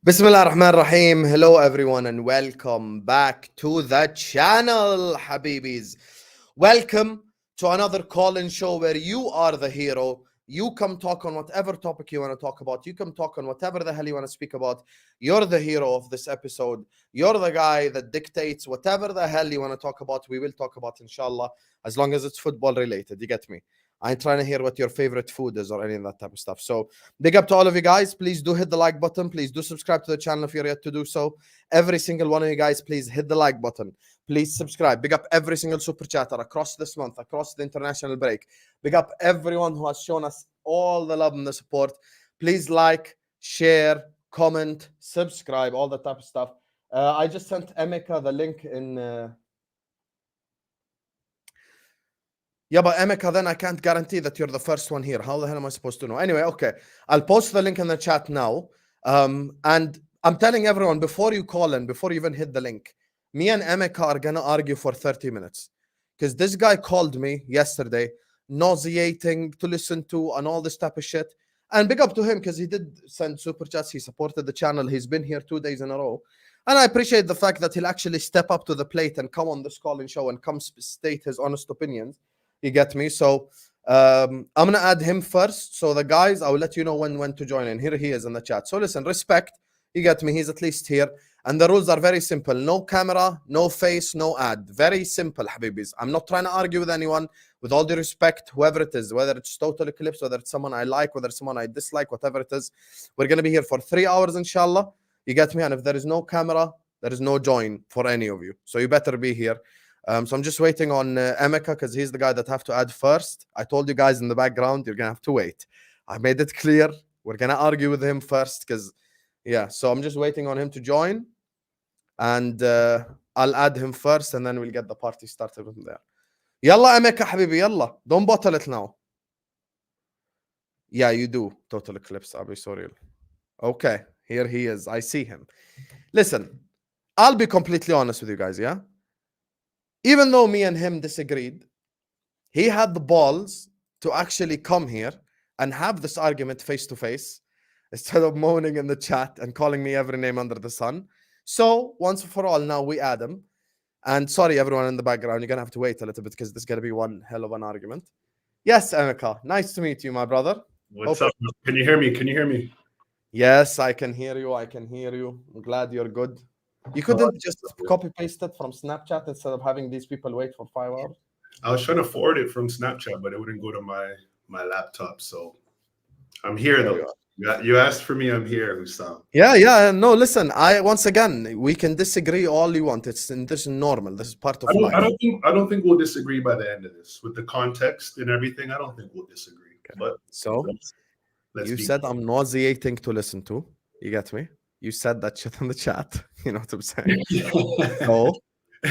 Bismillah ar-Rahman ar-Rahim. Hello everyone and welcome back to the channel, Habibis. Welcome to another call-in show where you are the hero. You come talk on whatever topic you want to talk about. You come talk on whatever the hell you want to speak about. You're the hero of this episode. You're the guy that dictates whatever the hell you want to talk about. We will talk about, inshallah, as long as it's football related. You get me? I ain't trying to hear what your favorite food is or any of that type of stuff. So big up to all of you guys. Please do hit the like button. Please do subscribe to the channel if you're yet to do so. Every single one of you guys, please hit the like button. Please subscribe. Big up every single super chatter across this month, across the international break. Big up everyone who has shown us all the love and the support. Please like, share, comment, subscribe, all that type of stuff. I just sent Emeka the link in... Yeah, but Emeka, then I can't guarantee that you're the first one here. How the hell am I supposed to know? Anyway, okay. I'll post the link in the chat now. And I'm telling everyone, before you call in, before you even hit the link, me and Emeka are going to argue for 30 minutes. Because this guy called me yesterday, nauseating to listen to and all this type of shit. And big up to him because he did send super chats. He supported the channel. He's been here 2 days in a row. And I appreciate the fact that he'll actually step up to the plate and come on this call-in show and come state his honest opinions. You get me? So I'm going to add him first. So the guys, I will let you know when to join in. Here he is in the chat. So listen, respect. You get me? He's at least here. And the rules are very simple. No camera, no face, no ad. Very simple, Habibis. I'm not trying to argue with anyone. With all due respect, whoever it is, whether it's Total Eclipse, whether it's someone I like, whether it's someone I dislike, whatever it is. We're going to be here for 3 hours, inshallah. You get me? And if there is no camera, there is no join for any of you. So you better be here. So I'm just waiting on Emeka because he's the guy that have to add first. I told you guys in the background, you're going to have to wait. I made it clear. We're going to argue with him first because, yeah. So I'm just waiting on him to join. And I'll add him first and then we'll get the party started from there. Yalla Emeka Habibi, yalla. Don't bottle it now. Yeah, you do. Total Eclipse, I'll be sorry. Okay, here he is. I see him. Listen, I'll be completely honest with you guys, yeah? Even though me and him disagreed, he had the balls to actually come here and have this argument face to face instead of moaning in the chat and calling me every name under the sun. So once and for all, now we add him. And sorry, everyone in the background, you're going to have to wait a little bit because this is going to be one hell of an argument. Yes, Emeka, nice to meet you, my brother. What's up? Can you hear me? Can you hear me? Yes, I can hear you. I can hear you. I'm glad you're good. You couldn't just copy-paste it from Snapchat instead of having these people wait for 5 hours? I was trying to forward it from Snapchat, but it wouldn't go to my laptop. So I'm here, though. You asked for me. I'm here, Husam. Yeah. No, listen. Once again, we can disagree all you want. This is normal. This is part of life. I don't think we'll disagree by the end of this. With the context and everything, I don't think we'll disagree. Okay. But so you said I'm nauseating to listen to. You get me? You said that shit in the chat. You know what I'm saying? So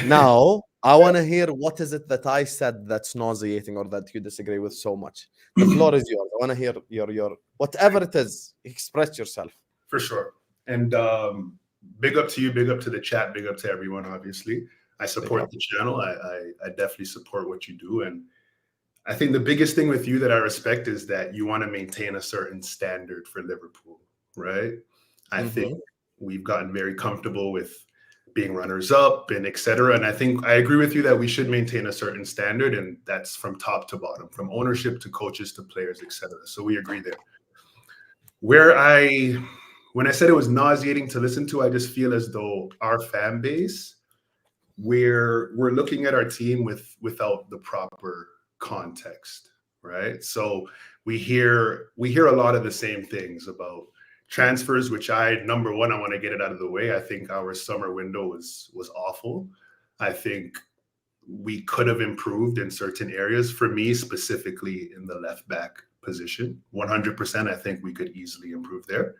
now I want to hear what is it that I said that's nauseating or that you disagree with so much. The floor is yours. I want to hear your whatever it is. Express yourself. For sure. And big up to you. Big up to the chat. Big up to everyone. Obviously, I support the channel. I definitely support what you do. And I think the biggest thing with you that I respect is that you want to maintain a certain standard for Liverpool, right? I think we've gotten very comfortable with being runners up and etc. And I think I agree with you that we should maintain a certain standard, and that's from top to bottom, from ownership to coaches to players, etc. So we agree there. When I said it was nauseating to listen to, I just feel as though our fan base, we're looking at our team without the proper context, right? So we hear a lot of the same things about transfers, which number one, I want to get it out of the way. I think our summer window was awful. I think we could have improved in certain areas. For me, specifically in the left back position, 100%, I think we could easily improve there.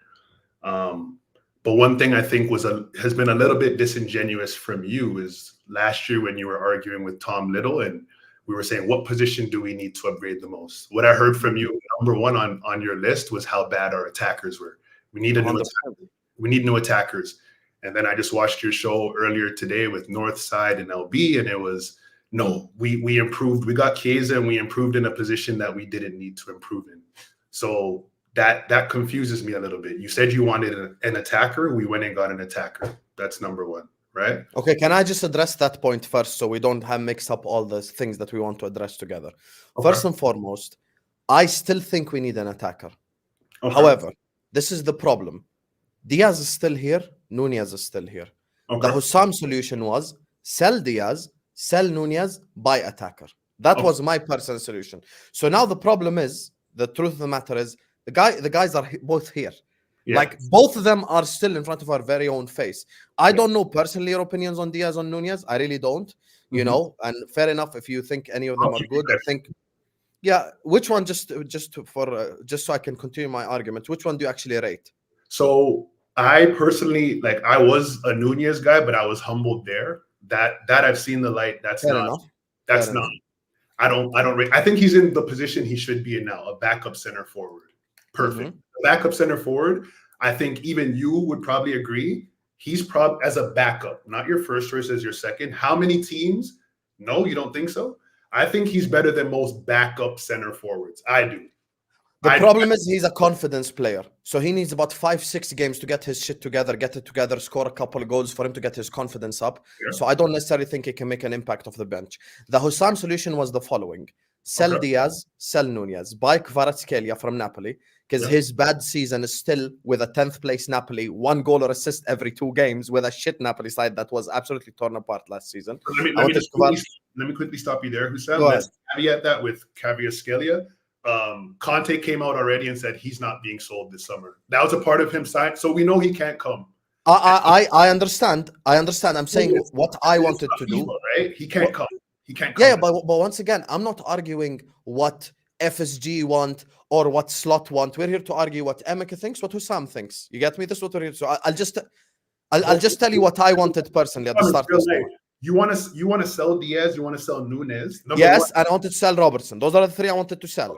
But one thing I think has been a little bit disingenuous from you is last year when you were arguing with Tom Little and we were saying, what position do we need to upgrade the most? What I heard from you, number one on your list was how bad our attackers were. We need new attackers. And then I just watched your show earlier today with Northside and LB, and it was, no, we improved. We got Chiesa and we improved in a position that we didn't need to improve in. So that confuses me a little bit. You said you wanted an attacker. We went and got an attacker. That's number one, right? Okay, can I just address that point first so we don't have mixed up all the things that we want to address together? Okay. First and foremost, I still think we need an attacker. Okay. However, this is the problem. Diaz is still here. Nunez is still here. Okay. The Husam solution was sell Diaz, sell Nunez, buy attacker. That was my personal solution. So now the problem is, the truth of the matter is, the guys are both here. Yeah. Like both of them are still in front of our very own face. I don't know personally your opinions on Diaz, on Nunez. I really don't. You know, and fair enough if you think any of them are good. I think, yeah. Which one? Just so I can continue my argument. Which one do you actually rate? So I personally, like, I was a Nunez guy, but I was humbled there. That I've seen the light. That's fair not. Enough. That's fair not. Enough. I don't rate. I think he's in the position he should be in now, a backup center forward. Perfect. A backup center forward. I think even you would probably agree. He's probably as a backup, not your first choice, as your second. How many teams? No, you don't think so? I think he's better than most backup center forwards. I do. The problem is he's a confidence player. So he needs about 5-6 games to get his shit together, get it together, score a couple of goals for him to get his confidence up. Yeah. So I don't necessarily think he can make an impact off the bench. The Husam solution was the following. Sell Diaz, sell Nunez, buy Kvaratskhelia from Napoli, because his bad season is still with a 10th place Napoli, 1 goal or assist every 2 games with a shit Napoli side that was absolutely torn apart last season. Let me quickly stop you there, Husam. Let's caveat that with Kvaratskhelia. Conte came out already and said he's not being sold this summer. That was a part of him sign, so we know he can't come. I understand. I'm saying what I wanted to do. Right? He can't come. He can't come. Yeah, but once again, I'm not arguing what FSG want or what Slot want. We're here to argue what Emeka thinks, what Husam thinks. You get me? This is what we're here to. So I'll just tell you what I wanted personally at the start of the story. You want to sell Diaz, you want to sell Nunez. Yes, and I wanted to sell Robertson. Those are the 3 I wanted to sell.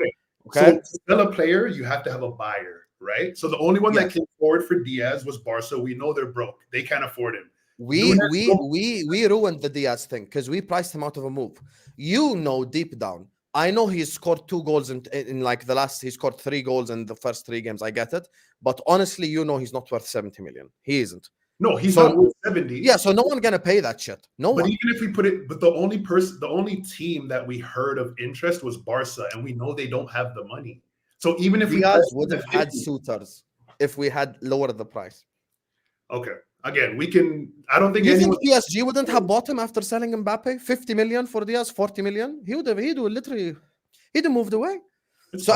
Okay. So to sell a player, you have to have a buyer, right? So the only one that came forward for Diaz was Barca. We know they're broke. They can't afford him. We ruined the Diaz thing because we priced him out of a move. You know, deep down, I know he scored 2 goals in like the last. He scored 3 goals in the first 3 games. I get it, but honestly, you know, he's not worth 70 million. He isn't. No, he's not worth 70. Yeah, so no one gonna pay that shit. No one. But even if we put it, but the only team that we heard of interest was Barca, and we know they don't have the money. So even if Diaz would have had suitors if we had lowered the price. Okay. Again, we can. I don't think you think PSG wouldn't have bought him after selling Mbappe 50 million for Diaz, 40 million. He'd have moved away. So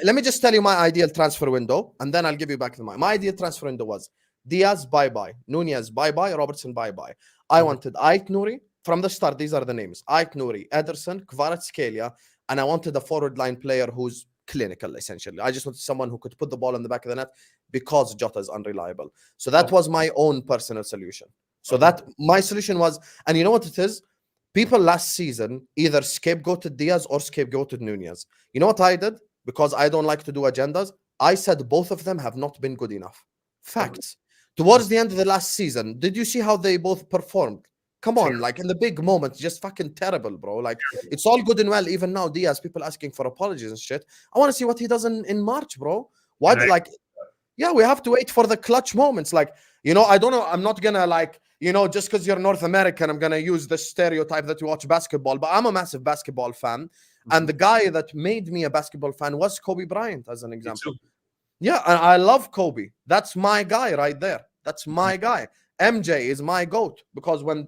let me just tell you my ideal transfer window, and then I'll give you back my ideal transfer window was Diaz bye-bye, Nunez bye-bye, Robertson bye-bye. I wanted Ait Nouri from the start. These are the names: Ait Nouri, Ederson, Kvaratskhelia, and I wanted a forward line player who's clinical, essentially. I just wanted someone who could put the ball in the back of the net because Jota is unreliable. So that was my own personal solution. So that my solution was, and you know what it is? People last season either scapegoated Diaz or scapegoated Nunez. You know what I did? Because I don't like to do agendas. I said both of them have not been good enough. Facts. Towards the end of the last season, did you see how they both performed? Come on, like in the big moments, just fucking terrible, bro. Like it's all good and well. Even now, Diaz, people asking for apologies and shit. I want to see what he does in March, bro. Why? We have to wait for the clutch moments. Like, you know, I don't know. I'm not gonna just because you're North American, I'm gonna use the stereotype that you watch basketball. But I'm a massive basketball fan, and the guy that made me a basketball fan was Kobe Bryant, as an example. Yeah, and I love Kobe. That's my guy right there. That's my guy. MJ is my GOAT because when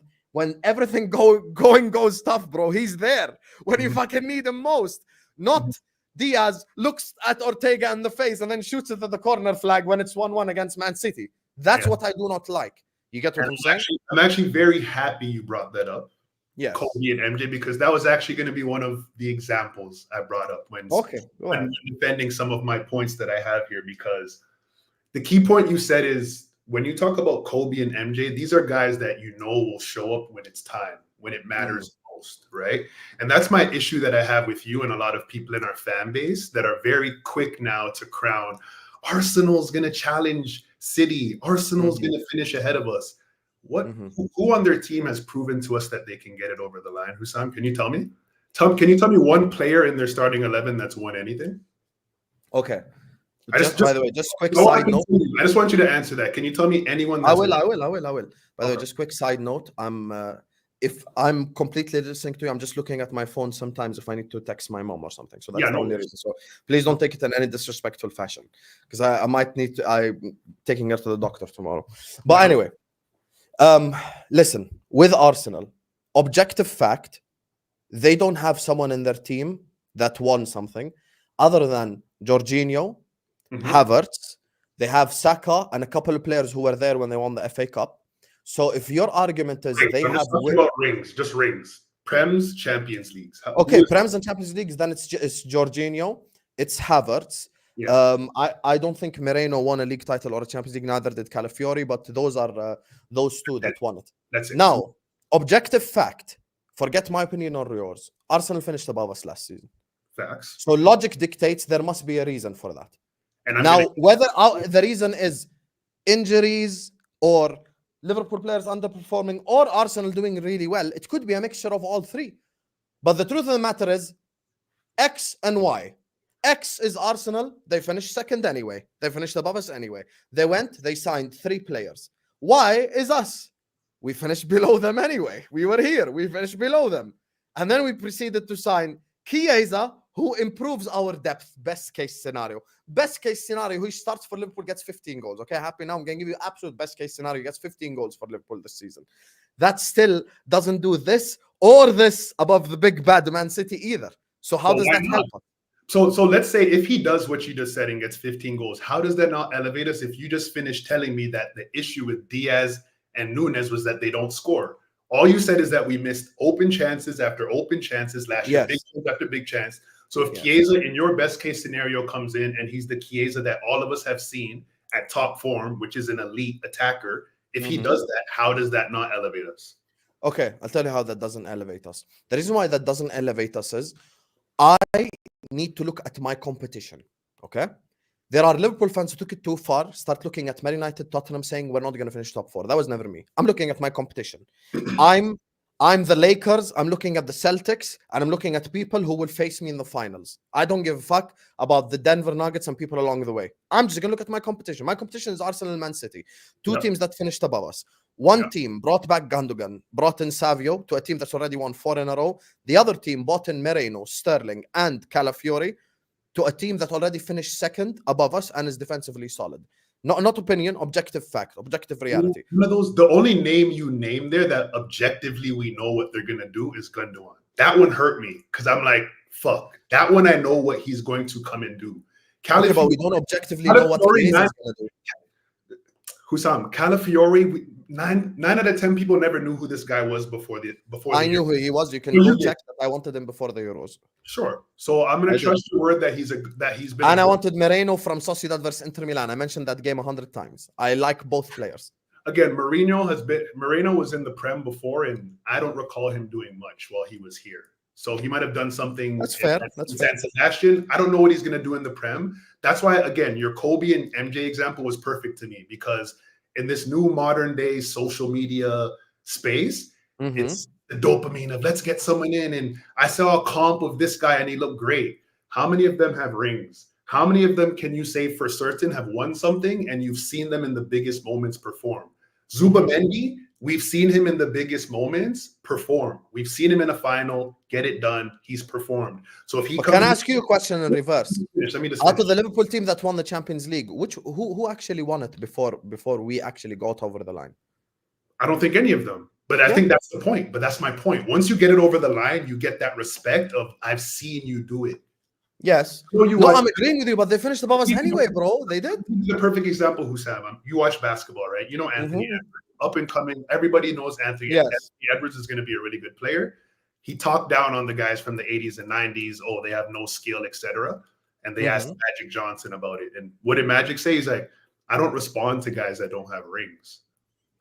everything goes tough, bro, he's there when you fucking need him most. Not Diaz looks at Ortega in the face and then shoots it at the corner flag when it's 1-1 against Man City. That's what I do not like. You get what I'm saying? I'm actually very happy you brought that up. Yeah, Kobe and MJ, because that was actually going to be one of the examples I brought up when defending some of my points that I have here. Because the key point you said is when you talk about Kobe and MJ, these are guys that you know will show up when it's time, when it matters most, right? And that's my issue that I have with you and a lot of people in our fan base that are very quick now to crown Arsenal's going to challenge City. Arsenal's going to finish ahead of us. Who on their team has proven to us that they can get it over the line? Husam, can you tell me? Can you tell me one player in their starting 11 that's won anything? Okay. By the way, just quick no, side note. I just want you to answer that. Can you tell me anyone? I That's will. By the way, just quick side note. If I'm completely listening to you, I'm just looking at my phone sometimes if I need to text my mom or something. So that's the only reason. So please don't take it in any disrespectful fashion, because I might need to. I'm taking her to the doctor tomorrow. But anyway, listen. With Arsenal, objective fact, they don't have someone in their team that won something other than Jorginho, Havertz. They have Saka and a couple of players who were there when they won the FA Cup. So if your argument is they have about rings, just rings, Prems, Champions Leagues. Okay, Prems and Champions Leagues, then it's Jorginho, it's Havertz. Yeah. I don't think Moreno won a league title or a Champions League, neither did Calafiori, but those are those two that won it. That's it. Now, objective fact, forget my opinion or yours. Arsenal finished above us last season. Facts. So logic dictates there must be a reason for that. And now, whether the reason is injuries or Liverpool players underperforming or Arsenal doing really well, it could be a mixture of all three. But the truth of the matter is X and Y. X is Arsenal. They finished second anyway. They finished above us anyway. They signed 3 players. Y is us. We finished below them anyway. We were here. We finished below them. And then we proceeded to sign Chiesa, who improves our depth. Best case scenario. Best case scenario, who starts for Liverpool, gets 15 goals. Okay, happy now. I'm going to give you absolute best case scenario. He gets 15 goals for Liverpool this season. That still doesn't do this or this above the big bad Man City either. So how does that help us? So let's say if he does what you just said and gets 15 goals, how does that not elevate us if you just finished telling me that the issue with Diaz and Nunes was that they don't score? All you said is that we missed open chances after open chances last year, big chance after big chance. So if Chiesa, in your best case scenario, comes in and he's the Chiesa that all of us have seen at top form, which is an elite attacker, if he does that, how does that not elevate us? Okay, I'll tell you how that doesn't elevate us. The reason why that doesn't elevate us is I need to look at my competition, okay? There are Liverpool fans who took it too far, start looking at Man United, Tottenham, saying we're not going to finish top 4. That was never me. I'm looking at my competition. I'm the Lakers, I'm looking at the Celtics, and I'm looking at people who will face me in the finals. I don't give a fuck about the Denver Nuggets and people along the way. I'm just going to look at my competition. My competition is Arsenal and Man City. 2 teams that finished above us. One team brought back Gundogan, brought in Savio to a team that's already won 4 in a row. The other team brought in Moreno, Sterling, and Calafiori to a team that already finished second above us and is defensively solid. Not opinion, objective fact, objective reality. The only name you name there that objectively we know what they're going to do is Gundogan. That one hurt me because I'm like, fuck. That one I know what he's going to come and do. Okay, but we don't objectively know what he's going to do. Husam, Calafiori, 9 out of 10 people never knew who this guy was before I knew who he was. You can go check that. I wanted him before the Euros. Sure. So I'm going to trust your word that he's been. And I wanted Moreno from Sociedad versus Inter Milan. I mentioned that game 100 times. I like both players. Again, Moreno was in the Prem before, and I don't recall him doing much while he was here. So he might have done something. That's fair. That's fair. San Sebastian. I don't know what he's going to do in the Prem. That's why, again, your Kobe and MJ example was perfect to me because in this new modern day social media space, it's the dopamine of let's get someone in. And I saw a comp of this guy and he looked great. How many of them have rings? How many of them can you say for certain have won something and you've seen them in the biggest moments perform? Zubamendi, we've seen him in the biggest moments perform. We've seen him in a final, get it done. He's performed. So if he can I ask you a question in reverse? Out of the Liverpool team that won the Champions League, who actually won it before we actually got over the line? I don't think any of them. But I think that's the point. But that's my point. Once you get it over the line, you get that respect of I've seen you do it. Yes. No, I'm agreeing with you, but they finished above us anyway, bro. They did. The perfect example, Husam. You watch basketball, right? You know Anthony Edwards, up and coming. Everybody knows Anthony. Yes. Anthony Edwards is going to be a really good player. He talked down on the guys from the 80s and 90s. Oh, they have no skill, etc. And they asked Magic Johnson about it. And what did Magic say? He's like, I don't respond to guys that don't have rings.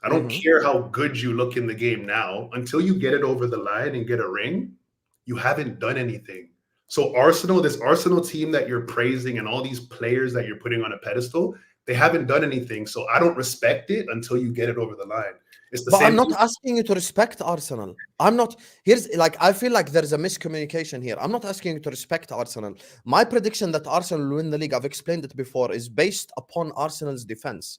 I don't care how good you look in the game now. Until you get it over the line and get a ring, you haven't done anything. So Arsenal, this Arsenal team that you're praising and all these players that you're putting on a pedestal, They haven't done anything, so I don't respect it until you get it over the line. It's the But same I'm not thing. asking you to respect Arsenal. I'm not. Here's like I feel like there's a miscommunication here. I'm not asking you to respect Arsenal. My prediction that Arsenal will win the league, I've explained it before, is based upon Arsenal's defense.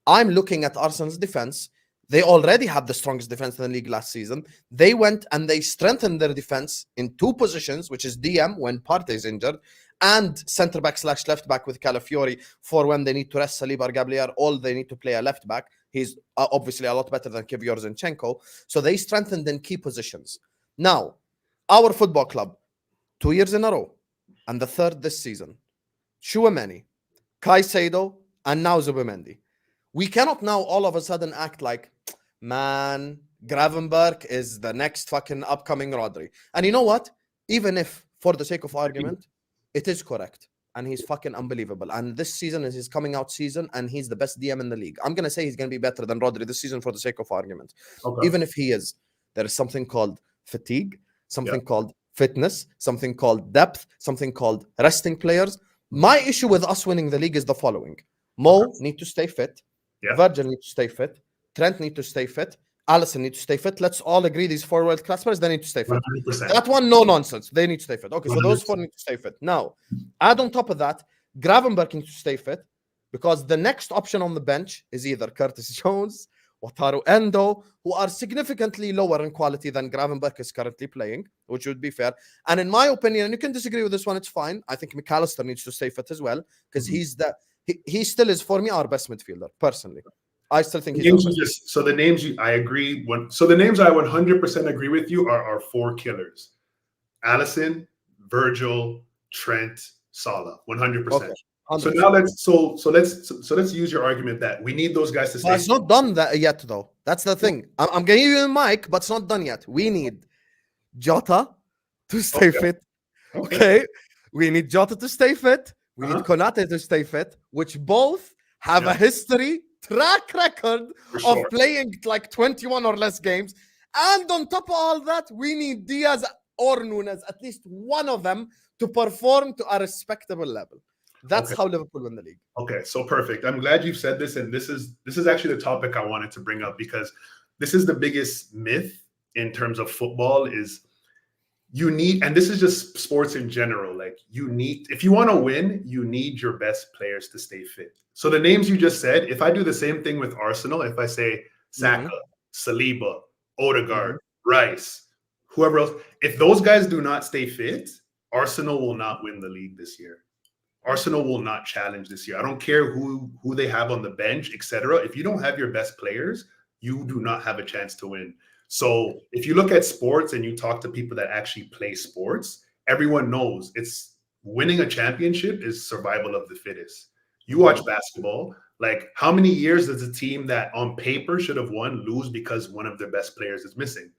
I'm looking at Arsenal's defense. They already had the strongest defense in the league last season. They went and they strengthened their defense in two positions, which is DM when Partey is injured, and centre back / left back with Calafiori for when they need to rest Saliba or Gabriel, or they need to play a left back. He's obviously a lot better than Kivior Zinchenko. So they strengthened in key positions. Now, our football club, 2 years in a row, and the third this season, Chouameni, Caicedo, and now Zubimendi. We cannot now all of a sudden act like, man, Gravenberch is the next fucking upcoming Rodri. And you know what? Even if, for the sake of argument, it is correct, and he's fucking unbelievable. And this season is his coming out season, and he's the best DM in the league. I'm going to say he's going to be better than Rodri this season for the sake of argument. Okay. Even if he is, there is something called fatigue, something called fitness, something called depth, something called resting players. My issue with us winning the league is the following. Mo need to stay fit. Virgil need to stay fit. Trent need to stay fit. Alisson need to stay fit. Let's all agree these 4 world-class players, they need to stay fit. 100%. That one, no nonsense. They need to stay fit. Okay, so those 4 need to stay fit. Now, add on top of that, Gravenberch needs to stay fit because the next option on the bench is either Curtis Jones, Wataru Endo, who are significantly lower in quality than Gravenberch is currently playing, which would be fair. And in my opinion, and you can disagree with this one, it's fine. I think McAllister needs to stay fit as well because he still is, for me, our best midfielder, personally. I still think he's so the names I agree. So the names I 100% agree with you are our 4 killers: Alisson, Virgil, Trent, Salah. 100%. Okay. So now let's use your argument that we need those guys to stay. But it's not done that yet, though. That's the thing. I'm giving you a mic, but it's not done yet. We need Jota to stay fit. Okay. We need Jota to stay fit. We need Konate to stay fit, which both have a track record of playing like 21 or less games. And on top of all that, we need Diaz or Nunes, at least one of them, to perform to a respectable level. That's how Liverpool win the league. Okay, so perfect. I'm glad you've said this, and this is actually the topic I wanted to bring up because this is the biggest myth in terms of football is you need, and this is just sports in general, like you need, if you want to win, you need your best players to stay fit. So the names you just said, if I do the same thing with Arsenal, if I say Saka, Saliba, Odegaard, Rice, whoever else, if those guys do not stay fit, Arsenal will not win the league this year. Arsenal will not challenge this year. I don't care who they have on the bench, etc. If you don't have your best players, you do not have a chance to win. So if you look at sports and you talk to people that actually play sports, everyone knows it's winning a championship is survival of the fittest. You watch basketball, like how many years does a team that on paper should have won lose because one of their best players is missing?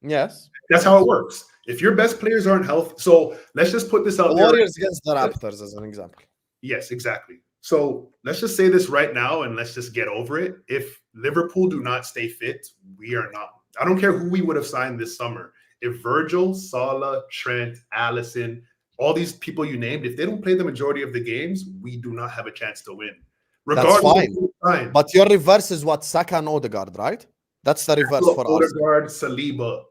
Yes. That's how it works. If your best players aren't healthy, so let's just put this out there. Warriors against the Raptors as an example. Yes, exactly. So let's just say this right now and let's just get over it. If Liverpool do not stay fit, we are not. I don't care who we would have signed this summer. If Virgil, Salah, Trent, Alisson, all these people you named, if they don't play the majority of the games, we do not have a chance to win. That's fine. But your reverse is what? Saka and Odegaard, right? That's the reverse for us. Odegaard, Saliba,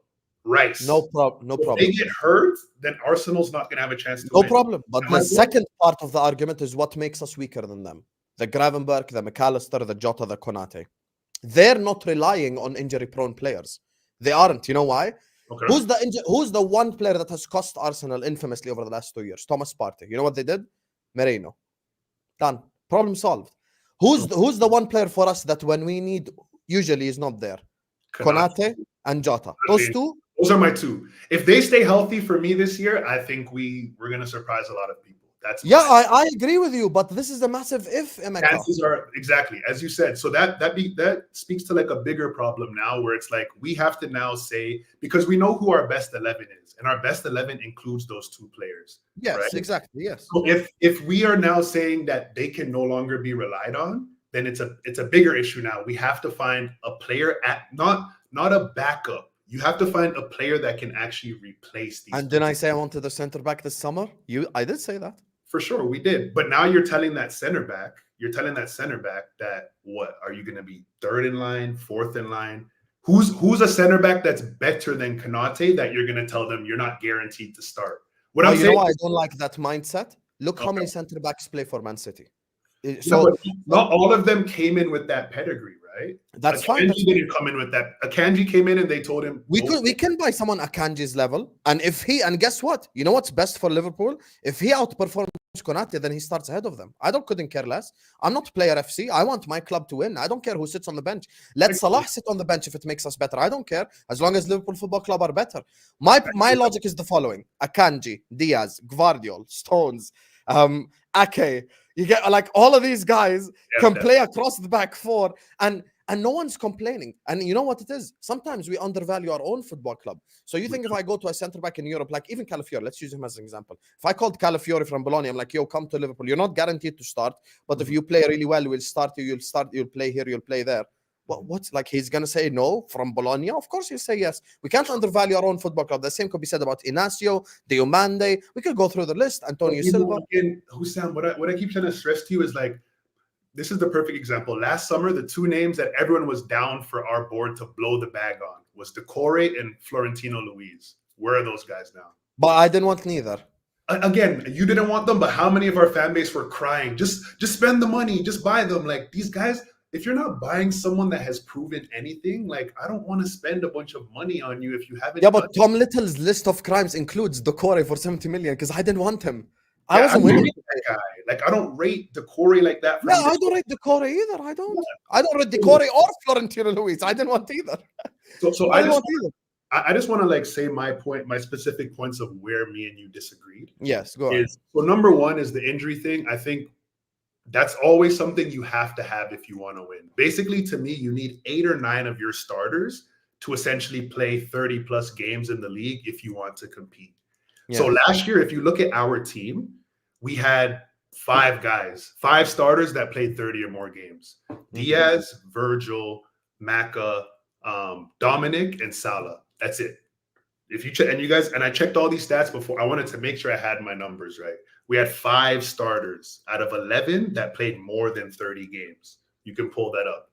Rice. No problem. No problem. If they get hurt, then Arsenal's not going to have a chance to win. No problem. But the second part of the argument is what makes us weaker than them. The Gravenberch, the McAllister, the Jota, the Konate. They're not relying on injury-prone players. They aren't. You know why? Okay. Who's the one player that has cost Arsenal infamously over the last 2 years? Thomas Partey. You know what they did? Moreno. Done. Problem solved. Who's the one player for us that when we need usually is not there? Konate and Jota. Those two? Those are my two. If they stay healthy for me this year, I think we're going to surprise a lot of people. I agree with you, but this is a massive if, Emeka. Chances are exactly as you said. So that speaks to like a bigger problem now, where it's like we have to now say, because we know who our best 11 is, and our best 11 includes those two players. Yes, right? Exactly. Yes. So if we are now saying that they can no longer be relied on, then it's a bigger issue now. We have to find a player not a backup. You have to find a player that can actually replace these. And didn't I say I wanted a center back this summer? I did say that. For sure, we did. But now you're telling that center back you're telling that center back that what are you going to be third in line, fourth in line? Who's a center back that's better than Konate that you're going to tell them you're not guaranteed to start? What I'm you saying, know why I don't like that mindset? Look how many center backs play for Man City. So not all of them came in with that pedigree, right? That's Akanji fine. didn't come in with that. Akanji came in and they told him We can buy someone Akanji's level, and guess what? You know what's best for Liverpool? If he outperforms Konate, then he starts ahead of them. Couldn't care less. I'm not player FC. I want my club to win. I don't care who sits on the bench. Let Salah sit on the bench if it makes us better. I don't care as long as Liverpool Football Club are better. My logic is the following: Akanji, Diaz, Gvardiol, Stones, Ake. You get like all of these guys can play across the back four, and no one's complaining. And you know what it is? Sometimes we undervalue our own football club. So you think if I go to a centre back in Europe, like even Calafiori, let's use him as an example. If I called Calafiori from Bologna, I'm like, yo, come to Liverpool. You're not guaranteed to start, but if you play really well, we'll start you. You'll play here, you'll play there. What's like he's gonna say no from Bologna? Of course he'll say yes. We can't undervalue our own football club. The same could be said about Inacio, Diomande. We could go through the list. Antonio Silva. Again, Husam, what I keep trying to stress to you is like, this is the perfect example. Last summer, the two names that everyone was down for our board to blow the bag on was Decore and Florentino Luis. Where are those guys now? But I didn't want neither. Again, you didn't want them, but how many of our fan base were crying? Just spend the money, just buy them. Like these guys, if you're not buying someone that has proven anything, like I don't want to spend a bunch of money on you if you haven't. Yeah, but Tom Little's list of crimes includes Decore for 70 million because I didn't want him. I wasn't willing to that guy. Like I don't rate Decore like that. No, I don't rate Decore either. I don't rate Decore or Florentino Luis. I didn't want either. So I just want to like say my specific points of where me and you disagreed. Yes, go on. So number one is the injury thing. I think that's always something you have to have if you want to win. Basically, to me, you need 8 or 9 of your starters to essentially play 30 plus games in the league if you want to compete. Yeah. So last year, if you look at our team, we had 5 starters that played 30 or more games. Diaz, Virgil, Maka, Dominic, and Salah. That's it. If you check, and you guys, and I checked all these stats before, I wanted to make sure I had my numbers right. We had 5 starters out of 11 that played more than 30 games. You can pull that up.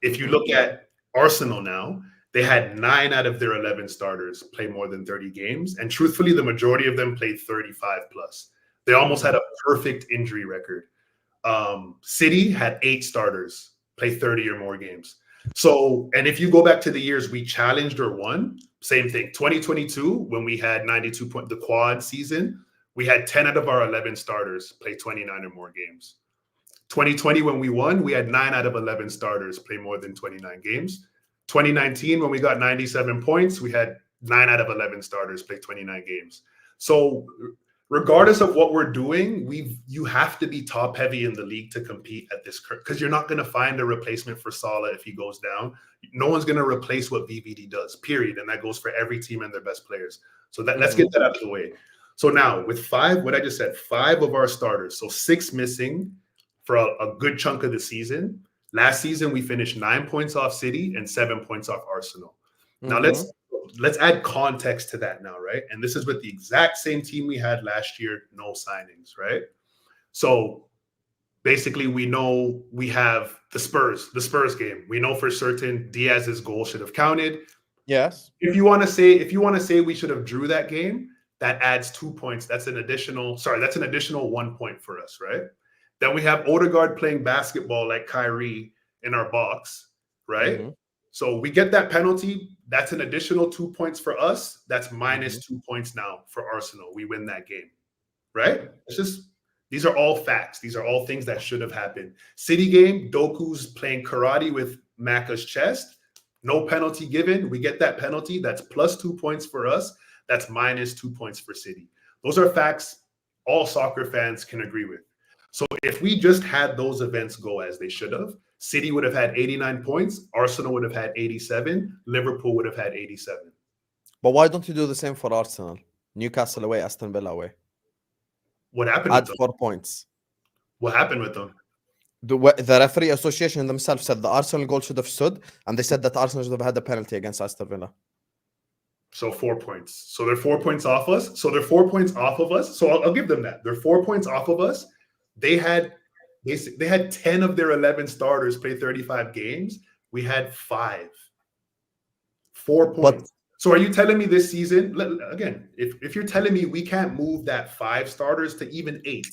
If you look at Arsenal now, they had 9 out of their 11 starters play more than 30 games. And truthfully, the majority of them played 35 plus. They almost had a perfect injury record. City had 8 starters play 30 or more games. So, and if you go back to the years we challenged or won, same thing. 2022, when we had 92 point, the quad season, we had 10 out of our 11 starters play 29 or more games. 2020, when we won, we had 9 out of 11 starters play more than 29 games. 2019, when we got 97 points, we had 9 out of 11 starters play 29 games. So regardless of what we're doing, you have to be top heavy in the league to compete at this curve because you're not going to find a replacement for Salah if he goes down. No one's going to replace what VVD does, period. And that goes for every team and their best players. So let's get that out of the way. So now with 5, what I just said, 5 of our starters, so 6 missing for a good chunk of the season. Last season, we finished 9 points off City and 7 points off Arsenal. Now let's add context to that now, right? And this is with the exact same team we had last year, no signings, right? So basically we know we have the Spurs game. We know for certain Diaz's goal should have counted. Yes. If you want to say we should have drew that game, that adds 2 points. That's an additional 1 point for us, right? Then we have Odegaard playing basketball like Kyrie in our box, right? So we get that penalty. That's an additional 2 points for us. That's minus 2 points now for Arsenal. We win that game, right? These are all facts. These are all things that should have happened. City game, Doku's playing karate with Maka's chest. No penalty given. We get that penalty. That's plus 2 points for us. That's minus 2 points for City. Those are facts all soccer fans can agree with. So if we just had those events go as they should have, City would have had 89 points, Arsenal would have had 87, Liverpool would have had 87. But why don't you do the same for Arsenal? Newcastle away, Aston Villa away. What happened with them? 4 points. What happened with them? The referee association themselves said the Arsenal goal should have stood, and they said that Arsenal should have had the penalty against Aston Villa. So 4 points. So they're 4 points off us. So I'll give them that. They're 4 points off of us. They had They had 10 of their 11 starters play 35 games. We had 5. 4 points. So are you telling me this season, again, if you're telling me we can't move that 5 starters to even 8,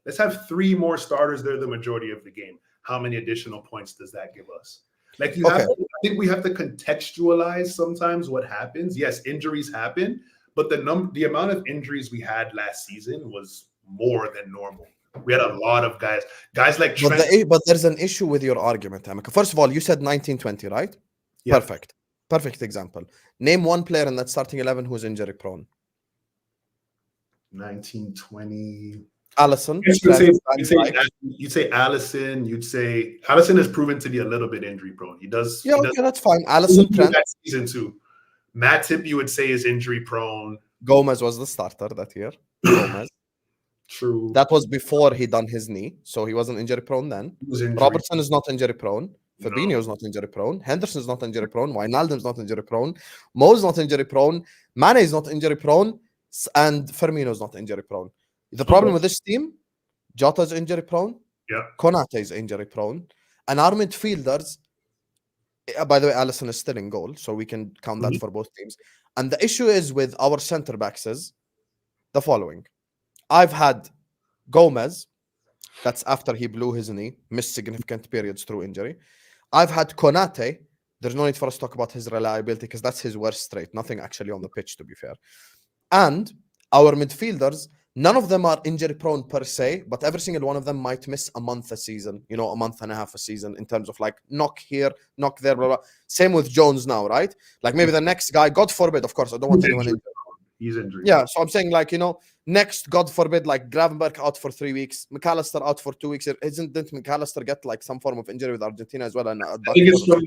let's have 3 more starters. They're the majority of the game. How many additional points does that give us? Like I think we have to contextualize sometimes what happens. Yes, injuries happen, but the amount of injuries we had last season was more than normal. We had a lot of guys like Trent. But there's an issue with your argument, Emeka. First of all, you said 1920, right? Yeah. Perfect example. Name one player in that starting 11 who's injury prone. 1920. Allison. You'd say Allison. You'd say Allison has proven to be a little bit injury prone. He does. Yeah, that's fine. Allison, Trent. That season too. Matip, you would say, is injury prone. Gomez was the starter that year. Gomez. True. That was before he done his knee, so he wasn't injury prone then. Robertson is not injury prone. Fabinho is not injury prone. Henderson is not injury prone. Wijnaldum is not injury prone. Mo is not injury prone. Mane is not injury prone. And Firmino is not injury prone. The problem with this team, Jota is injury prone. Yeah. Konate is injury prone. And our midfielders, by the way, Alisson is still in goal, so we can count that for both teams. And the issue is with our center backs is the following. I've had Gomez, that's after he blew his knee, missed significant periods through injury. I've had Konate. There's no need for us to talk about his reliability because that's his worst trait. Nothing actually on the pitch, to be fair. And our midfielders, none of them are injury prone per se, but every single one of them might miss a month a season, a month and a half a season in terms of like knock here, knock there, blah, blah. Same with Jones now, right? Like maybe the next guy, God forbid, of course, I don't want anyone injured. He's injured. Yeah, so I'm saying like, next, God forbid, like Gravenberch out for 3 weeks, McAllister out for 2 weeks. Didn't McAllister get like some form of injury with Argentina as well? And I think it's from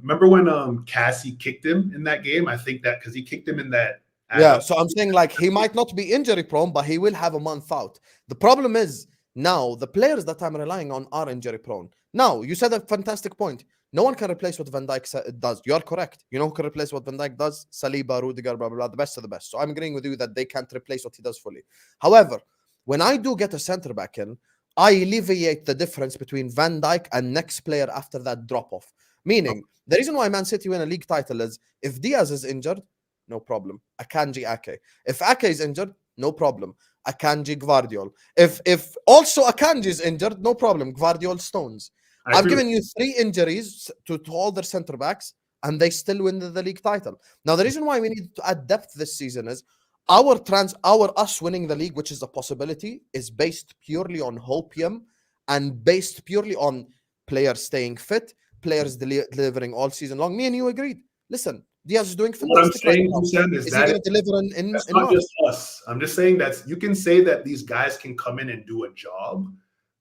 remember when Cassie kicked him in that game? I think that because he kicked him in that. Yeah, so I'm saying like he might not be injury prone, but he will have a month out. The problem is now the players that I'm relying on are injury prone. Now, you said a fantastic point. No one can replace what Van Dijk does. You're correct. You know who can replace what Van Dijk does? Saliba, Rudiger, blah, blah, blah, the best of the best. So I'm agreeing with you that they can't replace what he does fully. However, when I do get a centre back in, I alleviate the difference between Van Dijk and next player after that drop-off. Meaning, the reason why Man City win a league title is if Diaz is injured, no problem. Akanji, Ake. If Ake is injured, no problem. Akanji, Gvardiol. If also Akanji is injured, no problem. Gvardiol, Stones. I've given you 3 injuries to all their centre backs, and they still win the league title. Now, the reason why we need to add depth this season is us winning the league, which is a possibility, is based purely on hopium and based purely on players staying fit, players delivering all season long. Me and you agreed. Listen, Diaz is doing fantastic. What I'm saying, Husam, is that he going to deliver in that's not just us. I'm just saying that you can say that these guys can come in and do a job.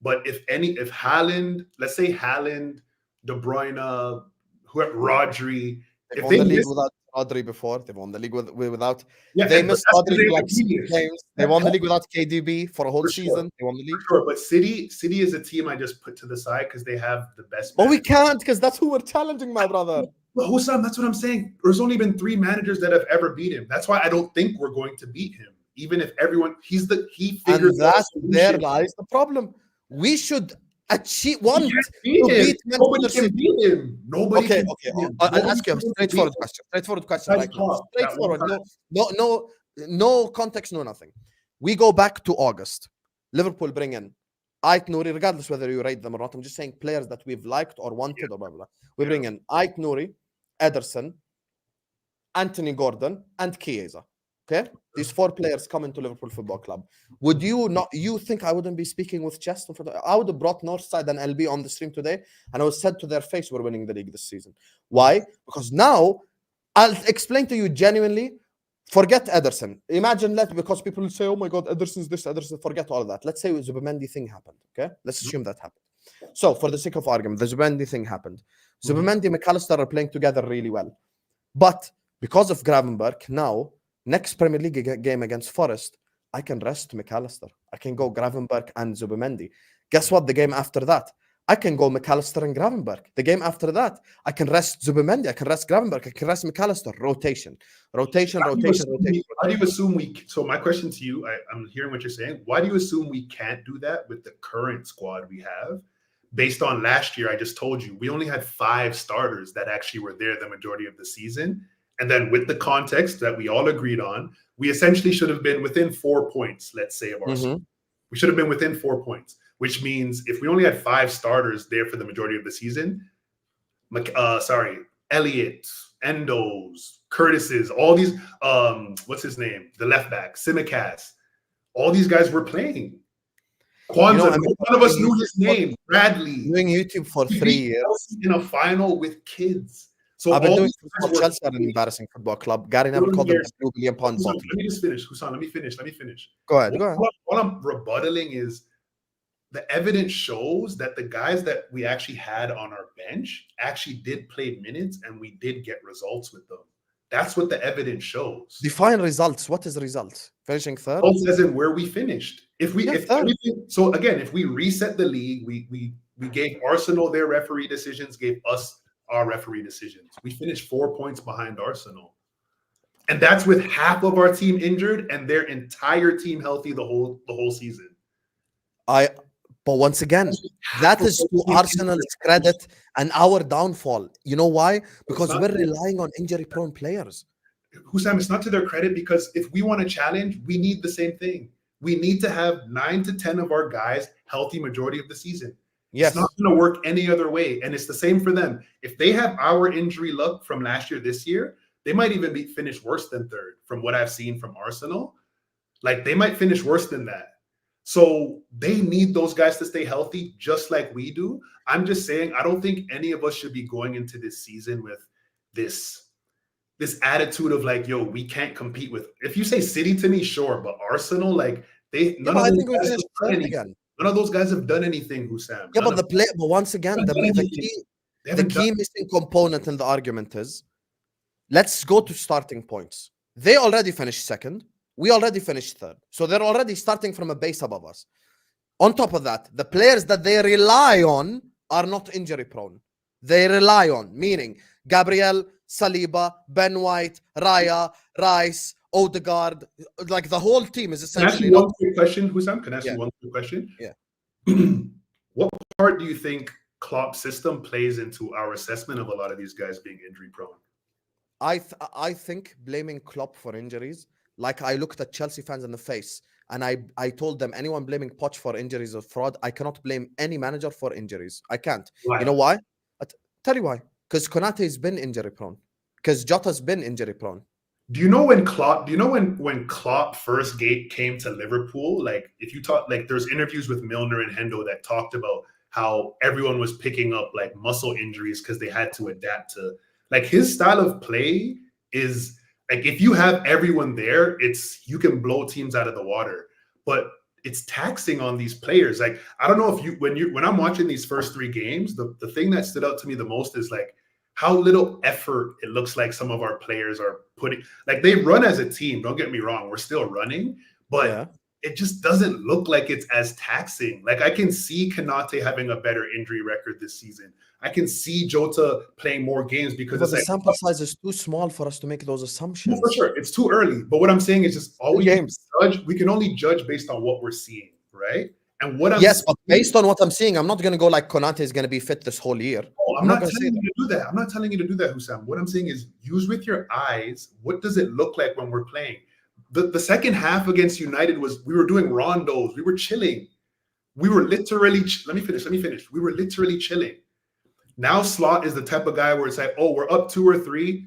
But if Haaland, let's say Haaland, De Bruyne, Rodri, they've won the league without Rodri before. They've won the league without. Yeah, they missed Rodri like 6 games. They won the league without KDB for a whole season. They won the league. Sure, but City is a team I just put to the side because they have the best. But we can't because that's who we're challenging, my brother. But Husam, that's what I'm saying. There's only been 3 managers that have ever beat him. That's why I don't think we're going to beat him. Even if everyone, he figures. And that's there lies the problem. We should want to beat Nobody can beat him. Nobody. Okay. I'll ask you a straightforward question. Straightforward. No context, no nothing. We go back to August. Liverpool bring in Ait Nouri, regardless whether you rate them or not. I'm just saying players that we've liked or wanted or blah, blah. We bring in Ait Nouri, Ederson, Anthony Gordon, and Chiesa. Okay? These 4 players come into Liverpool Football Club. Would you think I wouldn't be speaking with chest? I would have brought Northside and LB on the stream today, and I was said to their face, we're winning the league this season. Why? Because now, I'll explain to you genuinely, forget Ederson. Imagine that because people will say, oh my God, Ederson's this, Ederson, forget all of that. Let's say the Zubimendi thing happened, okay? Let's assume that happened. So, for the sake of argument, the Zubimendi thing happened. Zubimendi and McAllister are playing together really well. But because of Gravenberch, now, next Premier League game against Forest, I can rest McAllister. I can go Gravenberch and Zubimendi. Guess what? The game after that, I can go McAllister and Gravenberg. The game after that, I can rest Zubimendi, I can rest Gravenberg, I can rest McAllister. Rotation. How do you assume we? So my question to you, I'm hearing what you're saying. Why do you assume we can't do that with the current squad we have? Based on last year, I just told you, we only had 5 starters that actually were there the majority of the season. And then with the context that we all agreed on, we essentially should have been within 4 points, let's say, of Arsenal. We should have been within 4 points, which means if we only had 5 starters there for the majority of the season, Elliott, Endos, Curtis's, all these, what's his name? The left back, Simicast, all these guys were playing. Kwanzaa, none of us knew his name. Bradley. Doing YouTube for 3 years. In a final with kids. So I've been doing Chelsea are an embarrassing football club. Gary never called them a $2 billion bottle. Let me just finish, Husam. Let me finish. Go ahead. What I'm rebuttaling is the evidence shows that the guys that we actually had on our bench actually did play minutes and we did get results with them. That's what the evidence shows. Define results. What is results? Finishing third? Results as in where we finished. If we reset the league, we gave Arsenal their referee decisions, gave us our referee decisions. We finished 4 points behind Arsenal. And that's with half of our team injured and their entire team healthy the whole season. But once again, that is to Arsenal's credit and our downfall. You know why? Because we're relying on injury-prone players. Husam, it's not to their credit because if we want to challenge, we need the same thing. We need to have 9 to 10 of our guys healthy majority of the season. Yes. It's not going to work any other way. And it's the same for them. If they have our injury luck from last year, this year, they might even be finished worse than third from what I've seen from Arsenal. Like they might finish worse than that. So they need those guys to stay healthy just like we do. I'm just saying, I don't think any of us should be going into this season with this attitude of like, yo, we can't compete with. If you say City to me, sure, but Arsenal, like none of those guys have done anything, Husam. Yeah, but once again, the key missing component in the argument is, let's go to starting points. They already finished second. We already finished third. So they're already starting from a base above us. On top of that, the players that they rely on are not injury prone. They rely on, meaning Gabriel, Saliba, Ben White, Raya, Rice, Odegaard, like the whole team is essentially. Can I ask you one quick question, Husam? Can I ask you one quick question? Yeah. What part do you think Klopp's system plays into our assessment of a lot of these guys being injury prone? I think blaming Klopp for injuries, like I looked at Chelsea fans in the face and I told them, anyone blaming Poch for injuries or fraud, I cannot blame any manager for injuries. I can't. Why? You know why? I'll tell you why. Because Konate has been injury prone. Because Jota's been injury prone. Do you know when Klopp first came to Liverpool? Like, if you talk, like, there's interviews with Milner and Hendo that talked about how everyone was picking up like muscle injuries because they had to adapt to, like, his style of play is like, if you have everyone there, you can blow teams out of the water, but it's taxing on these players. Like, I don't know if when I'm watching these first 3 games, the thing that stood out to me the most is like how little effort it looks like some of our players are putting. Like, they run as a team, don't get me wrong, we're still running, but it just doesn't look like it's as taxing. Like, I can see Konate having a better injury record this season. I can see Jota playing more games because the sample size is too small for us to make those assumptions. For sure, it's too early. But what I'm saying is just we can only judge based on what we're seeing, right? And what I'm but based on what I'm seeing, I'm not going to go like Konate is going to be fit this whole year. Oh, I'm not telling you to do that. I'm not telling you to do that, Husam. What I'm saying is use with your eyes. What does it look like when we're playing? The second half against United we were doing rondos. We were chilling. We were literally, let me finish. We were literally chilling. Now Slot is the type of guy where it's like, oh, we're up 2 or 3.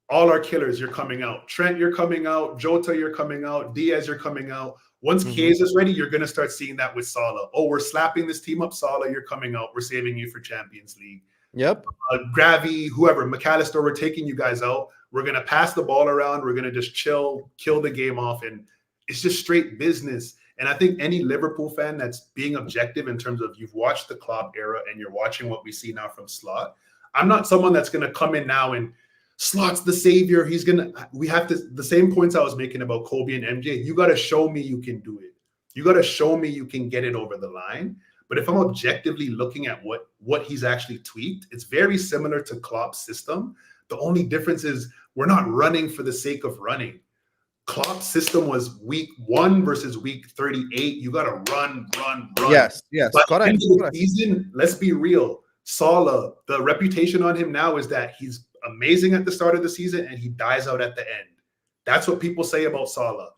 All our killers, you're coming out. Trent, you're coming out. Jota, you're coming out. Diaz, you're coming out. Once Chiesa is ready, you're going to start seeing that with Salah. Oh, we're slapping this team up. Salah, you're coming out. We're saving you for Champions League. Yep. Gravy, whoever, McAllister, we're taking you guys out. We're going to pass the ball around. We're going to just chill, kill the game off. And it's just straight business. And I think any Liverpool fan that's being objective in terms of you've watched the Klopp era and you're watching what we see now from Slot. I'm not someone that's going to come in now and Slot's the savior. We have to, the same points I was making about Kobe and MJ. You got to show me you can do it. You got to show me you can get it over the line. But if I'm objectively looking at what he's actually tweaked, it's very similar to Klopp's system. The only difference is we're not running for the sake of running. Klopp's system was week 1 versus week 38. You got to run. Yes, But correct. end of the season, let's be real. Salah, the reputation on him now is that he's amazing at the start of the season and he dies out at the end. That's what people say about Salah.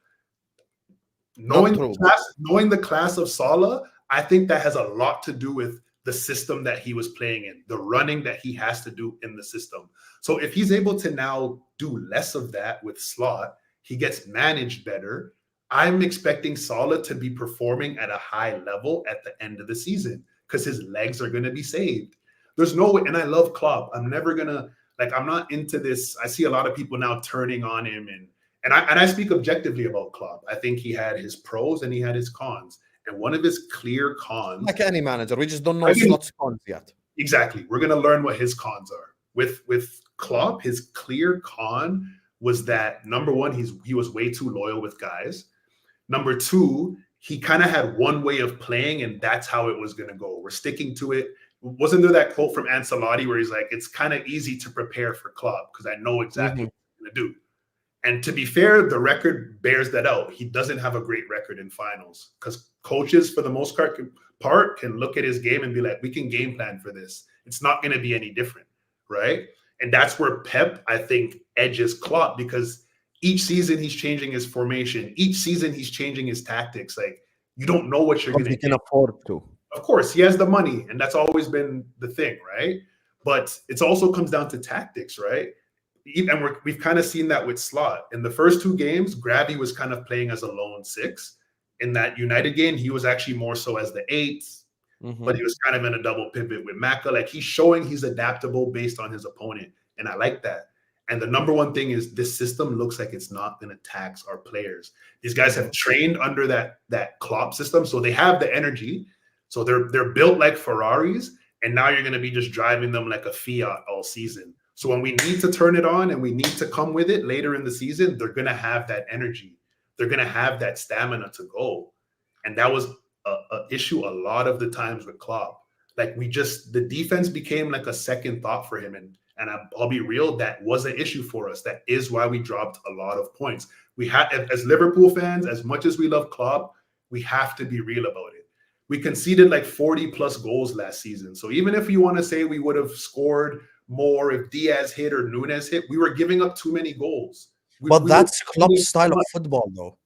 Knowing the class of Salah, I think that has a lot to do with the system that he was playing in, the running that he has to do in the system. So if he's able to now do less of that with Slot, he gets managed better. I'm expecting Salah to be performing at a high level at the end of the season because his legs are going to be saved. There's no way, and I love Klopp. I'm never going to, I'm not into this. I see a lot of people now turning on him, and I speak objectively about Klopp. I think he had his pros and he had his cons. And one of his clear cons, like any manager, we just don't know Slot's cons yet. Exactly. We're going to learn what his cons are. With Klopp, his clear con was that, number one, he was way too loyal with guys. Number two, he kind of had one way of playing, and that's how it was going to go. We're sticking to it. Wasn't there that quote from Ancelotti where he's like, it's kind of easy to prepare for Klopp because I know exactly what he's going to do. And to be fair, the record bears that out. He doesn't have a great record in finals because coaches, for the most part, can look at his game and be like, we can game plan for this. It's not going to be any different, right? And that's where Pep, I think, edges Klopp because each season he's changing his formation. Each season he's changing his tactics. Like, you don't know what you're going to do. He can afford to. Of course, he has the money, and that's always been the thing, right? But it also comes down to tactics, right? And we've kind of seen that with Slot. In the first 2 games, Gravy was kind of playing as a lone 6. In that United game, he was actually more so as the 8, but he was kind of in a double pivot with Maka. Like, he's showing he's adaptable based on his opponent, and I like that. And the number one thing is this system looks like it's not going to tax our players. These guys have trained under that Klopp system, so they have the energy. So they're built like Ferraris, and now you're going to be just driving them like a Fiat all season. So when we need to turn it on and we need to come with it later in the season, they're going to have that energy. They're going to have that stamina to go. And that was an issue a lot of the times with Klopp. Like, the defense became like a second thought for him. And I'll be real, that was an issue for us. That is why we dropped a lot of points. We had, as Liverpool fans, as much as we love Klopp, we have to be real about it. We conceded like 40 plus goals last season. So even if you want to say we would have scored more if Diaz hit or Nunes hit, we were giving up too many goals. But that's Klopp's style of football, though.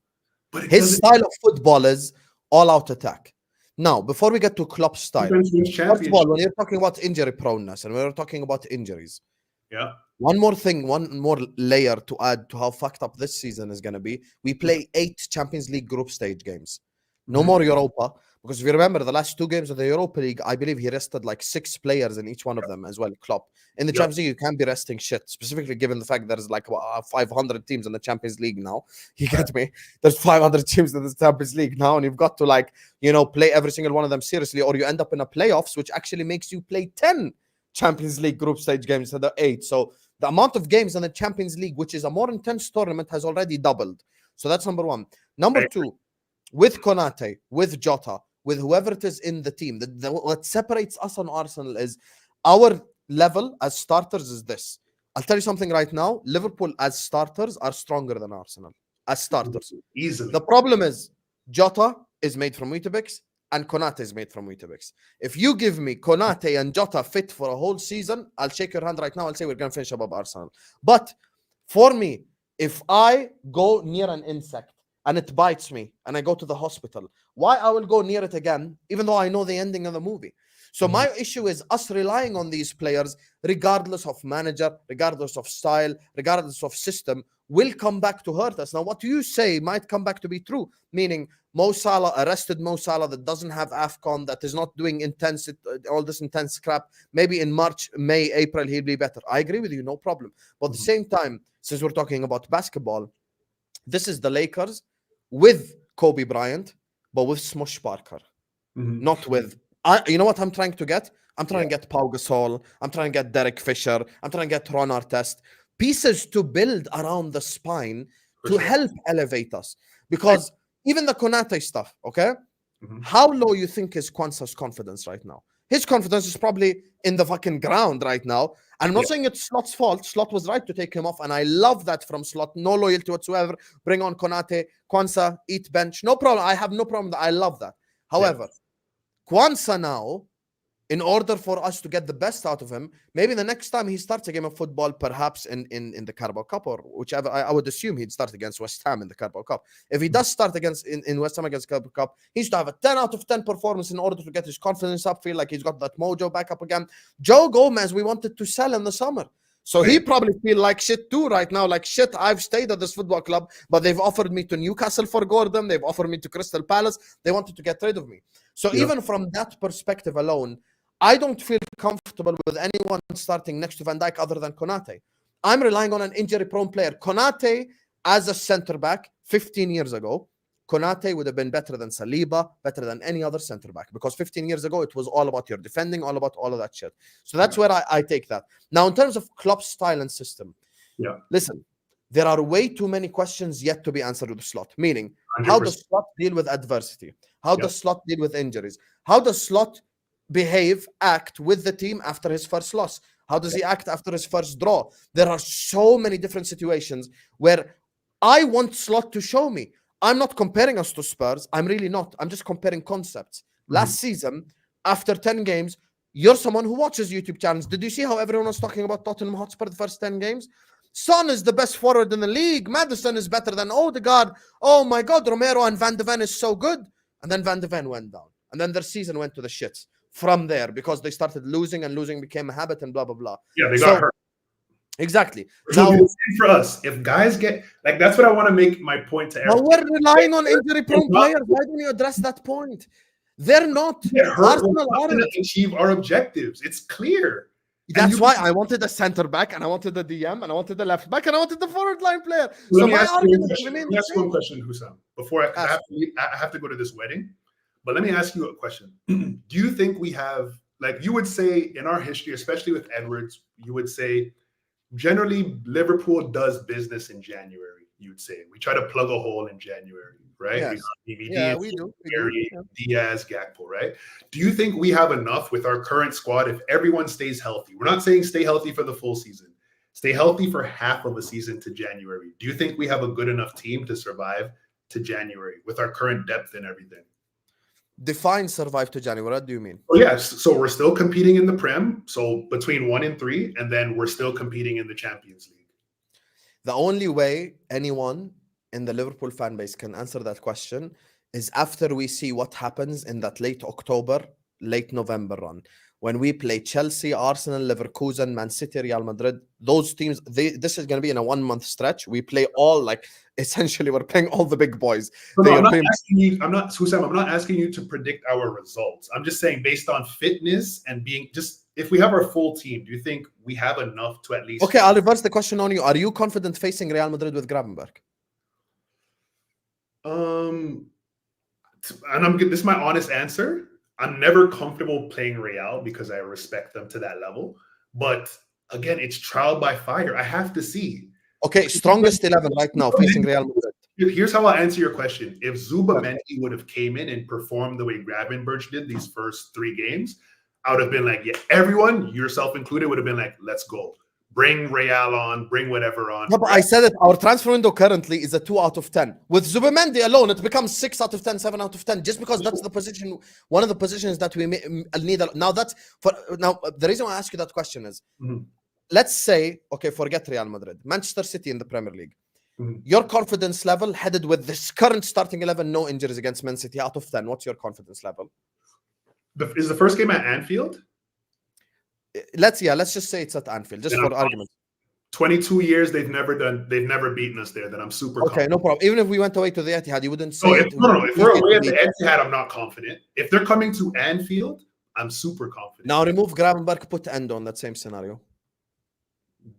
His style of football is all-out attack. Now, before we get to Klopp's style, first of all, when you're talking about injury proneness and we're talking about injuries, one more thing, one more layer to add to how fucked up this season is going to be. We play 8 Champions League group stage games. No more Europa. Because if you remember the last 2 games of the Europa League, I believe he rested like 6 players in each one of them as well, Klopp. In the Champions League, you can't be resting shit, specifically given the fact there's like 500 teams in the Champions League now. You get me? There's 500 teams in the Champions League now, and you've got to play every single one of them seriously, or you end up in a playoffs, which actually makes you play 10 Champions League group stage games instead of 8. So the amount of games in the Champions League, which is a more intense tournament, has already doubled. So that's number one. Number two, with Konate, with Jota, with whoever it is in the team, what separates us on Arsenal is our level as starters is this. I'll tell you something right now. Liverpool as starters are stronger than Arsenal as starters. Easily. The problem is Jota is made from Weetabix and Konate is made from Weetabix. If you give me Konate and Jota fit for a whole season, I'll shake your hand right now. I'll say we're going to finish above Arsenal. But for me, if I go near an insect and it bites me and I go to the hospital, why I will go near it again, even though I know the ending of the movie? So my issue is us relying on these players, regardless of manager, regardless of style, regardless of system, will come back to hurt us. Now, what you say might come back to be true, meaning Mo Salah, arrested Mo Salah that doesn't have AFCON, that is not doing all this intense crap. Maybe in March, May, April, he'll be better. I agree with you, no problem. But at the same time, since we're talking about basketball, this is the Lakers with Kobe Bryant, but with Smush Parker, not with... you know what I'm trying to get? I'm trying to get Pau Gasol. I'm trying to get Derek Fisher. I'm trying to get Ron Artest. Pieces to build around the spine to help elevate us. Because even the Konate stuff, okay? How low you think is Kwanzaa's confidence right now? His confidence is probably in the fucking ground right now. And I'm not saying it's Slot's fault. Slot was right to take him off. And I love that from Slot. No loyalty whatsoever. Bring on Konate, Kwanzaa, eat bench. No problem. I have no problem. I love that. However, Kwanzaa now, in order for us to get the best out of him, maybe the next time he starts a game of football, perhaps in the Carabao Cup or whichever, I would assume he'd start against West Ham in the Carabao Cup. If he does start in West Ham against Carabao Cup, he needs to have a 10 out of 10 performance in order to get his confidence up, feel like he's got that mojo back up again. Joe Gomez, we wanted to sell in the summer. So he probably feel like shit too right now. Like shit, I've stayed at this football club, but they've offered me to Newcastle for Gordon. They've offered me to Crystal Palace. They wanted to get rid of me. So even from that perspective alone, I don't feel comfortable with anyone starting next to Van Dijk other than Konate. I'm relying on an injury-prone player. Konate, as a centre-back, 15 years ago, Konate would have been better than Saliba, better than any other centre-back. Because 15 years ago, it was all about your defending, all about all of that shit. So that's where I take that. Now, in terms of Klopp's style and system, listen, there are way too many questions yet to be answered with Slot. Meaning, 100%. How does Slot deal with adversity? How does Slot deal with injuries? How does Slot act with the team after his first loss? How does he act after his first draw? There are so many different situations where I want Slot to show me. I'm not comparing us to Spurs. I'm really not. I'm just comparing concepts. Last season, after 10 games, you're someone who watches YouTube channels. Did you see how everyone was talking about Tottenham Hotspur the first 10 games? Son is the best forward in the league. Maddison is better than Odegaard. Oh my God, Romero and Van de Ven is so good. And then Van de Ven went down. And then their season went to the shits from there because they started losing and losing became a habit and blah, blah, blah. Yeah, they got hurt. Exactly. So now, for us, if guys get, like, that's what I want to make my point to everyone. We're relying on injury-prone players. Why don't you address that point? They're not. Arsenal aren't to achieve our objectives. It's clear. That's why I wanted a center back, and I wanted the DM, and I wanted the left back, and I wanted the forward line player. Let me ask one question, Husam. Before I have to go to this wedding, but let me ask you a question. Do you think we have, like you would say in our history, especially with Edwards, you would say generally Liverpool does business in January, you'd say. We try to plug a hole in January, right? Yes. We do. Diaz, Gakpo, right? Do you think we have enough with our current squad if everyone stays healthy? We're not saying stay healthy for the full season. Stay healthy for half of a season to January. Do you think we have a good enough team to survive to January with our current depth and everything? Define survive to January. What do you mean? Oh, yes. So we're still competing in the Prem. So between 1 and 3, and then we're still competing in the Champions League. The only way anyone in the Liverpool fan base can answer that question is after we see what happens in that late October, late November run. When we play Chelsea, Arsenal, Leverkusen, Man City, Real Madrid, those teams, this is going to be in a 1-month stretch. We play essentially we're playing all the big boys. I'm not asking you to predict our results. I'm just saying based on fitness and being if we have our full team, do you think we have enough to at least... Okay, I'll reverse the question on you. Are you confident facing Real Madrid with Gravenberch? And this is my honest answer. I'm never comfortable playing Real because I respect them to that level. But again, it's trial by fire. I have to see. Okay, strongest 11 right now facing Real Madrid. Here's how I'll answer your question. If Zubamendi would have came in and performed the way Gravenberch did these first 3 games, I would have been like, yeah, everyone, yourself included, would have been like, let's go. Bring Real on, bring whatever on. No, but I said it, our transfer window currently is a 2 out of 10. With Zubamendi alone, it becomes 6 out of 10, 7 out of 10, just because that's the position, one of the positions that we need. Now, the reason why I ask you that question is, let's say, okay, forget Real Madrid, Manchester City in the Premier League. Your confidence level headed with this current starting 11, no injuries against Man City out of 10. What's your confidence level? Is the first game at Anfield? Let's just say it's at Anfield, just for argument. 22 years they've never beaten us there. Then I'm super confident. No problem. Even if we went away to the Etihad, you wouldn't say if we're away at the Etihad, I'm not confident. If they're coming to Anfield, I'm super confident. Now remove Gravenberch, put Endo on that same scenario.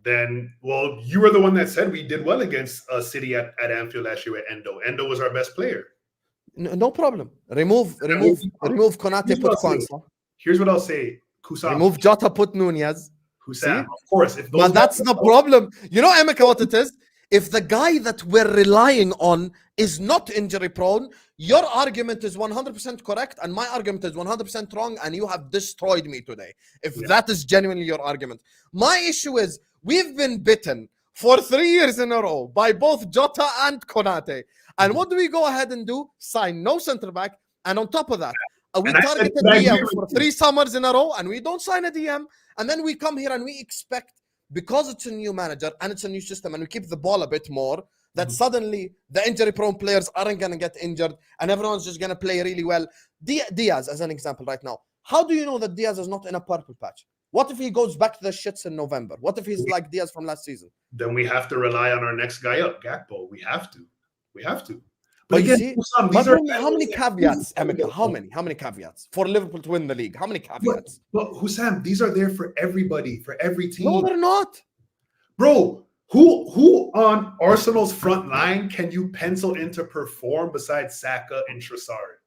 Then, well, you were the one that said we did well against City at Anfield last year with Endo. Endo was our best player. No problem. Remove Konate, put Kwanzaa. Here's what I'll say. Husam. Remove Jota, put Nunez. Husam, of course. But that's the problem. You know, Emeka, what it is? if the guy that we're relying on is not injury prone, your argument is 100% correct and my argument is 100% wrong, and you have destroyed me today. If that is genuinely your argument. My issue is we've been bitten for 3 years in a row by both Jota and Konate. And what do we go ahead and do? Sign no center back. And on top of that, we targeted DM for 3 summers in a row and we don't sign a DM. And then we come here and we expect, because it's a new manager and it's a new system and we keep the ball a bit more, that suddenly the injury-prone players aren't going to get injured and everyone's just going to play really well. Diaz, as an example right now, how do you know that Diaz is not in a purple patch? What if he goes back to the shits in November? What if he's like Diaz from last season? Then we have to rely on our next guy up, Gakpo. We have to. But again, you see, how many caveats, Emeka? How many caveats for Liverpool to win the league? How many caveats? But Husam, these are there for everybody, for every team. No, they're not. Bro, who on Arsenal's front line can you pencil in to perform besides Saka and Trossard?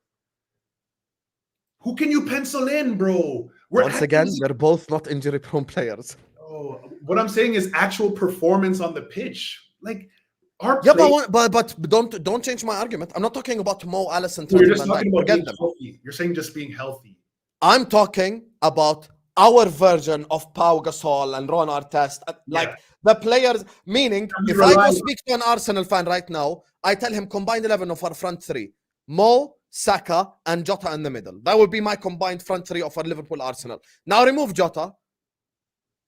Who can you pencil in, bro? Once again, they're both not injury-prone players. Oh, what I'm saying is actual performance on the pitch. Like, but don't change my argument. I'm not talking about Mo, Allison, you're just talking about being healthy. You're saying just being healthy. I'm talking about our version of Pau Gasol and Ron Artest. The players, meaning if I go speak to an Arsenal fan right now, I tell him combined 11 of our front 3. Mo, Saka, and Jota in the middle. That would be my combined front 3 of our Liverpool Arsenal. Now remove Jota.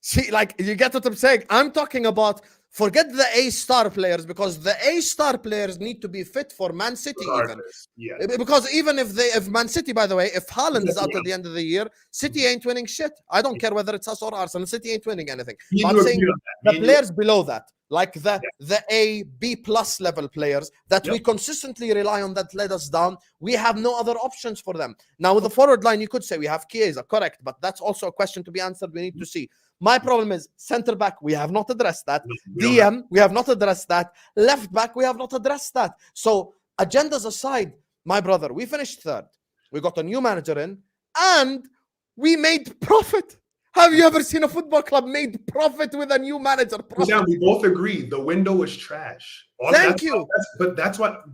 See, like, you get what I'm saying? I'm talking about, forget the A-star players, because the A-star players need to be fit for Man City even. Yeah. Because even if Man City, by the way, if Haaland is out at the end of the year, City ain't winning shit. I don't care whether it's us or Arsenal. City ain't winning anything. I'm saying the players below that, like the A, B plus level players that we consistently rely on that let us down, we have no other options for them. Now with the forward line, you could say we have Chiesa, correct, but that's also a question to be answered. We need to see. My problem is center back, we have not addressed that. DM, we have not addressed that. Left back, we have not addressed that. So agendas aside, my brother, we finished 3rd. We got a new manager in and we made profit. Have you ever seen a football club made profit with a new manager? Yeah, we both agree. The window was trash. Thank you. But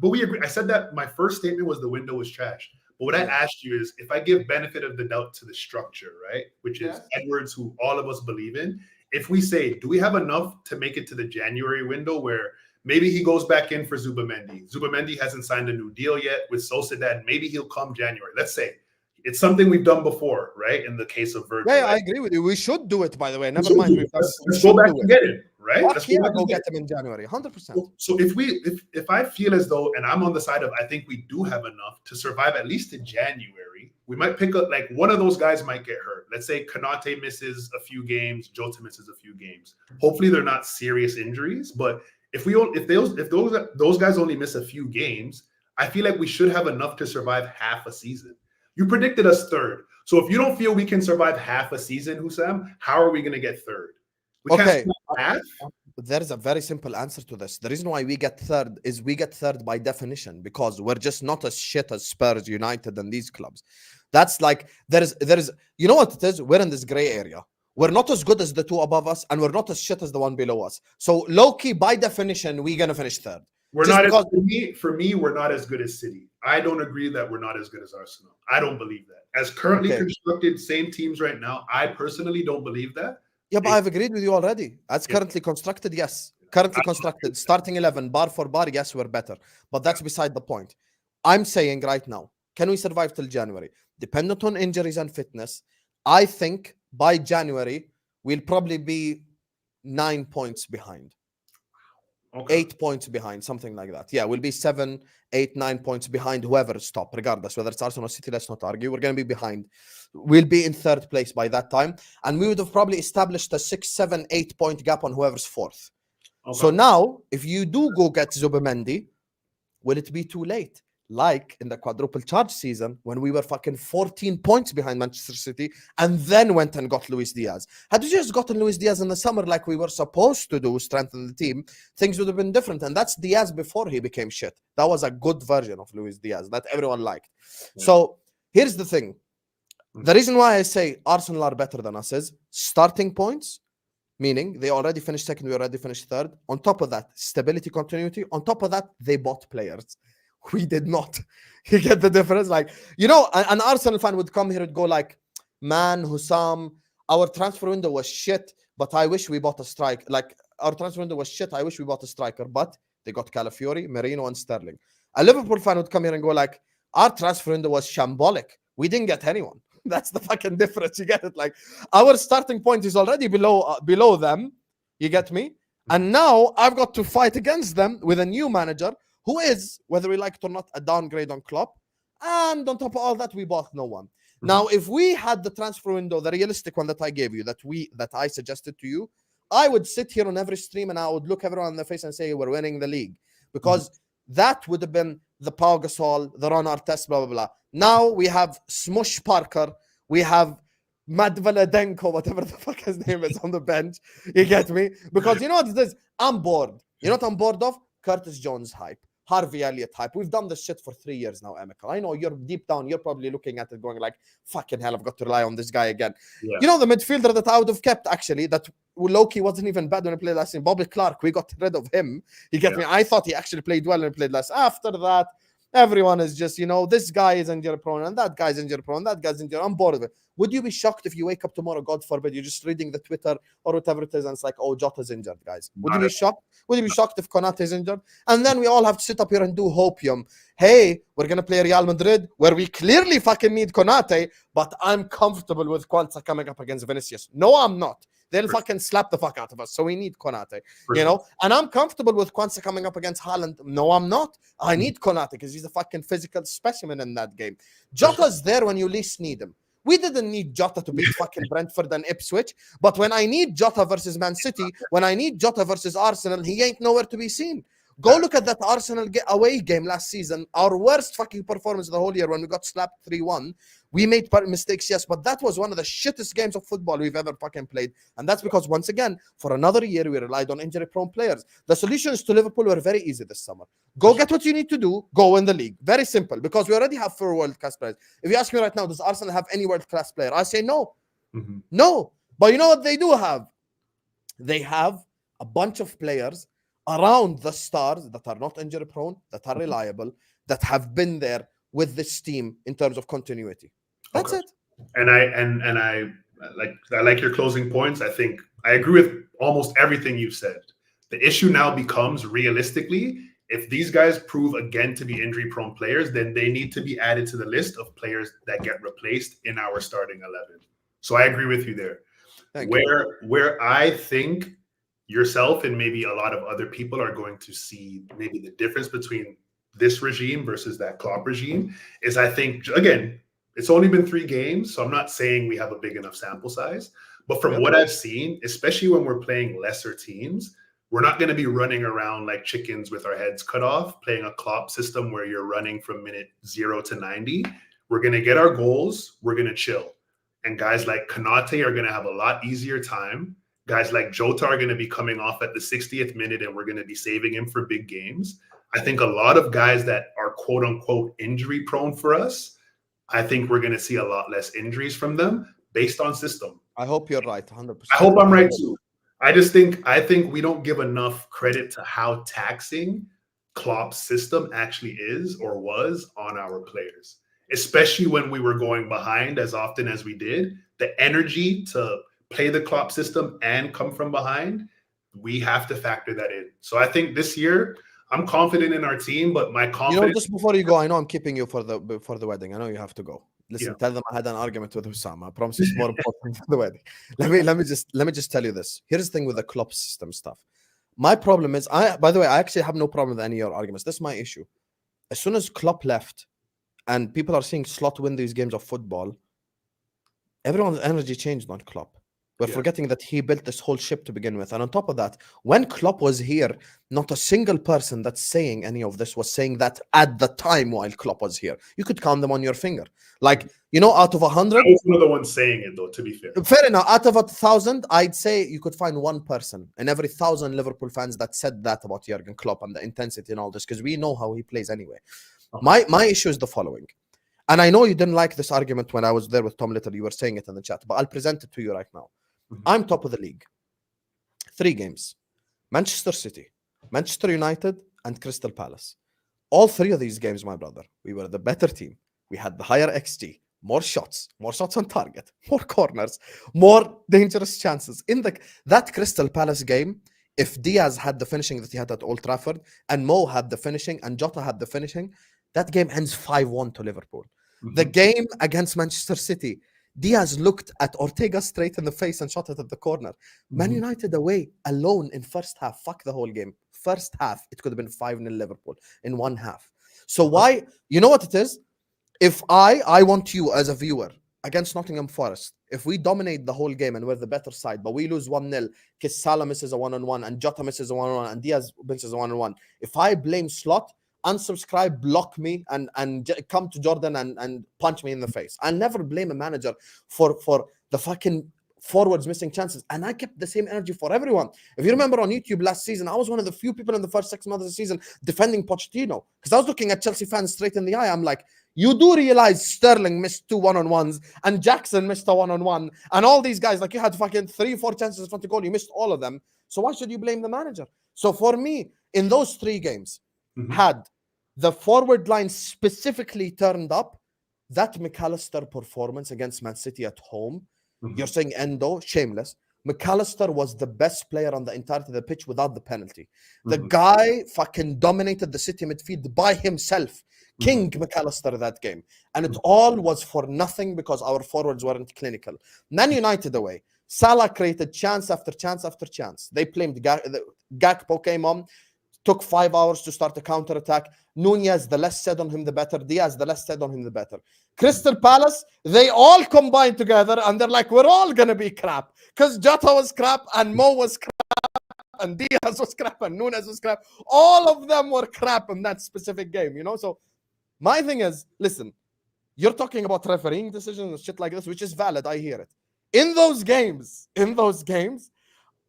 we agree. I said that my first statement was the window was trash. But what I asked you is, if I give benefit of the doubt to the structure, right, which is Edwards, who all of us believe in, if we say, do we have enough to make it to the January window where maybe he goes back in for Zubamendi? Zubamendi hasn't signed a new deal yet with Sociedad. Maybe he'll come January. Let's say. It's something we've done before, right? In the case of Virgil. Yeah, I agree with you. We should do it, by the way. Never mind. Let's go back and get it, right? Let's go get him in January, 100%. So if I feel as though, and I'm on the side of, I think we do have enough to survive at least to January, we might pick up, like, one of those guys might get hurt. Let's say Konate misses a few games, Jota misses a few games. Hopefully they're not serious injuries, but if those guys only miss a few games, I feel like we should have enough to survive half a season. You predicted us 3rd. So if you don't feel we can survive half a season, Husam, how are we going to get 3rd? We can't half? There's a very simple answer to this. The reason why we get 3rd is we get 3rd by definition, because we're just not as shit as Spurs, United, and these clubs. That's like, there's, you know what it is? We're in this gray area. We're not as good as the 2 above us, and we're not as shit as the 1 below us. So low-key, by definition, we're going to finish 3rd. For me, we're not as good as City. I don't agree that we're not as good as Arsenal. I don't believe that. As currently constructed, same teams right now, I personally don't believe that. Yeah, but I've agreed with you already. As currently constructed, yes. Currently constructed, starting 11, bar for bar, yes, we're better. But that's beside the point. I'm saying right now, can we survive till January? Dependent on injuries and fitness, I think by January, we'll probably be 9 points behind. 8 points behind, something like that. Yeah, we'll be 7, 8, 9 points behind whoever's top, regardless whether it's Arsenal or City. Let's not argue. We're going to be behind. We'll be in 3rd place by that time, and we would have probably established a 6, 7, 8 point gap on whoever's 4th. So now, if you do go get Zubamendi, will it be too late? Like in the quadruple charge season, when we were fucking 14 points behind Manchester City and then went and got Luis Diaz. Had we just gotten Luis Diaz in the summer like we were supposed to do, strengthen the team, things would have been different. And that's Diaz before he became shit. That was a good version of Luis Diaz that everyone liked. So here's the thing. The reason why I say Arsenal are better than us is starting points, meaning they already finished second, we already finished third. On top of that, stability, continuity. On top of that, they bought players. We did not. You get the difference? Like, you know, an Arsenal fan would come here and go like, man, Husam, our transfer window was shit, but I wish we bought a striker. Like, our transfer window was shit, I wish we bought a striker, but they got Calafiori, Merino, and Sterling. A Liverpool fan would come here and go like, our transfer window was shambolic. We didn't get anyone. That's the fucking difference. You get it? Like, our starting point is already below them. You get me? And now I've got to fight against them with a new manager who is, whether we like it or not, a downgrade on Klopp. And on top of all that, we bought no one. Now, if we had the transfer window, the realistic one that I gave you, that I suggested to you, I would sit here on every stream and I would look everyone in the face and say we're winning the league, because that would have been the Pau Gasol, the Ron Artest, blah, blah, blah. Now we have Smush Parker, we have Medvedenko, whatever the fuck his name is, on the bench. You get me? Because you know what it is? I'm bored. You know what I'm bored of? Curtis Jones hype, Harvey Elliott hype. We've done this shit for 3 years now, Emeka. I know you're deep down, you're probably looking at it going like, fucking hell, I've got to rely on this guy again. Yeah. You know, the midfielder that I would have kept, actually, that Loki wasn't even bad when he played last season, Bobby Clark, we got rid of him. You get me? I thought he actually played well and played less. After that, everyone is just, you know, this guy is injury prone and that guy's injury prone, that guy's injury. I'm bored of it. Would you be shocked if you wake up tomorrow, God forbid, you're just reading the Twitter or whatever it is, and it's like, oh, Jota's injured, guys? Would you be shocked? Would you be shocked if Konate is injured? And then we all have to sit up here and do hopium. Hey, we're going to play Real Madrid, where we clearly fucking need Konate, but I'm comfortable with Kwanzaa coming up against Vinicius. No, I'm not. They'll fucking slap the fuck out of us. So we need Konate, you know? And I'm comfortable with Kwanzaa coming up against Haaland. No, I'm not. I need Konate because he's a fucking physical specimen in that game. Jota's there when you least need him. We didn't need Jota to beat fucking Brentford and Ipswich. But when I need Jota versus Man City, when I need Jota versus Arsenal, he ain't nowhere to be seen. Go look at that Arsenal away game last season. Our worst fucking performance of the whole year when we got slapped 3-1. We made mistakes, yes, but that was one of the shittest games of football we've ever fucking played. And that's because, once again, for another year, we relied on injury-prone players. The solutions to Liverpool were very easy this summer. Go get what you need to do, go win the league. Very simple, because we already have 4 world-class players. If you ask me right now, does Arsenal have any world-class player? I say no. No. But you know what they do have? They have a bunch of players around the stars that are not injury-prone, that are reliable, that have been there with this team in terms of continuity. That's it. And I like your closing points. I think I agree with almost everything you've said. The issue now becomes, realistically, if these guys prove again to be injury-prone players, then they need to be added to the list of players that get replaced in our starting 11. So I agree with you there. Where I think yourself and maybe a lot of other people are going to see maybe the difference between this regime versus that Klopp regime is, I think, again, it's only been 3 games, so I'm not saying we have a big enough sample size. But from what I've seen, especially when we're playing lesser teams, we're not going to be running around like chickens with our heads cut off, playing a Klopp system where you're running from minute 0 to 90. We're going to get our goals. We're going to chill. And guys like Konate are going to have a lot easier time. Guys like Jota are going to be coming off at the 60th minute, and we're going to be saving him for big games. I think a lot of guys that are quote unquote injury prone for us, I think we're going to see a lot less injuries from them based on system. I hope you're right, 100%. I hope I'm right too. I think we don't give enough credit to how taxing Klopp's system actually is or was on our players, especially when we were going behind as often as we did. The energy to play the Klopp system and come from behind, we have to factor that in. So I think this year, I'm confident in our team, but my confidence... You know, just before you go, I know I'm keeping you for the wedding. I know you have to go. Listen, tell them I had an argument with Husam. I promise it's more important for the wedding. Let me just tell you this. Here's the thing with the Klopp system stuff. My problem is, by the way, I actually have no problem with any of your arguments. This is my issue. As soon as Klopp left and people are seeing Slot win these games of football, everyone's energy changed on Klopp. We're forgetting that he built this whole ship to begin with. And on top of that, when Klopp was here, not a single person that's saying any of this was saying that at the time while Klopp was here. You could count them on your finger. Like, you know, out of 100... I was one of the ones saying it, though, to be fair. Fair enough. Out of 1,000, I'd say you could find one person in every 1,000 Liverpool fans that said that about Jurgen Klopp and the intensity and all this, because we know how he plays anyway. My issue is the following. And I know you didn't like this argument when I was there with Tom Little. You were saying it in the chat, but I'll present it to you right now. I'm top of the league. 3 games: Manchester City, Manchester United, and Crystal Palace. All 3 of these games, my brother, we were the better team. We had the higher XG, more shots on target, more corners, more dangerous chances. In that Crystal Palace game, if Diaz had the finishing that he had at Old Trafford, and Mo had the finishing, and Jota had the finishing, that game ends 5-1 to Liverpool. The game against Manchester City, Diaz looked at Ortega straight in the face and shot it at the corner. Man United away alone in first half. Fuck the whole game. First half, it could have been 5-0 Liverpool in one half. So why? You know what it is? If I want you as a viewer against Nottingham Forest, if we dominate the whole game and we're the better side, but we lose 1-0 because Salah misses a 1-on-1 and Jota misses a 1-on-1 and Diaz misses a 1-on-1, if I blame Slot, unsubscribe, block me, and come to Jordan and punch me in the face. I'll never blame a manager for the fucking forwards missing chances. And I kept the same energy for everyone. If you remember on YouTube last season, I was one of the few people in the first 6 months of the season defending Pochettino, because I was looking at Chelsea fans straight in the eye. I'm like, you do realize Sterling missed 2 1-on-1s and Jackson missed a 1-on-1, and all these guys, like, you had fucking 3-4 chances in front of goal, you missed all of them. So why should you blame the manager? So for me, in those 3 games, had the forward line specifically turned up, that McAllister performance against Man City at home, you're saying Endo, shameless. McAllister was the best player on the entirety of the pitch without the penalty. The guy fucking dominated the City midfield by himself. King McAllister that game. And it all was for nothing because our forwards weren't clinical. Man United away, Salah created chance after chance after chance. They blamed Gakpo came on, took 5 hours to start a counter-attack. Nunez, the less said on him, the better. Diaz, the less said on him, the better. Crystal Palace, they all combined together, and they're like, we're all going to be crap. Because Jota was crap, and Mo was crap, and Diaz was crap, and Nunez was crap. All of them were crap in that specific game, you know? So my thing is, listen, you're talking about refereeing decisions and shit like this, which is valid. I hear it. In those games,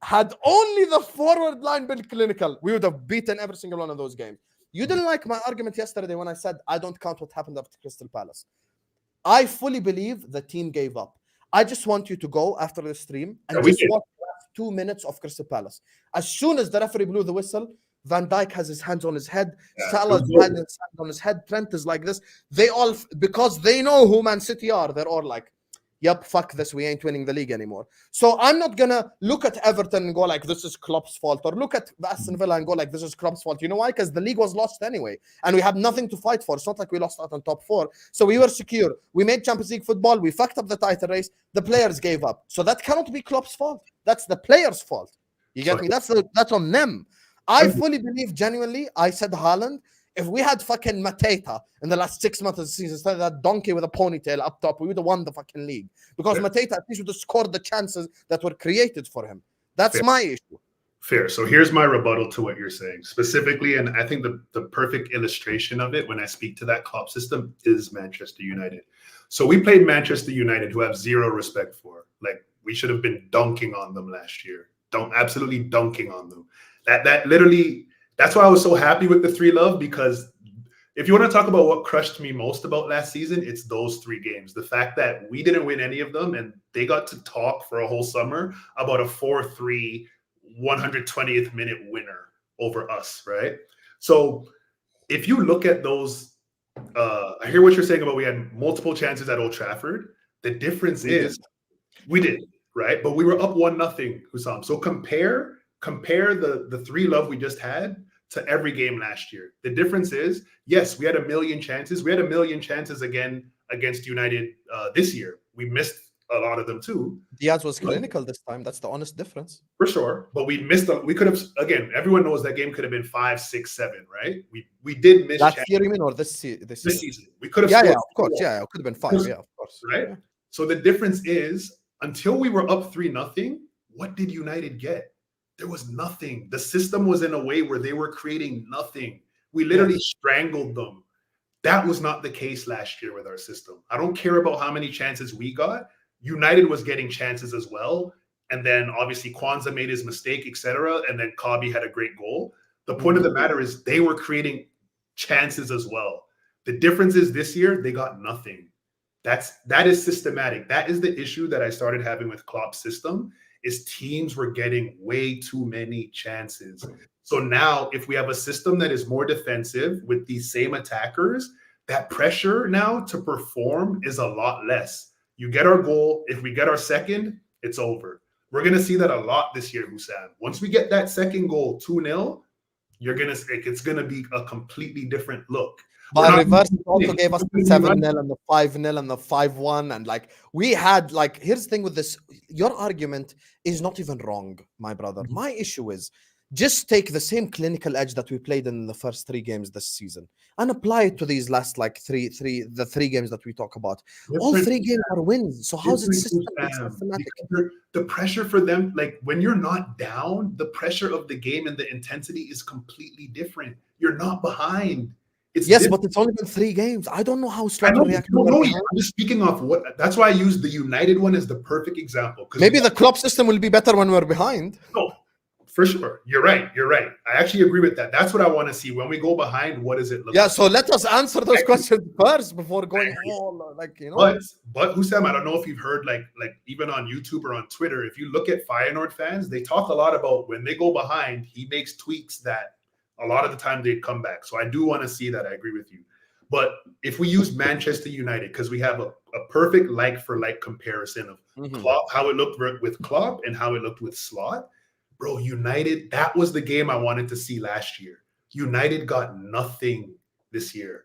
had only the forward line been clinical, we would have beaten every single one of those games. You didn't like my argument yesterday when I said I don't count what happened after Crystal Palace. I fully believe the team gave up. I just want you to go after the stream and just watch the last 2 minutes of Crystal Palace. As soon as the referee blew the whistle, Van Dijk has his hands on his head. Salah's had his hands on his head. Trent is like this. They all, because they know who Man City are, they're all like, yep, fuck this, we ain't winning the league anymore. So I'm not going to look at Everton and go like, this is Klopp's fault, or look at Aston Villa and go like, this is Klopp's fault. You know why? Because the league was lost anyway, and we had nothing to fight for. It's not like we lost out on top 4. So we were secure. We made Champions League football. We fucked up the title race. The players gave up. So that cannot be Klopp's fault. That's the players' fault. You get me? That's on them. I fully believe, genuinely, I said Haaland, if we had fucking Mateta in the last 6 months of the season, instead of that donkey with a ponytail up top, we would have won the fucking league. Because Mateta at least would have scored the chances that were created for him. That's my issue. Fair. So here's my rebuttal to what you're saying. Specifically, and I think the perfect illustration of it when I speak to that Klopp system is Manchester United. So we played Manchester United, who I have zero respect for. Like, we should have been dunking on them last year. Absolutely dunking on them. That literally... That's why I was so happy with the 3-0, because if you want to talk about what crushed me most about last season, it's those 3 games. The fact that we didn't win any of them, and they got to talk for a whole summer about a 4-3 120th minute winner over us, right? So if you look at those, I hear what you're saying about we had multiple chances at Old Trafford. The difference is we did, right? But we were up 1-0, Husam. So compare the 3-0 we just had to every game last year. The difference is, yes, we had a million chances. We had a million chances again against United this year. We missed a lot of them too. Diaz was clinical this time. That's the honest difference. For sure. But we missed them. We could have, again, everyone knows that game could have been 5, 6, 7, right? We did miss last year, you mean, or this season. We could have of course. Yeah, it could have been 5. Yeah, of course. Right? Yeah. So the difference is, until we were up 3-0, what did United get? There was nothing. The system was in a way where they were creating nothing. We literally strangled them. That was not the case last year with our system. I don't care about how many chances we got. United was getting chances as well. And then obviously Kwanzaa made his mistake, etc. And then Kabi had a great goal. The point of the matter is they were creating chances as well. The difference is this year, they got nothing. That is systematic. That is the issue that I started having with Klopp's system. is teams were getting way too many chances. So now if we have a system that is more defensive with these same attackers, that pressure now to perform is a lot less. You get our goal. If we get our second, it's over. We're going to see that a lot this year, Husam. Once we get that second goal, 2-0, it's going to be a completely different look. But reverse also gave us the 7-0 and the 5-0 and the 5-1. And like we had, like, here's the thing with this. Your argument is not even wrong, my brother. My issue is just take the same clinical edge that we played in the first 3 games this season and apply it to these last like three games that we talk about. All 3 games are wins. So how's it systematic? The pressure for them, like when you're not down, the pressure of the game and the intensity is completely different. You're not behind. But it's only been 3 games. I don't know how Slot reacted. I'm just speaking off what. That's why I use the United one as the perfect example. Maybe the club system will be better when we're behind. No, for sure. You're right. I actually agree with that. That's what I want to see when we go behind. What does it look? Yeah. So let us answer those questions first before going all But Husam, I don't know if you've heard like even on YouTube or on Twitter, if you look at Feyenoord fans, they talk a lot about when they go behind, he makes tweaks that. A lot of the time they'd come back. So I do want to see that. I agree with you. But if we use Manchester United, because we have a perfect like-for-like comparison of Klopp, how it looked with Klopp and how it looked with Slot. Bro, United, that was the game I wanted to see last year. United got nothing this year.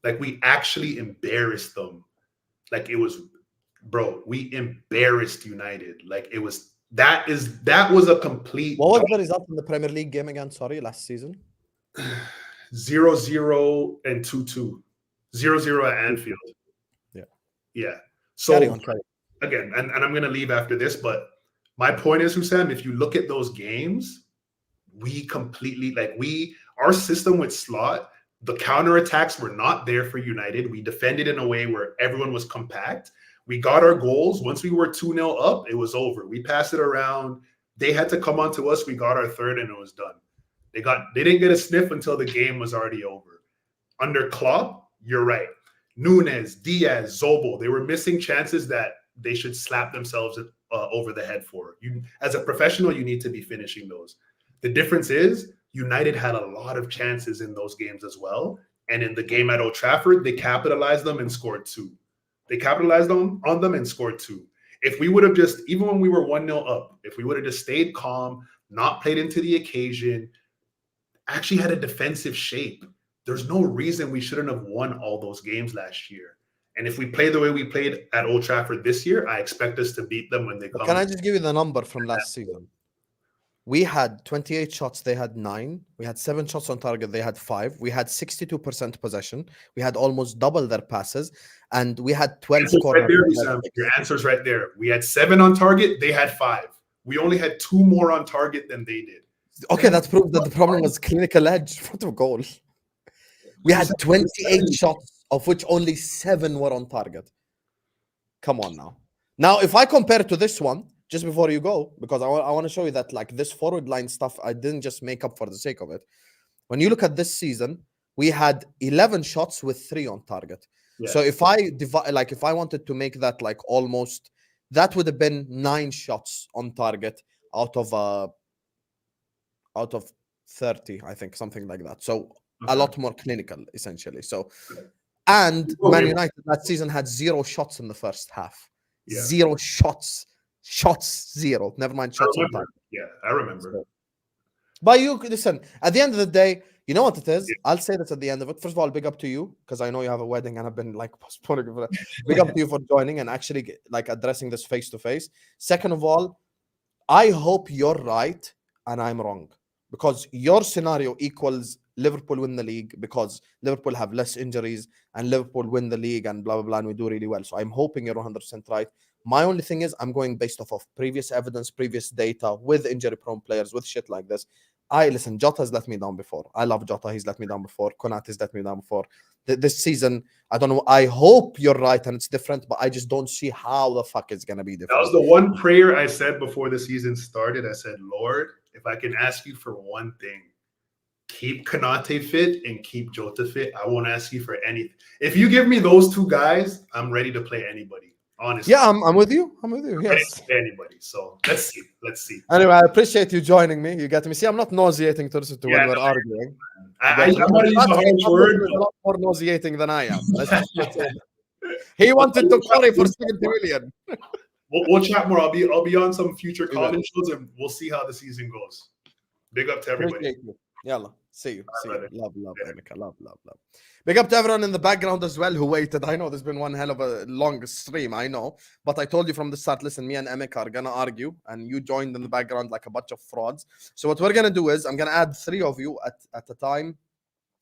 Like, we actually embarrassed them. Like, it was, bro, we embarrassed United. Like, it was, that was a complete. What was the result in the Premier League game again? Sorry, last season? 0-0 and 2-2. 0-0 at Anfield. Yeah. So again, and I'm going to leave after this, but my point is, Husam, if you look at those games, we completely, our system with Slot, the counterattacks were not there for United. We defended in a way where everyone was compact. We got our goals. Once we were 2-0 up, it was over. We passed it around. They had to come on to us. We got our third and it was done. They didn't get a sniff until the game was already over. Under Klopp, you're right. Nunes, Diaz, Zobel, they were missing chances that they should slap themselves over the head for. You, as a professional, you need to be finishing those. The difference is United had a lot of chances in those games as well. And in the game at Old Trafford, they capitalized them and scored 2. They capitalized on them and scored 2. If we would have just, even when we were 1-0 up, if we would have just stayed calm, not played into the occasion, actually had a defensive shape, there's no reason we shouldn't have won all those games last year. And if we play the way we played at Old Trafford this year, I expect us to beat them when they come. Can I just give you the number from last season? We had 28 shots, they had 9. We had 7 shots on target, they had 5. We had 62% possession. We had almost double their passes. And we had 12 corners. Your answer's right there. We had 7 on target, they had 5. We only had 2 more on target than they did. Okay, that proves that the problem was clinical edge. What a goal. We had 28 shots, of which only 7 were on target. Come on now. Now, if I compare it to this one, just before you go, because I want to show you that like this forward line stuff, I didn't just make up for the sake of it. When you look at this season, we had 11 shots with 3 on target. Yeah. So if I divide, like if I wanted to make that like almost, that would have been 9 shots on target out of 30, I think, something like that. So a lot more clinical, essentially. So, and Man United that season had 0 shots in the first half. Yeah. 0 shots. Shots 0. Never mind shots on target. Yeah, I remember. So, but you listen, at the end of the day, you know what it is? Yeah. I'll say this at the end of it. First of all, big up to you, because I know you have a wedding and I've been like postponing it. Big up to you for joining and actually like addressing this face to face. Second of all, I hope you're right and I'm wrong, because your scenario equals Liverpool win the league because Liverpool have less injuries and Liverpool win the league and blah, blah, blah, and we do really well. So I'm hoping you're 100% right. My only thing is I'm going based off of previous evidence, previous data with injury-prone players, with shit like this. Listen, Jota has let me down before. I love Jota. He's let me down before. Konate has let me down before. This season, I don't know. I hope you're right and it's different, but I just don't see how the fuck it's going to be different. That was the one prayer I said before the season started. I said, Lord, if I can ask you for one thing, keep Konate fit and keep Jota fit. I won't ask you for anything. If you give me those 2 guys, I'm ready to play anybody. Honestly, Yeah, I'm with you. I'm with you. I Yes. didn't say anybody. So let's see. Anyway, I appreciate you joining me. You get me. See, I'm not nauseating to listen to Yeah, when we're no, arguing. You I get me? want to use a harsh word, Is a but lot more nauseating than I am. Let's say that. He wanted to curry for 70 million. we'll chat more. I'll be on some future We will. call-in shows, and we'll see how the season goes. Big up to everybody. Appreciate you. Yalla. See you. See you. brother. Love, love, Yeah. Emeka. Love, love, love. Big up to everyone in the background as well who waited. I know there's been one hell of a long stream, I know. But I told you from the start, listen, me and Emeka are gonna argue, and you joined in the background like a bunch of frauds. So what we're gonna do is I'm gonna add 3 of you at a time.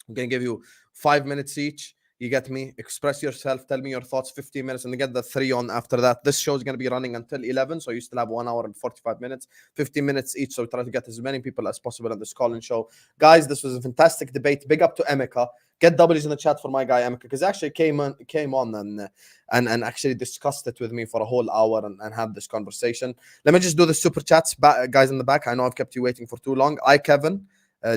I'm gonna give you 5 minutes each. You get me? Express yourself, tell me your thoughts, 15 minutes, and then get the 3 on after that. This show is going to be running until 11, so you still have 1 hour and 45 minutes, 15 minutes each. So try to get as many people as possible on this call-in show. Guys, this was a fantastic debate. Big up to Emeka. Get W's in the chat for my guy Emeka, because actually came on and actually discussed it with me for a whole hour and had this conversation. Let me just do the super chats, guys in the back. I know I've kept you waiting for too long. Aekavin,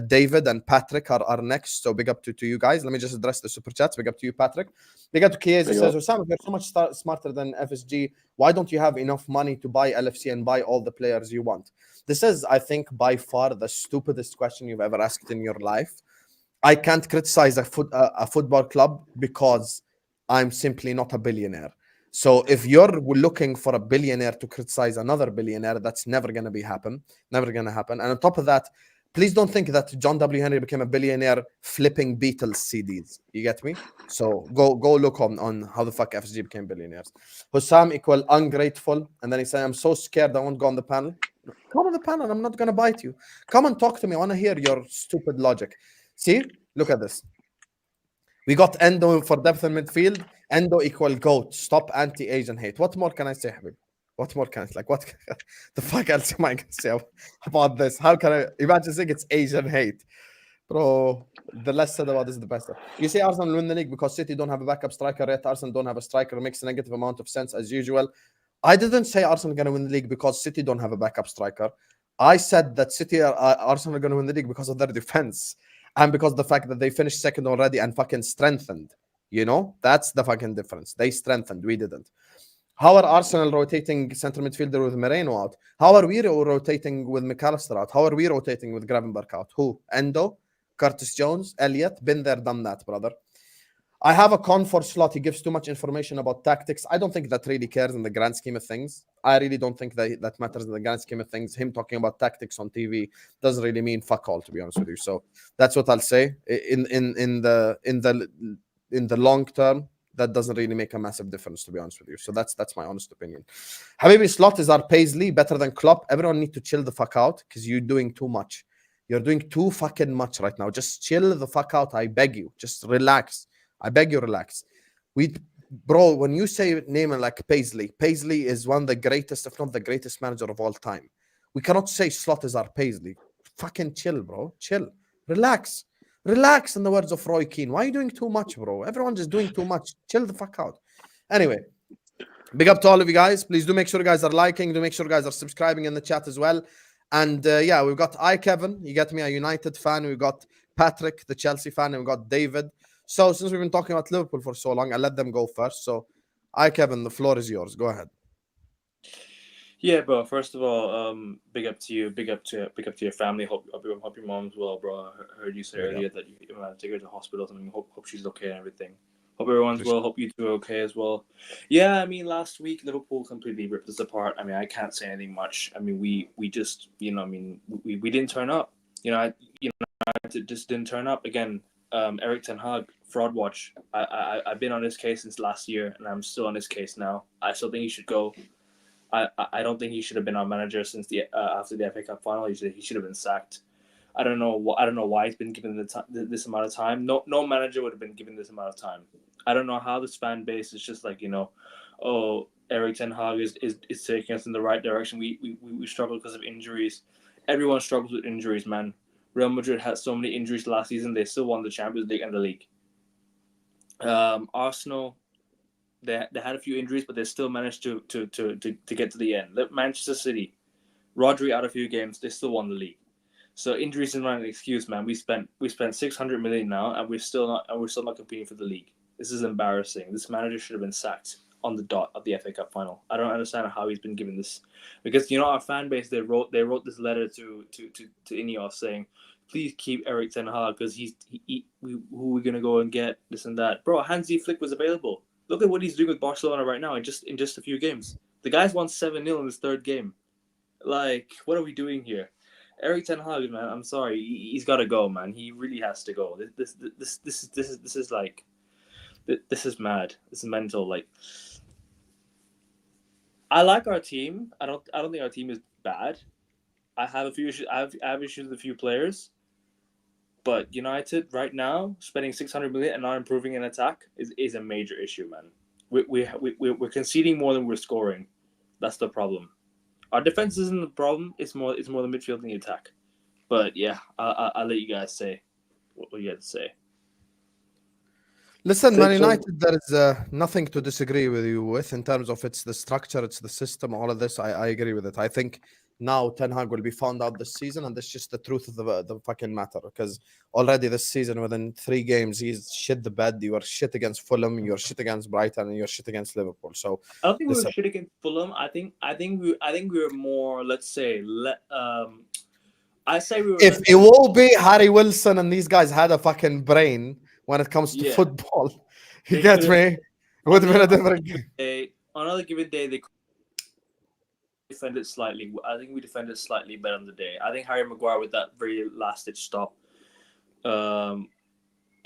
David and Patrick are next, so big up to you guys. Let me just address the super chats. Big up to you, Patrick. Big up to Chiesa. Says, Husam, if you're so much smarter than FSG, why don't you have enough money to buy LFC and buy all the players you want? This is, I think, by far the stupidest question you've ever asked in your life. I can't criticize a football club because I'm simply not a billionaire. So if you're looking for a billionaire to criticize another billionaire, that's never going to happen. Never going to happen. And on top of that, please don't think that John W. Henry became a billionaire flipping Beatles CDs. You get me? So go look on how the fuck FSG became billionaires. Husam equal ungrateful. And then he said, I'm so scared I won't go on the panel. Come on the panel. I'm not going to bite you. Come and talk to me. I want to hear your stupid logic. See? Look at this. We got Endo for depth in midfield. Endo equal GOAT. Stop anti-Asian hate. What more can I say, Habib? What more can I like? What the fuck else am I gonna say about this? How can I imagine saying it's Asian hate, bro? The less said about this, the better. You say Arsenal will win the league because City don't have a backup striker. Yet Arsenal don't have a striker. Makes a negative amount of sense as usual. I didn't say Arsenal gonna win the league because City don't have a backup striker. I said that Arsenal are gonna win the league because of their defense and because of the fact that they finished second already and fucking strengthened. You know, that's the fucking difference. They strengthened. We didn't. How are Arsenal rotating center midfielder with Moreno out? How are we rotating with McAllister out? How are we rotating with Gravenberch out? Who? Endo? Curtis Jones? Elliott? Been there, done that, brother. I have a Con4 slot. He gives too much information about tactics. I don't think that really cares in the grand scheme of things. I really don't think that matters in the grand scheme of things. Him talking about tactics on TV doesn't really mean fuck all, to be honest with you. So that's what I'll say. In the long term, that doesn't really make a massive difference, to be honest with you. So that's my honest opinion. Habibi, slot is our Paisley, better than Klopp. Everyone need to chill the fuck out because you're doing too much. You're doing too fucking much right now. Just chill the fuck out. I beg you. Just relax. I beg you, relax. Bro, when you say name like Paisley is one of the greatest, if not the greatest manager of all time. We cannot say slot is our Paisley. Fucking chill, bro. Chill. Relax. Relax, in the words of Roy Keane. Why are you doing too much, bro? Everyone's just doing too much. Chill the fuck out. Anyway, big up to all of you guys. Please do make sure you guys are liking. Do make sure you guys are subscribing in the chat as well. And yeah, we've got Aekavin. You get me, a United fan. We've got Patrick, the Chelsea fan. And we've got David. So since we've been talking about Liverpool for so long, I'll let them go first. So Aekavin, the floor is yours. Go ahead. Yeah, bro. First of all, big up to you. Big up to your family. Hope your mom's well, bro. I heard you say earlier that you take her to hospital. I mean, hope she's okay and everything. Hope everyone's well. Hope you two are okay as well. Yeah, I mean, last week Liverpool completely ripped us apart. I mean, I can't say anything much. I mean, we just, you know, I mean, we didn't turn up. I just didn't turn up again. Eric Ten Hag, fraud watch. I've been on this case since last year, and I'm still on this case now. I still think he should go. I don't think he should have been our manager since after the FA Cup final. He should have been sacked. I don't know why he's been given this amount of time. No manager would have been given this amount of time. I don't know how this fan base is just like, oh, Eric Ten Hag is taking us in the right direction. We struggle because of injuries. Everyone struggles with injuries, man. Real Madrid had so many injuries last season. They still won the Champions League and the league. Arsenal, they had a few injuries, but they still managed to get to the end. Manchester City, Rodri out a few games, they still won the league. So injuries is not an excuse, man. We spent 600 million now, and we're still not competing for the league. This is embarrassing. This manager should have been sacked. on the dot of the FA Cup final. I don't understand how he's been given this, because our fan base, they wrote this letter to Ineos saying, please keep Erik ten Hag because who we're gonna go and get this and that. Bro, Hansi Flick was available. Look at what he's doing with Barcelona right now in just a few games. The guy's won 7-0 in his third game. Like, what are we doing here? Erik ten Hag, man, I'm sorry, he's got to go, man. He really has to go. This is like, this is mad. This is mental. Like, I like our team. I don't think our team is bad. I have a few issues. I have issues with a few players. But United right now spending 600 million and not improving in attack is a major issue, man. We're conceding more than we're scoring. That's the problem. Our defense isn't the problem. It's more the midfield and the attack. But yeah, I'll let you guys say what you had to say. Listen, Man United, there is nothing to disagree with you with in terms of it's the structure, it's the system, all of this. I agree with it. I think now Ten Hag will be found out this season, and that's just the truth of the fucking matter. Because already this season, within 3 games, he's shit the bed. You are shit against Fulham, you're shit against Brighton, and you're shit against Liverpool. So I don't think we were shit against Fulham. I think we were more, let's say, I say we were. If it will be Harry Wilson and these guys had a fucking brain when it comes to football, you get me? It would have been a different game. On another given day, they defended slightly. I think we defended slightly better on the day. I think Harry Maguire with that very last-ditch stop got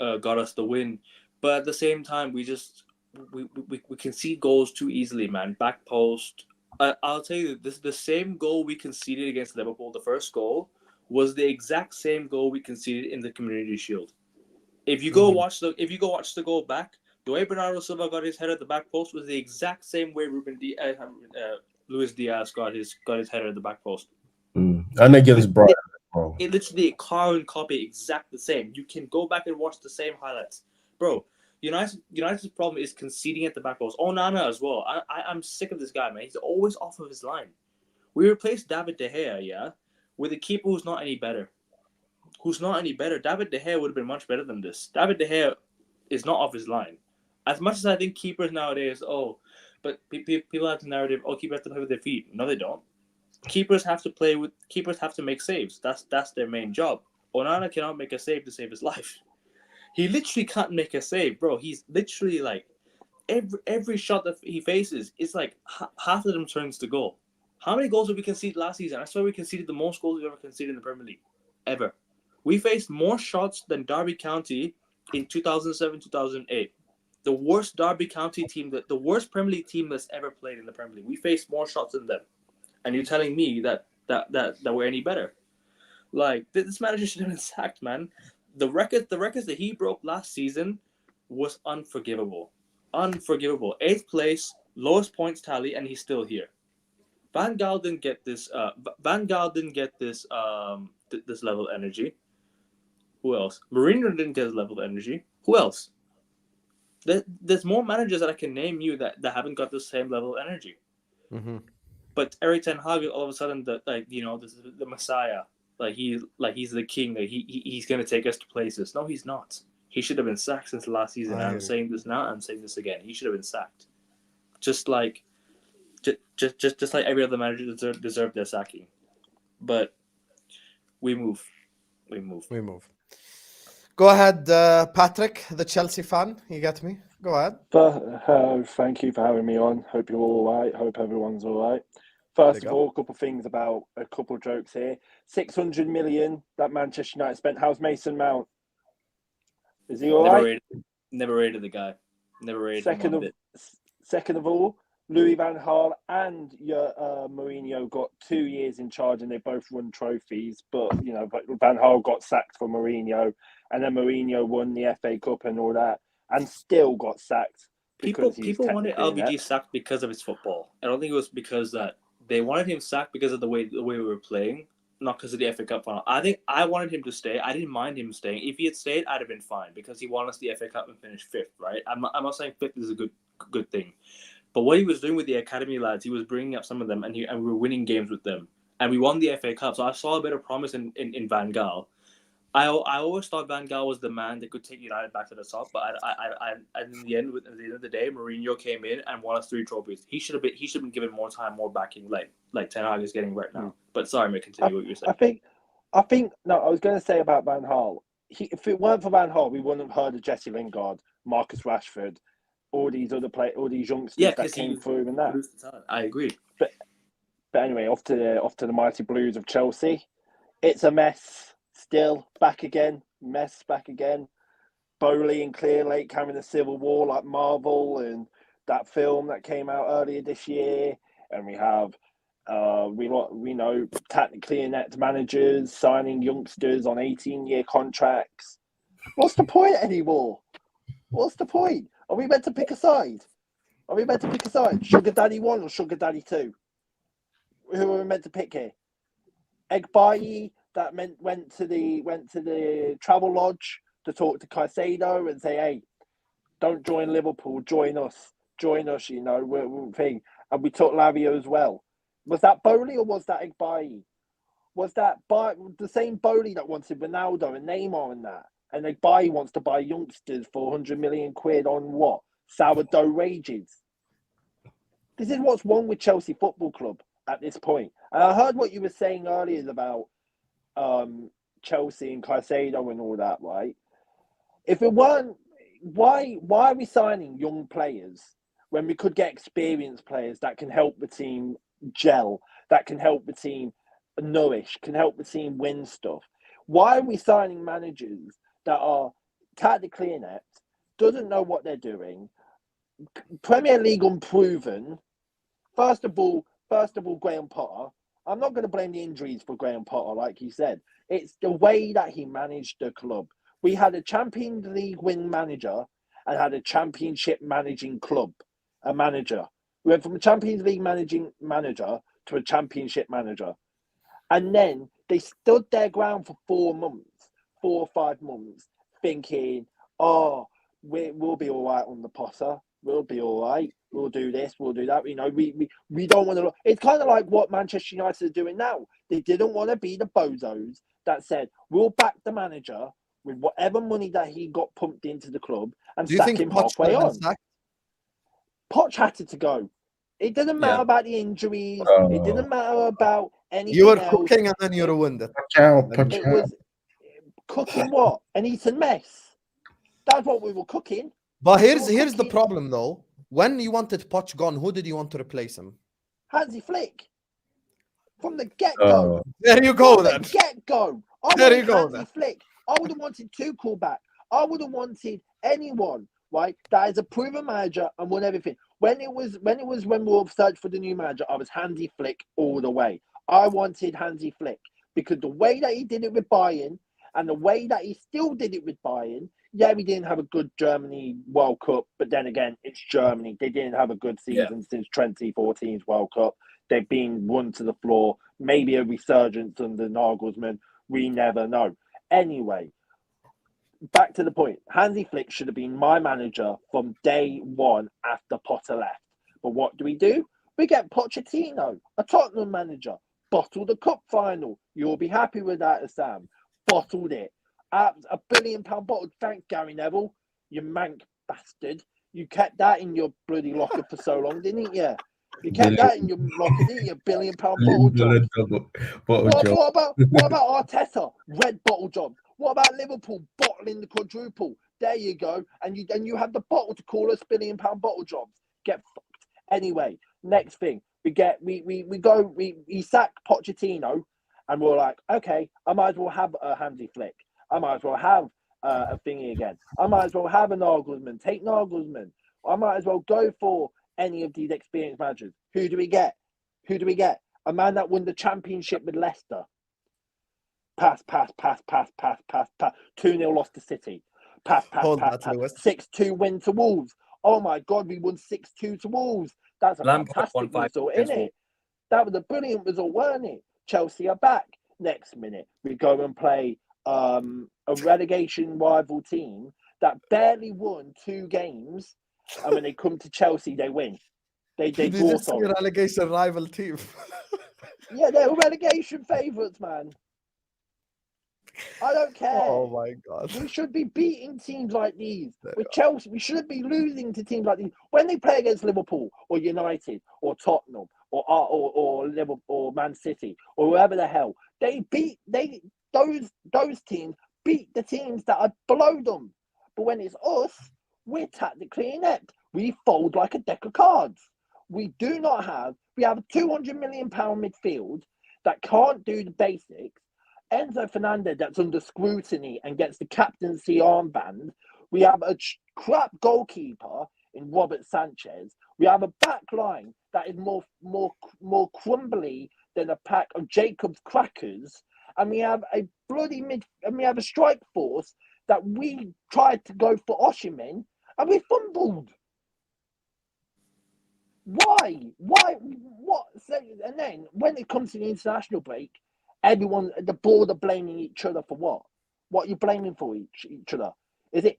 us the win. But at the same time, we concede goals too easily, man. Back post. I'll tell you, the same goal we conceded against Liverpool, the first goal, was the exact same goal we conceded in the Community Shield. If you go watch the goal back, the way Bernardo Silva got his header at the back post was the exact same way Luis Diaz got his header at the back post. And against Brighton. It literally a carbon copy, exact the same. You can go back and watch the same highlights, bro. United's problem is conceding at the back post. Onana as well. I'm sick of this guy, man. He's always off of his line. We replaced David De Gea, with a keeper who's not any better. David De Gea would have been much better than this. David De Gea is not off his line. As much as I think keepers nowadays, but people have the narrative, keepers have to play with their feet. No, they don't. Keepers have to make saves. That's their main job. Onana cannot make a save to save his life. He literally can't make a save, bro. He's literally like every shot that he faces, it's like half of them turns to goal. How many goals did we concede last season? I swear we conceded the most goals we've ever conceded in the Premier League. Ever. We faced more shots than Derby County in 2007-2008. The worst Derby County team, the worst Premier League team that's ever played in the Premier League. We faced more shots than them. And you're telling me that we're any better? Like, this manager should have been sacked, man. The records that he broke last season was unforgivable. 8th place, lowest points tally, and he's still here. Van Gaal didn't get this. This level of energy. Who else? Mourinho didn't get this level of energy. Who else? There's more managers that I can name you that haven't got the same level of energy. Mm-hmm. But Erik ten Hag, all of a sudden, this is the Messiah. He's the king. He's gonna take us to places. No, he's not. He should have been sacked since last season. I'm saying this now. I'm saying this again. He should have been sacked. Just like every other manager deserved their sacking. But we move. Go ahead, Patrick, the Chelsea fan. You get me? Go ahead. Thank you for having me on. Hope you're all right. Hope everyone's all right. First of all, a couple of things about a couple of jokes here. 600 million that Manchester United spent. How's Mason Mount? Is he all right? Never rated the guy. Never rated him. Second of all, Louis van Gaal and Mourinho got 2 years in charge, and they both won trophies. But Van Gaal got sacked for Mourinho, and then Mourinho won the FA Cup and all that, and still got sacked. People wanted LVG sacked because of his football. I don't think it was because that they wanted him sacked because of the way we were playing, not because of the FA Cup final. I think I wanted him to stay. I didn't mind him staying. If he had stayed, I'd have been fine because he won us the FA Cup and finished 5th. Right? I'm not saying 5th is a good thing. But what he was doing with the academy lads, he was bringing up some of them, and we were winning games with them, and we won the FA Cup. So I saw a bit of promise in Van Gaal. I always thought Van Gaal was the man that could take United back to the top, but at the end of the day, Mourinho came in and won us 3 trophies. He should have been given more time, more backing, like Ten Hag is getting right now. But sorry, mate, continue what you're saying. I think no, I was going to say about Van Gaal. If it weren't for Van Gaal, we wouldn't have heard of Jesse Lingard, Marcus Rashford, all these youngsters that came through and that. I agree. But anyway, off to the mighty Blues of Chelsea. It's a mess. Still back again. Bowley and Clear Lake having a civil war like Marvel and that film that came out earlier this year. And we have we know tactically inept managers signing youngsters on 18-year contracts. What's the point anymore? What's the point? Are we meant to pick a side? Sugar Daddy 1 or Sugar Daddy 2? Who are we meant to pick here? Egbayi that went to the travel lodge to talk to Caicedo and say, hey, don't join Liverpool, join us, you know, we're thing. And we took Lavia as well. Was that Bowley or was that Egbayi? Was that the same Bowley that wanted Ronaldo and Neymar and that? And Egbayi wants to buy youngsters for 100 million quid on what? Sourdough wages. This is what's wrong with Chelsea Football Club at this point. And I heard what you were saying earlier about Chelsea and Caicedo and all that, right? If it weren't, why are we signing young players when we could get experienced players that can help the team gel, that can help the team nourish, can help the team win stuff? Why are we signing managers that are tactically inept, doesn't know what they're doing, Premier League unproven? First of all, Graham Potter. I'm not going to blame the injuries for Graham Potter, like you said. It's the way that he managed the club. We had a Champions League win manager and had a Championship managing club, a manager. We went from a Champions League managing manager to a Championship manager. And then they stood their ground for 4 or 5 months, thinking, oh, we'll be all right on the Potter. We'll be all right. We'll do this. We'll do that. You know, we don't want to. It's kind of like what Manchester United are doing now. They didn't want to be the bozos that said, we'll back the manager with whatever money that he got pumped into the club and sack him halfway on. Poch had to go. It didn't matter about the injuries. It didn't matter about anything. You were else. cooking and then you ruined it. It was cooking what? An eaten mess. That's what we were cooking. But here's the problem though. When you wanted Poch gone, who did you want to replace him? Hansi Flick. From the get-go. There you go then. The get-go. There you go then. Flick. I would have wanted Tuchel back. I would have wanted anyone, right, that is a proven manager and won everything. When we were searching for the new manager, I was Hansi Flick all the way. I wanted Hansi Flick because the way that he did it with Bayern and the way that he still did it with Bayern, yeah, we didn't have a good Germany World Cup, but then again, it's Germany. They didn't have a good season since 2014's World Cup. They've been run to the floor. Maybe a resurgence under Nagelsmann. We never know. Anyway, back to the point. Hansi Flick should have been my manager from day one after Potter left. But what do? We get Pochettino, a Tottenham manager, bottled the cup final. You'll be happy with that, Sam. Bottled it. $1 billion bottle. Thanks, Gary Neville. You mank bastard. You kept that in your bloody locker for so long, didn't you? You kept that in your locker, didn't you? £1 billion bottle job. What about Arteta? Red bottle job. What about Liverpool bottling the quadruple? There you go. And you have the bottle to call us £1 billion bottle jobs. Get fucked. Anyway, next thing. We sack Pochettino and we're like, okay, I might as well have a Hansi Flick. I might as well have a thingy again. I might as well have a Nagelsmann. Take Nagelsmann. I might as well go for any of these experienced managers. Who do we get? A man that won the championship with Leicester. Pass. 2-0 loss to City. Pass. 6-2 win to Wolves. Oh my God, we won 6-2 to Wolves. That's a fantastic result, isn't it? That was a brilliant result, weren't it? Chelsea are back. Next minute, we go and play a relegation rival team that barely won 2 games, and when they come to Chelsea, they win. They brought on a relegation rival team. Yeah, they're relegation favourites, man. I don't care. Oh my God. We should be beating teams like these. With Chelsea, we shouldn't be losing to teams like these. When they play against Liverpool or United or Tottenham or Liverpool or Man City or whoever the hell, those teams beat the teams that are below them. But when it's us, we're tactically inept. We fold like a deck of cards. We have a £200 million midfield that can't do the basics. Enzo Fernandez that's under scrutiny and gets the captaincy armband. We have a crap goalkeeper in Robert Sanchez. We have a back line that is more crumbly than a pack of Jacob's crackers. And we have a we have a strike force that we tried to go for Osimhen and we fumbled. Why? What? So, and then when it comes to the international break, everyone, the board are blaming each other for what? What are you blaming for each other? Is it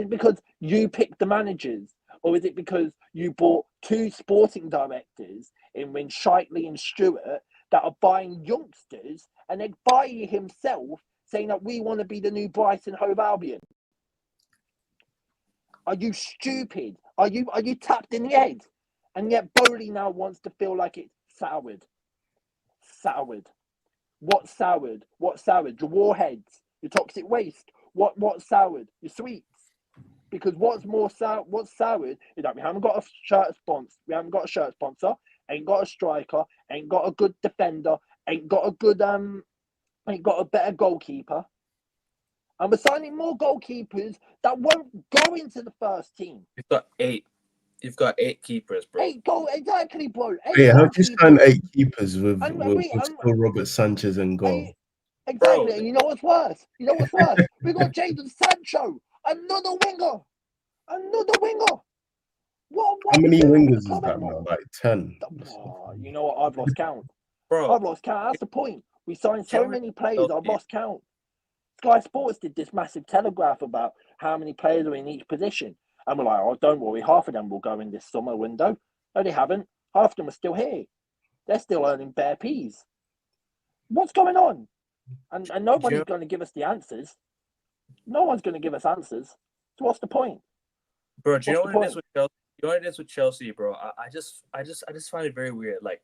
because you picked the managers? Or is it because you bought two sporting directors in Shitley and Stewart that are buying youngsters and then Bailly himself saying that we want to be the new Brighton Hove Albion? Are you stupid? Are you tapped in the head? And yet Bowley now wants to feel like it's soured. Soured. What soured? What soured? Your warheads, your toxic waste. What soured? Your sweets. Because what's soured is that we haven't got a shirt sponsor. We haven't got a shirt sponsor. Ain't got a striker. Ain't got a good defender. Ain't got a better goalkeeper. And we're signing more goalkeepers that won't go into the first team. You've got 8. You've got 8 keepers, bro. 8 goals, exactly, bro. How do you sign 8 keepers with still Robert Sanchez and goal? Exactly. Bro. And you know what's worse? We got Jadon Sancho, another winger. What How many wingers is that now? Like 10. Oh, you know what? I've lost count. Bro. I've lost count. That's the point. We signed so many players. I've lost count. Sky Sports did this massive telegraph about how many players are in each position. And we're like, oh, don't worry, half of them will go in this summer window. No, they haven't. Half of them are still here. They're still earning bare peas. What's going on? And nobody's going to give us the answers. No one's going to give us answers. So what's the point? Bro, do you know what it is with Chelsea? You know what it is with Chelsea, bro? I just find it very weird. Like,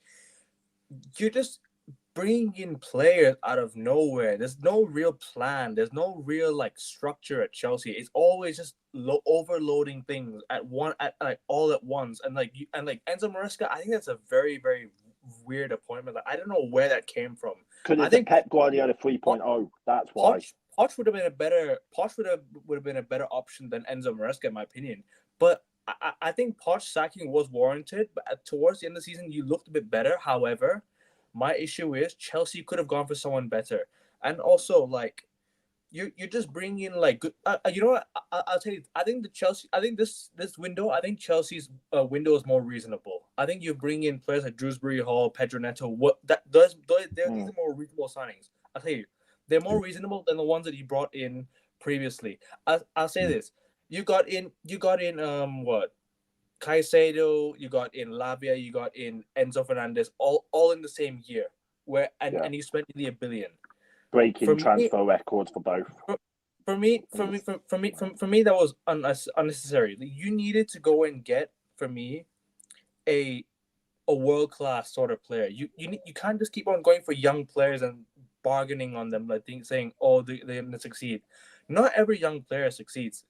you're just bringing in players out of nowhere. There's no real plan. There's no real like structure at Chelsea. It's always just overloading things all at once. And like Enzo Maresca, I think that's a very, very weird appointment. Like, I don't know where that came from. Because I think Pep Guardiola 3.0. That's why. Poch would have been a better option than Enzo Maresca, in my opinion. But I think Poch sacking was warranted. But towards the end of the season, you looked a bit better. However, my issue is Chelsea could have gone for someone better. And also, like, you're just bringing in like good. You know what? I'll tell you. I think this window. I think Chelsea's window is more reasonable. I think you bring in players like Drewsbury Hall, Pedro Neto. These are more reasonable signings. I'll tell you, they're more reasonable than the ones that you brought in previously. I'll say this: you got in what? Caicedo, you got in Lavia, you got in Enzo Fernandez, all in the same year. And you spent nearly $1 billion. Breaking transfer records for both. For me, that was unnecessary. You needed to go and get, for me, a world-class sort of player. You can't just keep on going for young players and bargaining on them, like saying, oh, they're going to succeed. Not every young player succeeds.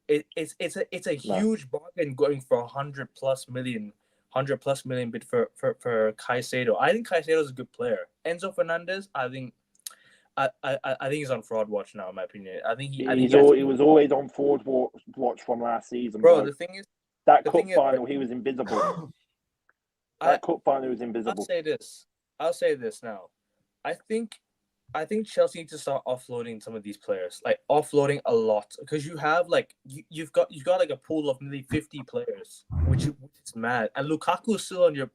It's a huge bargain going for $100+ million bid for Caicedo. I think Caicedo is a good player. Enzo Fernandez, I think he's on fraud watch now, in my opinion. He was always on fraud watch from last season. Bro, the thing is, that cup final, he was invisible. Cup final was invisible. I'll say this now. I think Chelsea needs to start offloading some of these players, like offloading a lot, because you have like you've got like a pool of nearly 50 players, which is mad. And Lukaku's still on your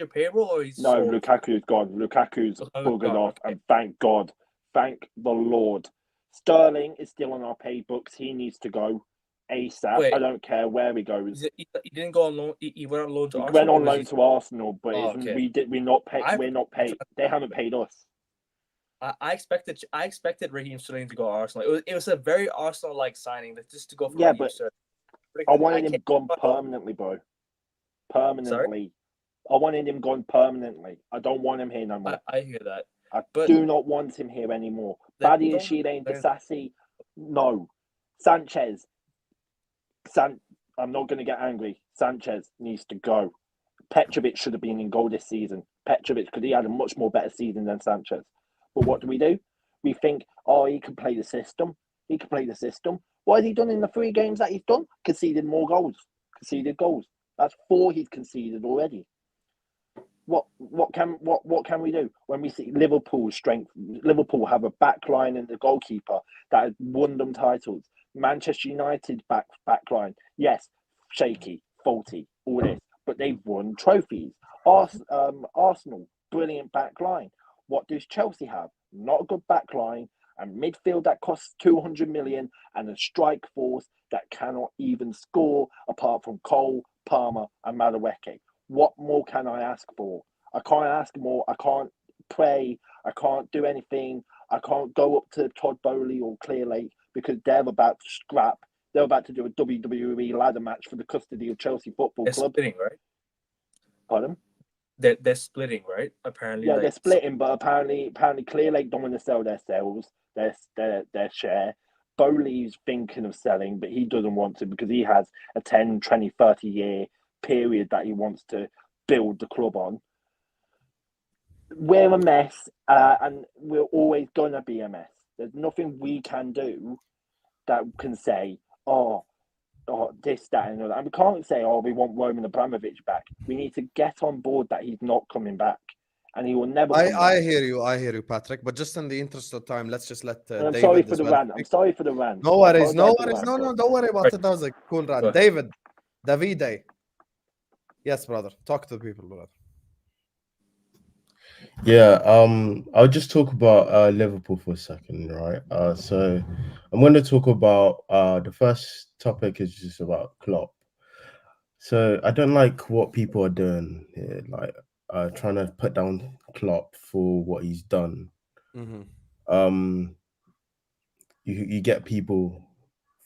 payroll, or he's sold? Lukaku's gone. Lukaku's buggered off, and thank God, thank the Lord. Sterling is still on our pay books. He needs to go ASAP. Wait, I don't care where he goes. He didn't go on loan. He went on loan to Arsenal. Went on loan to Arsenal, but we're not paid. They haven't paid us. I expected Raheem Sterling to go to Arsenal. It was a very Arsenal-like signing, that just to go for Yeah, Raheem but Sterling. I wanted him can't- gone permanently, bro. Permanently. I wanted him gone permanently. I don't want him here no more. I hear that. I But do not want him here anymore. then Buddy and don't- Sheila and Disassi, no. Sanchez. I'm not going to get angry. Sanchez needs to go. Petrovic should have been in goal this season. Petrovic, because he had a much more better season than Sanchez. But what do? We think, oh, he can play the system. He can play the system. What has he done in the 3 games that he's done? Conceded more goals. Conceded goals. That's 4 he's conceded already. What can we do when we see Liverpool's strength? Liverpool have a back line and the goalkeeper that has won them titles. Manchester United back line, yes, shaky, faulty, all this, but they've won trophies. Arsenal, brilliant back line. What does Chelsea have? Not a good back line, and midfield that costs 200 million, and a strike force that cannot even score apart from Cole, Palmer, and Madueke. What more can I ask for? I can't ask more. I can't pray. I can't do anything. I can't go up to Todd Bowley or Clear Lake because they're about to scrap. They're about to do a WWE ladder match for the custody of Chelsea Football they're Club. splitting, right? Pardon? They're splitting, right? Apparently, Yeah, like, they're splitting, but apparently Clear Lake don't want to sell their share. Bowley's thinking of selling, but he doesn't want to because he has a 10, 20, 30 year period that he wants to build the club on. We're a mess, and we're always going to be a mess. There's nothing we can do that can say, oh, this, that, and other. And we can't say, oh, we want Roman Abramovich back. We need to get on board that he's not coming back, and he will never come back. I hear you, Patrick. But just in the interest of time, let's just let And I'm David sorry for as the well rant. I'm speak. sorry for the rant. No worries, no I apologize worries. for the No, rant, don't worry about it. That was a cool rant. Right. Davide. Yes, brother. Talk to the people, brother. Yeah, I'll just talk about Liverpool for a second, right? So I'm going to talk about the first topic is just about Klopp. So I don't like what people are doing here, like trying to put down Klopp for what he's done. Mm-hmm. You get people,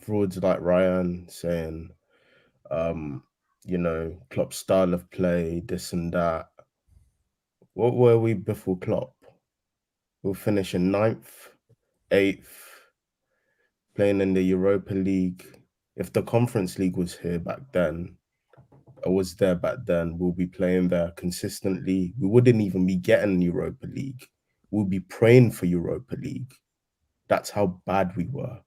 frauds like Ryan saying, Klopp's style of play, this and that. What were we before Klopp? We'll finish in 9th, 8th, playing in the Europa League. If the Conference League was here back then, I was there back then, we'll be playing there consistently. We wouldn't even be getting Europa League. We'll be praying for Europa League. That's how bad we were.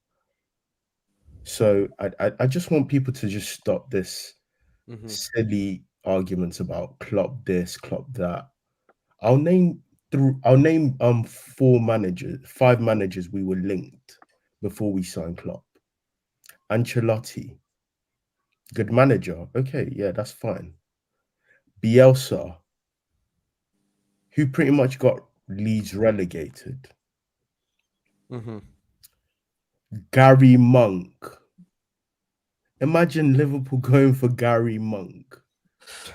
So I just want people to just stop this silly arguments about Klopp this, Klopp that. I'll name 5 managers we were linked before we signed Klopp. Ancelotti, good manager. Okay, yeah, that's fine. Bielsa, who pretty much got Leeds relegated. Mm-hmm. Gary Monk. Imagine Liverpool going for Gary Monk.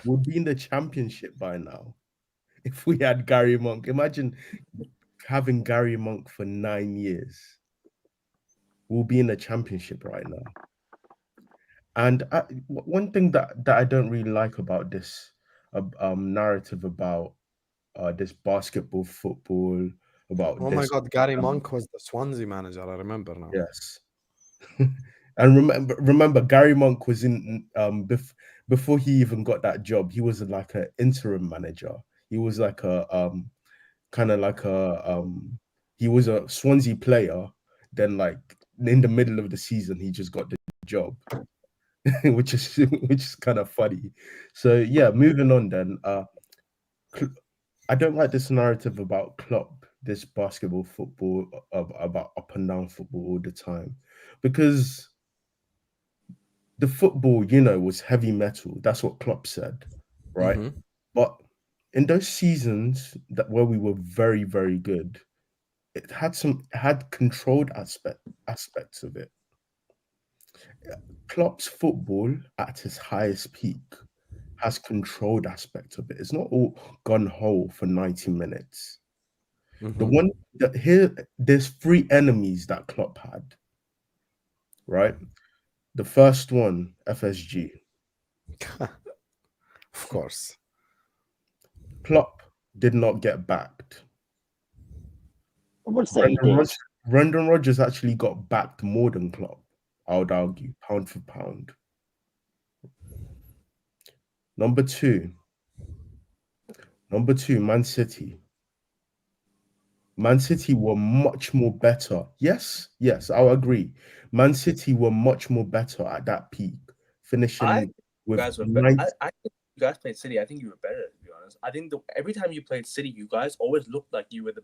We'll be in the Championship by now. If we had Gary Monk, imagine having Gary Monk for 9 years. We'll be in the Championship right now. And one thing that I don't really like about this narrative about this basketball, football, about Oh this. my God, Gary Monk was the Swansea manager. I remember now. Yes. And remember, Gary Monk was in before he even got that job. He was like an interim manager. He was like a he was a Swansea player. Then, like in the middle of the season, he just got the job, which is kind of funny. So yeah, moving on then. I don't like this narrative about Klopp, this basketball, football, about up and down football all the time, because the football, was heavy metal. That's what Klopp said, right? Mm-hmm. But in those seasons where we were very, very good, it had controlled aspects of it. Klopp's football at his highest peak has controlled aspects of it. It's not all gun ho for 90 minutes. The one that here, there's 3 enemies that Klopp had, right? The first one, FSG. Of course. Klopp did not get backed. I would say he did. Brendan Rodgers actually got backed more than Klopp, I would argue, pound for pound. Number two, Man City. Man City were much more better. Yes, I'll agree. Man City were much more better at that peak, finishing with I think you guys played City. I think you were better, to be honest. I think every time you played City, you guys always looked like you were the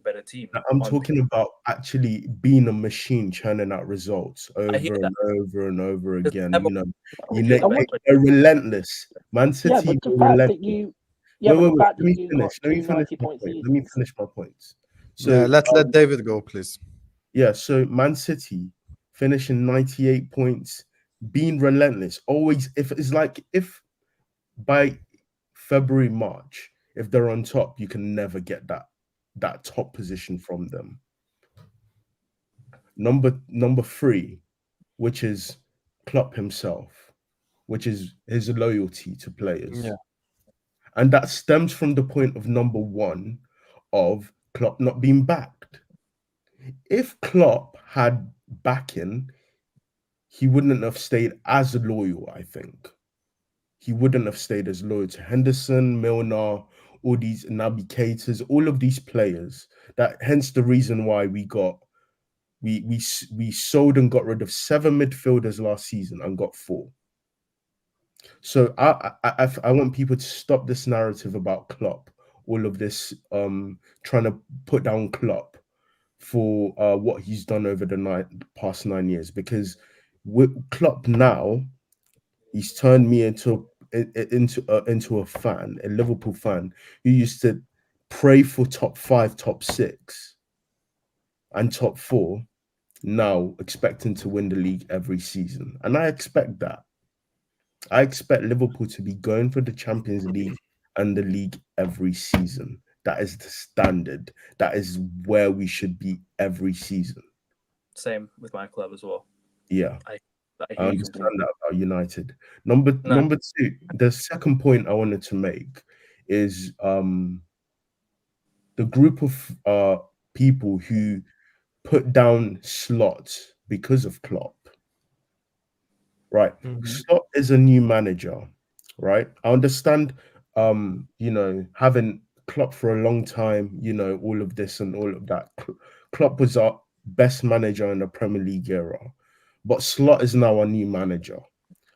better team. I'm talking about actually being a machine, churning out results over and over and over again. They're relentless. Man City. Yeah, but the were fact relentless. that you, Wait, the fact let that me you finish. got 290-point Let me finish my points. So yeah, let David go, please. Yeah, so Man City finishing 98 points, being relentless. Always, if by February, March, if they're on top, you can never get that top position from them. Number 3, which is Klopp himself, which is his loyalty to players. Yeah. And that stems from the point of number 1 of Klopp not being backed. If Klopp had backing, he wouldn't have stayed as loyal, I think. He wouldn't have stayed as loyal to Henderson, Milner, all these Naby Keita's, all of these players. Hence the reason why we sold and got rid of 7 midfielders last season and got 4. So I want people to stop this narrative about Klopp, all of this trying to put down Klopp for what he's done over the past 9 years, because with Klopp now, he's turned me into a fan, a Liverpool fan who used to pray for top 5, top 6, and top 4. Now expecting to win the league every season, and I expect that. I expect Liverpool to be going for the Champions League and the league every season. That is the standard. That is where we should be every season. Same with my club as well. Yeah. I understand that about United. Number 2, the second point I wanted to make is the group of people who put down Slot because of Klopp. Right. Slot is a new manager, right? I understand having Klopp for a long time, all of this and all of that. Klopp was our best manager in the Premier League era. But Slot is now our new manager,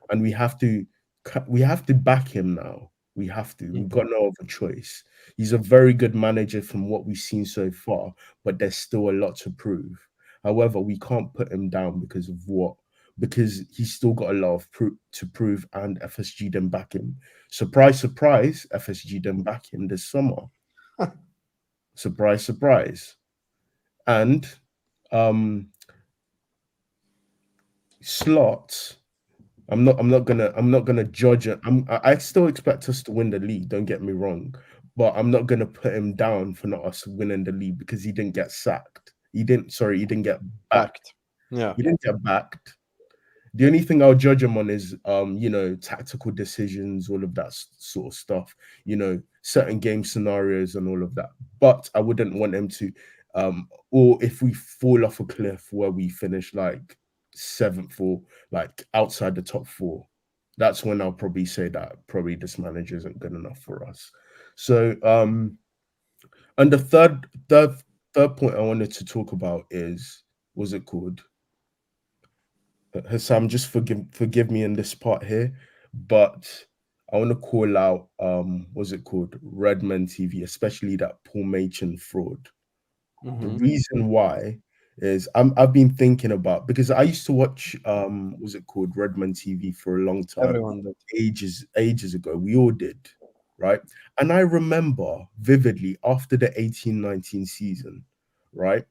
and we have to back him now. We have to. We've got no other choice. He's a very good manager from what we've seen so far, but there's still a lot to prove. However, we can't put him down because of what? Because he's still got a lot to prove, and FSG didn't back him. Surprise, surprise, FSG didn't back him this summer. Surprise, surprise. And Slot, I'm not gonna judge it. I still expect us to win the league, don't get me wrong, but I'm not gonna put him down for not us winning the league because he didn't get sacked. He didn't get backed. Yeah. He didn't get backed. The only thing I'll judge him on is tactical decisions, all of that sort of stuff, certain game scenarios and all of that. But I wouldn't want him to or if we fall off a cliff where we finish like 7th or like outside the top 4, that's when I'll probably say that probably this manager isn't good enough for us. So and the third point I wanted to talk about is, what's it called? Husam, just forgive me in this part here, but I want to call out what's it called? Redmen TV, especially that Paul Machin fraud. The reason why is I've been thinking about, because I used to watch what's it called, Redmen TV for a long time. Everyone did. Ages ago. We all did, right? And I remember vividly after the 18-19 season, right?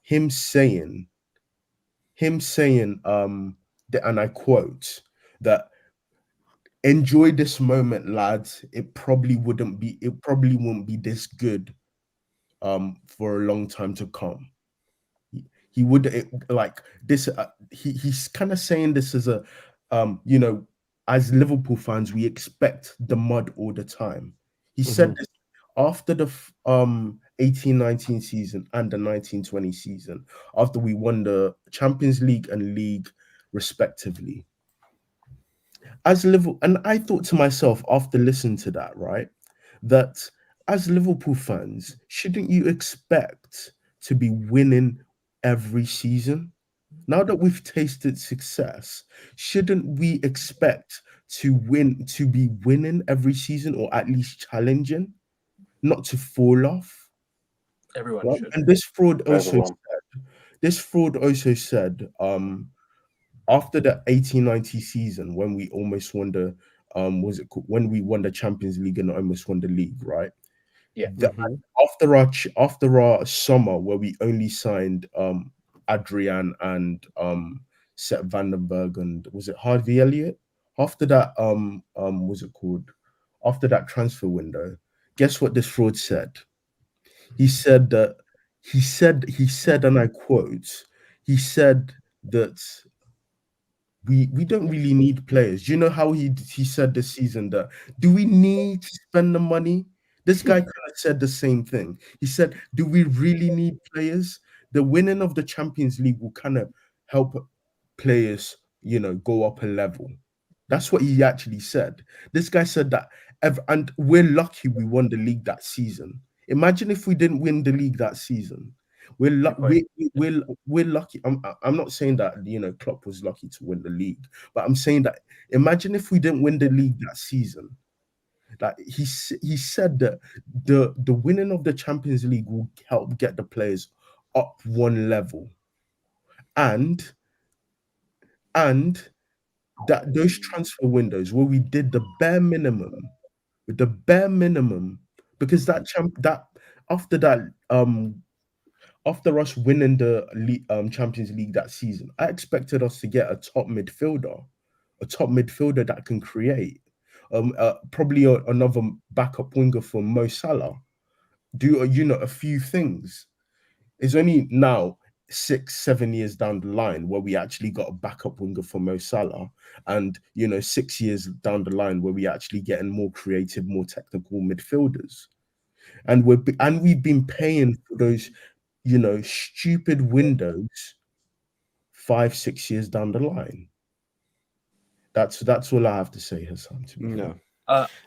Him saying and I quote, that enjoy this moment, lads. It probably wouldn't be this good for a long time to come. He would like this. He's kind of saying this as a, you know, as Liverpool fans, we expect the mud all the time. He said this after the 18-19 season and the 19-20 season, after we won the Champions League and League respectively. As Liverpool, and I thought to myself after listening to that, right, that as Liverpool fans, shouldn't you expect to be winning every season? Now that we've tasted success, shouldn't we expect to be winning every season, or at least challenging, not to fall off? Everyone Right? should. And this fraud also Everyone. said, after the 18-19 season, when we almost won the when we won the Champions League and almost won the league, right? Yeah. After our summer where we only signed Adrian and Seth Vandenberg and was it Harvey Elliott? After that, what's it called? After that transfer window, guess what this fraud said? He said, and I quote, he said that we don't really need players. Do you know how he said this season that do we need to spend the money? This guy kind of said the same thing. He said, do we really need players? The winning of the Champions League will kind of help players, you know, go up a level. That's what he actually said. This guy said that, and we're lucky we won the league that season. Imagine if we didn't win the league that season. We're lucky. I'm not saying that, you know, Klopp was lucky to win the league, but I'm saying that imagine if we didn't win the league that season. Like he said that the winning of the Champions League will help get the players up one level, and that those transfer windows where we did the bare minimum, because that after us winning the Champions League that season, I expected us to get a top midfielder that can create, probably another backup winger for Mo Salah, do a few things. It's only now 6-7 years down the line where we actually got a backup winger for Mo Salah, and 6 years down the line where we actually getting more creative, more technical midfielders, and we've been paying for those stupid windows 5-6 years down the line. That's all I have to say, Husam, to be fair.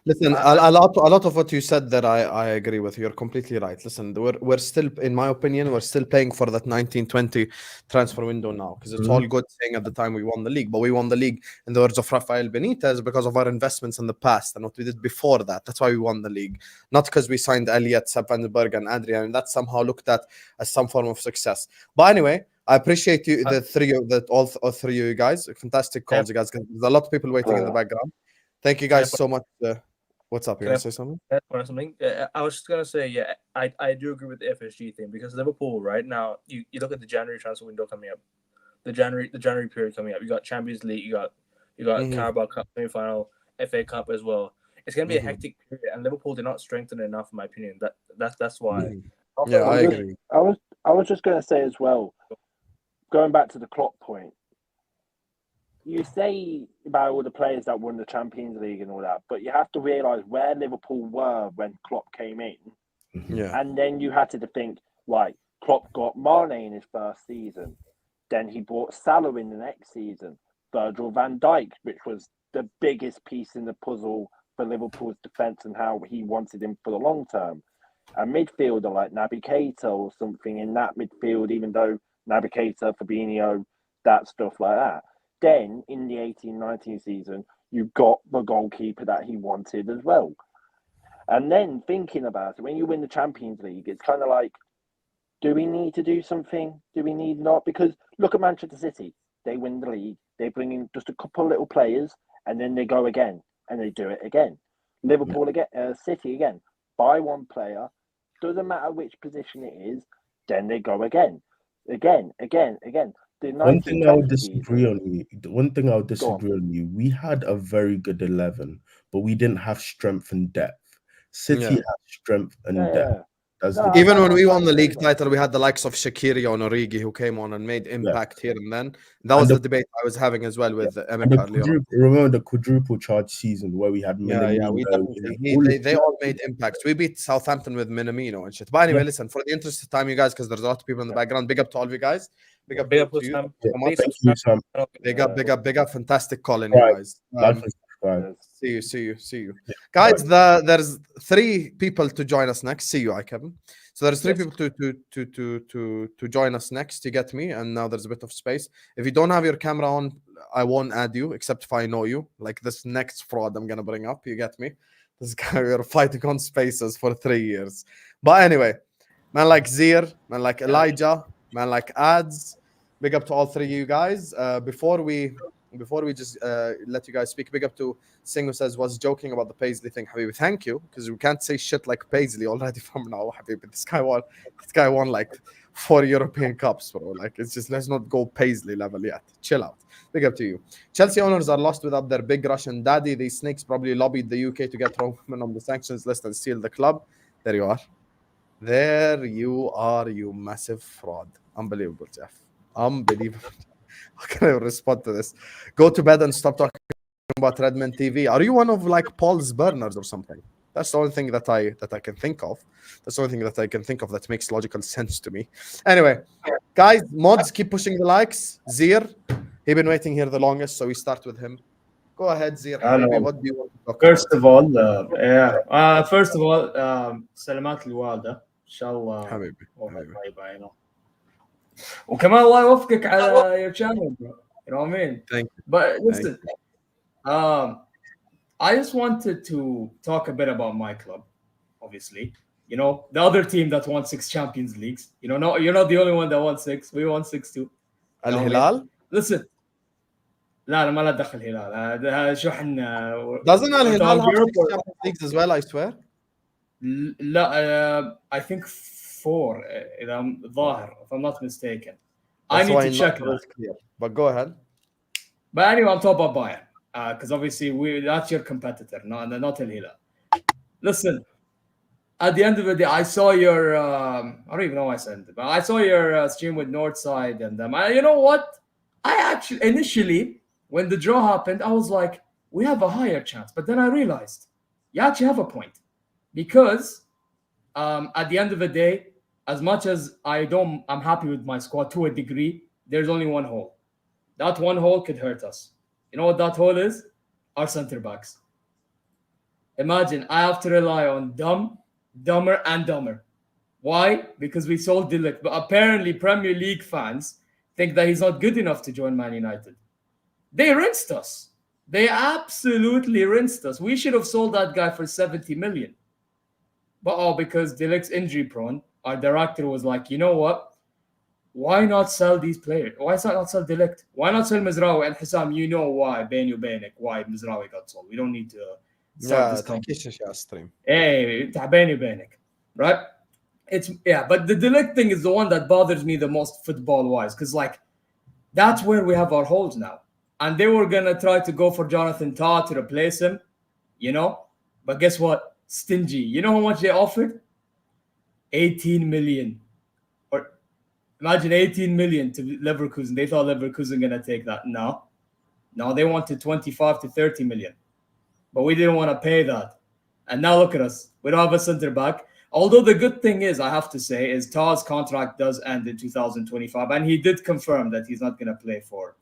Listen, a lot of what you said there, I agree with you. You're completely right. Listen, we're still, in my opinion, we're still paying for that 1920 transfer window now, because it's all good saying at the time we won the league, but we won the league, in the words of Rafael Benitez, because of our investments in the past and what we did before that. That's why we won the league, not because we signed Elliot, Sepp Vandenberg, and Adrian, and that's somehow looked at as some form of success. But anyway, I appreciate you, all three of you guys. Fantastic calls, you guys. There's a lot of people waiting in the background. Thank you guys so much. What's up? You want to say something? I was just going to say, yeah, I do agree with the FSG thing, because Liverpool right now, you look at the January transfer window coming up, the January period coming up. You got Champions League, you got Carabao Cup semi-final, FA Cup as well. It's going to be a hectic period, and Liverpool did not strengthen enough, in my opinion. That's why. Yeah, I agree. I was just going to say as well, going back to the Klopp point. You say about all the players that won the Champions League and all that, but you have to realise where Liverpool were when Klopp came in. Yeah. And then you had to think, right, Klopp got Mane in his first season. Then he brought Salah in the next season. Virgil van Dijk, which was the biggest piece in the puzzle for Liverpool's defence and how he wanted him for the long term. A midfielder like Naby Keita or something in that midfield, even though Naby Keita, Fabinho, that stuff like that. Then, in the 18-19 season, you got the goalkeeper that he wanted as well. And then, thinking about it, when you win the Champions League, it's kind of like, do we need to do something? Do we need not? Because look at Manchester City. They win the league. They bring in just a couple of little players, and then they go again, and they do it again. Liverpool again, City again. Buy one player. Doesn't matter which position it is. Then they go again. Again. One thing I would disagree on you. We had a very good 11, but we didn't have strength and depth. City had strength and depth. That's No, the Even I when we don't won the league think so. title, we had the likes of Shaqiri and Origi who came on and made impact here and then. That And was the- the debate I was having as well with and the Emeka earlier on. remember the quadruple charge season where we had Yeah, Minamino, we we definitely. had all They, of they all made impacts. We beat Southampton with Minamino and shit. But anyway, Yeah. listen, for the interest of time, you guys, because there's a lot of people in the background. Big up to all of you guys. Big up Big up to you. Husam. Yeah. So much. Thank you, Sam. Big up. Fantastic calling, you Right. guys. Like and subscribe. See you. Yeah. Guys, there's 3 people to join us next. See you, Aekavin. So there's 3 Yes. people to join us next. You get me? And now there's a bit of space. If you don't have your camera on, I won't add you, except if I know you. Like this next fraud I'm gonna bring up. You get me? This guy, we're fighting on spaces for 3 years. But anyway, man like Zeer, man like Elijah, man like Adz. Big up to all 3 of you guys. Before we just let you guys speak, big up to Singh who says, was joking about the Paisley thing, Habibi. Thank you, because we can't say shit like Paisley already from now, Habibi. This guy won like 4 European Cups, bro. Like, it's just, let's not go Paisley level yet. Chill out. Big up to you. Chelsea owners are lost without their big Russian daddy. These snakes probably lobbied the UK to get Roman on the sanctions list and steal the club. There you are. There you are, you massive fraud. Unbelievable, Jeff. Unbelievable. How can I respond to this? Go to bed and stop talking about Redmond TV. Are you one of like Paul's burners or something? That's the only thing that I can think of. That's the only thing that I can think of that makes logical sense to me. Anyway, guys, mods, keep pushing the likes. Zeer, he been waiting here the longest, so we start with him. Go ahead, Zeer. Maybe what do you want to talk First about? of all, سلامات الوالدة إن شاء الله حبيبي. طيبة you know. وكمان الله يوفقك على your channel, bro. You know what I mean? Thank you. But listen, I just wanted to talk a bit about my club, obviously. You know, the other team that won 6 Champions Leagues. You know, no, you're not the only one that won 6. We won 6 too. Al Hilal? Listen. لا ما له دخل هلال هذا شو احنا Doesn't Al Hilal have 6 Champions Leagues as well, I swear? لا I think 4 إذا ظاهر if I'm not mistaken. I That's need why to check not that. clear. But go ahead. But anyway, I'm talking about Bayern because obviously that's your competitor, not Al Hilal. Listen, at the end of the day, I saw your I don't even know why I sent it, but I saw your stream with Northside and them. You know what? I actually initially, when the draw happened, I was like, we have a higher chance. But then I realized you actually have a point because at the end of the day, as much as I'm happy with my squad to a degree, there's only one hole. That one hole could hurt us. You know what that hole is? Our center backs. Imagine I have to rely on dumber and dumber. Why? Because we sold De Ligt. But apparently Premier League fans think that he's not good enough to join Man United. They rinsed us. They absolutely rinsed us. We should have sold that guy for 70 million. But because De Ligt's injury prone, our director was like, you know what? Why not sell these players? Why not sell De Ligt? Why not sell Mizraoui and Husam? You know why, بيني وبينك, why Mizraoui got sold. We don't need to start this conversation. Hey, بيني وبينك, right? But the De Ligt thing is the one that bothers me the most football-wise, because like that's where we have our holes now. And they were gonna try to go for Jonathan Tah to replace him, you know. But guess what? Stingy. You know how much they offered? 18 million. Or imagine 18 million to Leverkusen. They thought Leverkusen gonna take that. No, they wanted 25 to 30 million. But we didn't want to pay that. And now look at us. We don't have a center back. Although the good thing is, I have to say, is Tah's contract does end in 2025. And he did confirm that he's not going to play for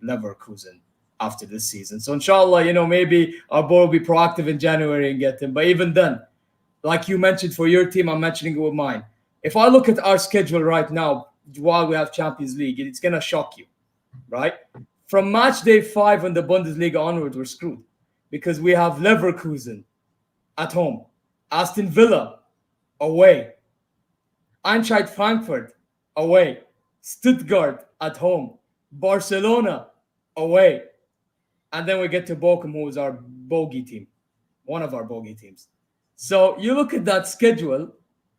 Leverkusen after this season. So inshallah, you know, maybe our board will be proactive in January and get him. But even then, like you mentioned for your team, I'm mentioning it with mine. If I look at our schedule right now, while we have Champions League, it's going to shock you, right? From match day 5 in the Bundesliga onwards, we're screwed. Because we have Leverkusen at home, Aston Villa away, Eintracht Frankfurt away, Stuttgart at home, Barcelona away, and then we get to Bochum, who is our bogey team, one of our bogey teams. So you look at that schedule,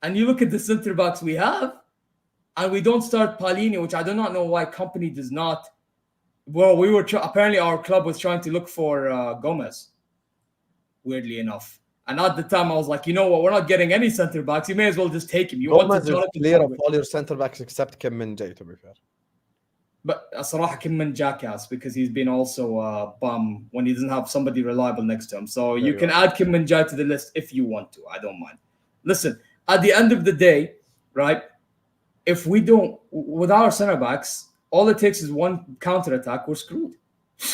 and you look at the center backs we have, and we don't start Palini, which I do not know why company does not. Well, we were apparently our club was trying to look for Gomez, weirdly enough, And at the time, I was like, you know what? We're not getting any center backs. You may as well just take him. You Gomez wanted is Jonathan clear of Tolbert. all your center backs except Kim Min Jae, to be fair. But صراحة Kim Min jackass because he's been also a bum when he doesn't have somebody reliable next to him. So you can add Kim Min Jae to the list if you want to. I don't mind. Listen, at the end of the day, right? If we don't, with our center backs, all it takes is one counter attack. We're screwed.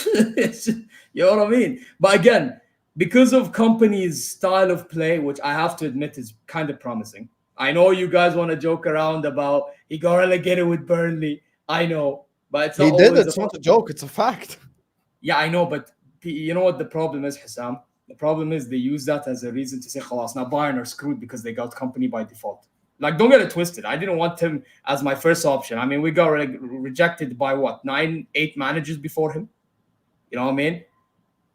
You know what I mean? But again, because of company's style of play, which I have to admit is kind of promising. I know you guys want to joke around about he got relegated with Burnley. I know. But it's not He did. always It's not a joke. It's a fact. Yeah, I know, but you know what the problem is, Husam? The problem is they use that as a reason to say, "Khalas, now Bayern are screwed because they got company by default." Like, don't get it twisted. I didn't want him as my first option. I mean, we got rejected by what, 8 managers before him? You know what I mean?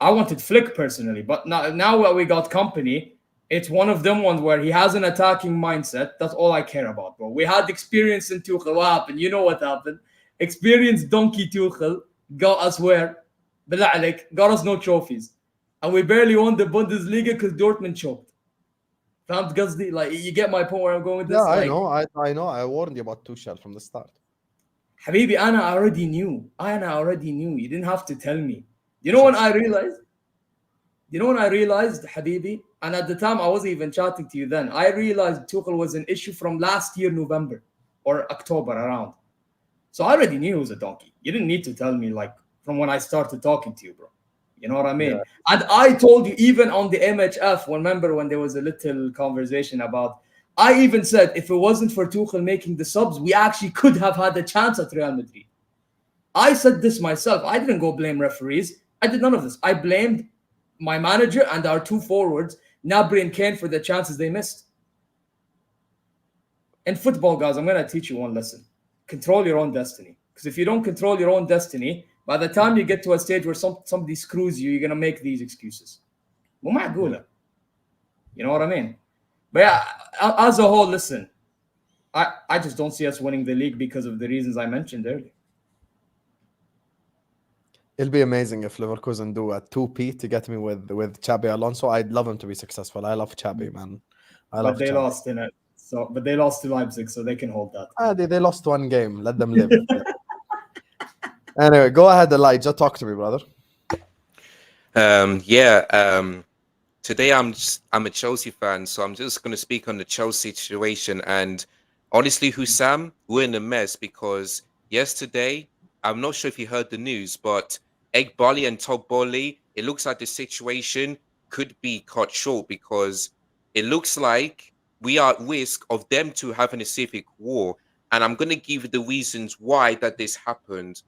I wanted Flick personally, but now that we got company, it's one of them ones where he has an attacking mindset. That's all I care about, bro. We had experience in Tuchel. What happened? You know what happened? Experienced donkey Tuchel got us where? Billah alaik, got us no trophies. And we barely won the Bundesliga because Dortmund choked. فهمت قصدي? Like, you get my point where I'm going with this? Yeah, Like, I know. I warned you about Tuchel from the start. Habibi, I already knew. You didn't have to tell me. You know when I realized? Habibi? And at the time, I wasn't even chatting to you then. I realized Tuchel was an issue from last year, November or October around. So I already knew he was a donkey. You didn't need to tell me, like, from when I started talking to you, bro. You know what I mean? Yeah. And I told you, even on the MHF, remember when there was a little conversation about, I even said, if it wasn't for Tuchel making the subs, we actually could have had a chance at Real Madrid. I said this myself. I didn't go blame referees. I did none of this. I blamed my manager and our 2 forwards, Gnabry and Kane, for the chances they missed. In football, guys, I'm going to teach you one lesson. Control your own destiny. Because if you don't control your own destiny, by the time you get to a stage where somebody screws you, you're going to make these excuses. You know what I mean? But yeah, as a whole, listen, I just don't see us winning the league because of the reasons I mentioned earlier. It'll be amazing if Leverkusen do a 2P to get me with Xabi Alonso. I'd love him to be successful. I love Xabi, man. But they lost in it. But they lost to Leipzig, so they can hold that. They lost 1 game. Let them live. Anyway, go ahead, Elijah. Talk to me, brother. Today I'm a Chelsea fan, so I'm just going to speak on the Chelsea situation. And honestly, Husam, we're in a mess because yesterday, I'm not sure if you heard the news, but Egbali and Togboli, it looks like the situation could be cut short because it looks like we are at risk of them two having a civic war. And I'm going to give you the reasons why that this happened.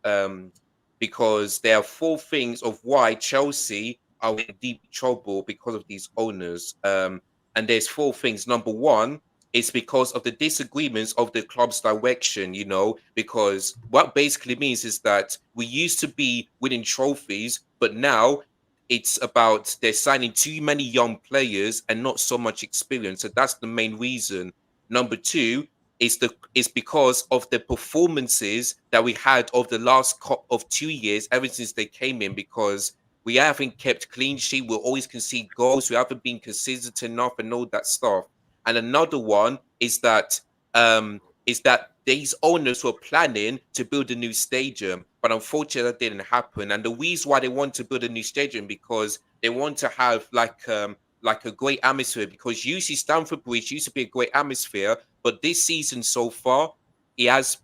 Because there are 4 things of why Chelsea are in deep trouble because of these owners. And there's 4 things. Number 1, it's because of the disagreements of the club's direction, you know, because what basically means is that we used to be winning trophies, but now it's about they're signing too many young players and not so much experience. So that's the main reason. Number 2, it's because of the performances that we had over the last of 2 years, ever since they came in, because we haven't kept clean sheet. We'll always concede goals. We haven't been consistent enough and all that stuff. And another one is that these owners were planning to build a new stadium, but unfortunately that didn't happen. And the reason why they want to build a new stadium because they want to have like a great atmosphere, because usually Stamford Bridge used to be a great atmosphere, but this season so far it has